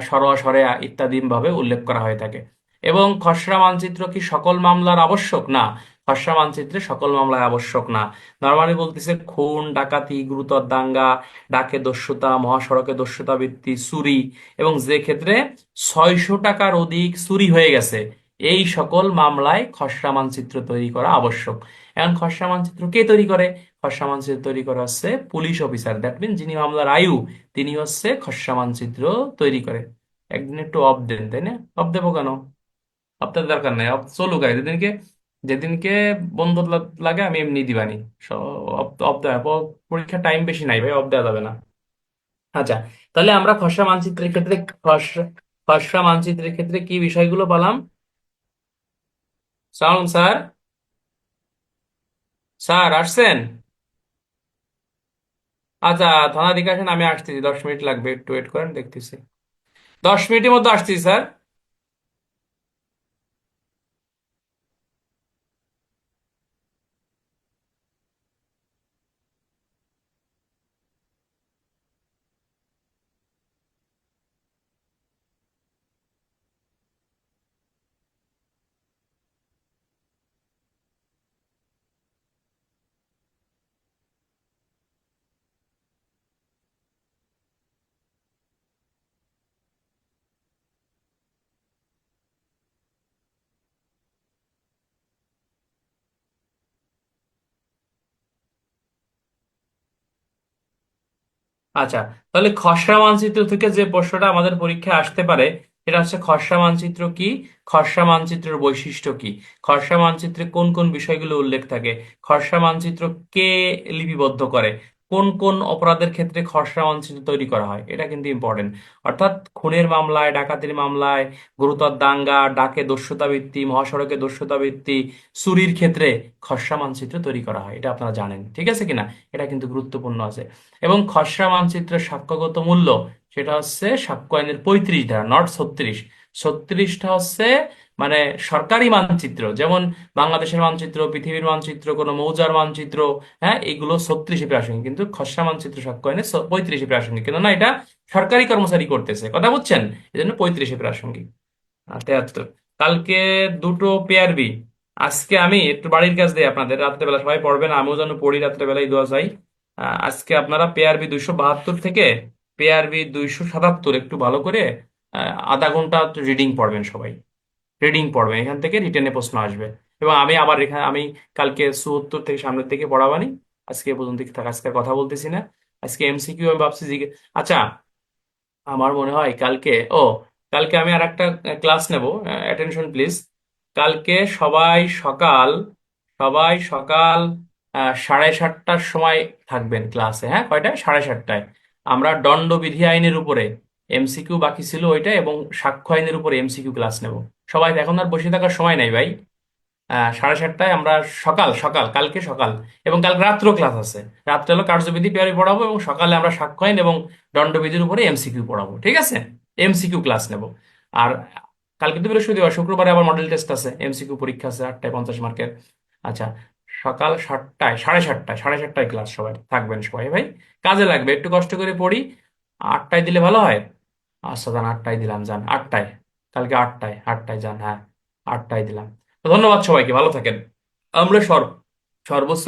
সরোয়া সরেয়া ইত্যাদি ভাবে উল্লেখ করা হয়ে থাকে। এবং খসড়া মানচিত্র কি সকল মামলার আবশ্যক? না, খসড়া মানচিত্রে সকল মামলায় আবশ্যক না। নরমালি বলতেছে খুন, ডাকাতি, গুরুতর দাঙ্গা, ডাকে দস্যুতা, মহাসড়কে দস্যুতা বৃত্তি, চুরি, এবং যে ক্ষেত্রে 600 টাকার অধিক চুরি হয়ে গেছে, এই সকল মামলায় খসড়া মানচিত্র তৈরি করা আবশ্যক। এখন খসড়া মানচিত্র কে তৈরি করে? খসড়া মানচিত্র তৈরি করা হচ্ছে পুলিশ অফিসার, দ্যাট মিন যিনি মামলার আয়ু, তিনি হচ্ছে খসড়া মানচিত্র তৈরি করে। একদিন একটু অফ দেন, তাই না? অফ দেবো কেন? অফদের দরকার নাই, অফ চলুক। আর যেদিনকে যেদিনকে বন্ধ লাগে আমি এমনি দিবানি। অফ দেওয়া পরীক্ষার টাইম বেশি নাই ভাই, অফ দেওয়া যাবে না। আচ্ছা, তাহলে আমরা খসড়া মানচিত্রের ক্ষেত্রে খসড়া মানচিত্রের ক্ষেত্রে কি বিষয়গুলো পেলাম? সালাম স্যার। স্যার আসছেন? আচ্ছা, থানা দিকে আসেন, আমি আসতেছি, 10 মিনিট লাগবে, একটু ওয়েট করেন, দেখতেছি। 10 মিনিটের মধ্যে আসতেছি স্যার। আচ্ছা, তাহলে খসড়া মানচিত্র থেকে যে প্রশ্নটা আমাদের পরীক্ষায় আসতে পারে সেটা হচ্ছে, খসড়া মানচিত্র কি, খসড়া মানচিত্রের বৈশিষ্ট্য কি, খসড়া মানচিত্রে কোন কোন বিষয়গুলো উল্লেখ থাকে, খসড়া মানচিত্র কে লিপিবদ্ধ করে, কোন কোন অপরাধের ক্ষেত্রে খসড়া মানচিত্র তৈরি করা হয়, এটা কিন্তু ইম্পর্টেন্ট। অর্থাৎ খুনের মামলায়, ডাকাতির মামলায়, গুরুতর দাঙ্গা, ডাকে দস্যুতাবৃত্তি, মহাসড়কে দস্যুতাবৃত্তি, চুরির ক্ষেত্রে খসড়া মানচিত্র তৈরি করা হয়, এটা আপনারা জানেন, ঠিক আছে কিনা? এটা কিন্তু গুরুত্বপূর্ণ আছে। এবং খসড়া মানচিত্রের সাক্ষ্যগত মূল্য, সেটা হচ্ছে সাক্ষ্য আইনের 35 ধারা, নট 36। 36টা হচ্ছে মানে সরকারি মানচিত্র, যেমন বাংলাদেশের মানচিত্র, পৃথিবীর মানচিত্র, কোনো মৌজার মানচিত্র, হ্যাঁ, এগুলো 36-এ প্রাসঙ্গিক, কিন্তু খসড়া মানচিত্র সাক্ষ্য আইনে 35-এ প্রাসঙ্গিক, কিন্তু না, এটা সরকারি কর্মচারী করতেছে, কথা বুঝছেন, এই জন্য 35-এ প্রাসঙ্গিক। 73। কালকে দুটো পেয়ারবি। আজকে আমি একটু বাড়ির কাজ দিই আপনাদের, রাত্রেবেলা সবাই পড়বেন, আমিও যেন পড়ি রাত্রেবেলায়, দোয়া চাই। আজকে আপনারা পেয়ারবি 272 থেকে পেয়ারবি 277 একটু ভালো করে আধা ঘন্টা রিডিং পড়বেন সবাই। রিডিং পড়বেন, এখান থেকে রিটেনে প্রশ্ন আসবে। এবং আমি আবার এখানে আমি কালকে 74 থেকে সামনের দিকে পড়াবানি। আজকে এ পর্যন্ত থাক, আজকে আর কথা বলতেছি না। আজকে এমসিকিউ আমি ভাবছি আচ্ছা, আমার মনে হয় কালকে আমি আর একটা ক্লাস নেব, অ্যাটেনশন প্লিজ। কালকে সবাই সকাল 7:30টার সময় থাকবেন ক্লাসে, হ্যাঁ, কয়টায়? 7:30টায়। আমরা দণ্ডবিধি আইনের উপরে এমসিকিউ বাকি ছিল ওইটা, এবং সাক্ষ্য আইনের উপরে এমসিকিউ ক্লাস নেব। সবাই এখন আর বসে থাকার সময় নাই ভাই। 7:30টায় আমরা, সকাল সকাল কালকে সকাল, এবং কালকে রাত্র ক্লাস আছে। রাত্রে হলো কার্যবিধি পেয়ারি পড়াবো, এবং সকালে আমরা সাক্ষ্য আইন এবং দণ্ডবিধির উপরে এমসিকিউ পড়াবো, ঠিক আছে? এমসিকিউ ক্লাস নেব। আর কালকে তো বৃহস্পতিবার, শুক্রবারে আবার মডেল টেস্ট আছে, এমসিকিউ পরীক্ষা আছে 8টায় 50 মার্কের। আচ্ছা, সকাল 7টায়, 7:30টায় ক্লাস, সবাই থাকবেন সবাই ভাই। কাজে লাগবে, একটু কষ্ট করে পড়ি। 8টায় দিলে ভালো হয়। আচ্ছা যান, 8টায় দিলাম, যান 8টায়। কালকে 8টায় যান, হ্যাঁ, 8টায় দিলাম। তো ধন্যবাদ সবাইকে, ভালো থাকেন। আমরা সর্বোচ্চ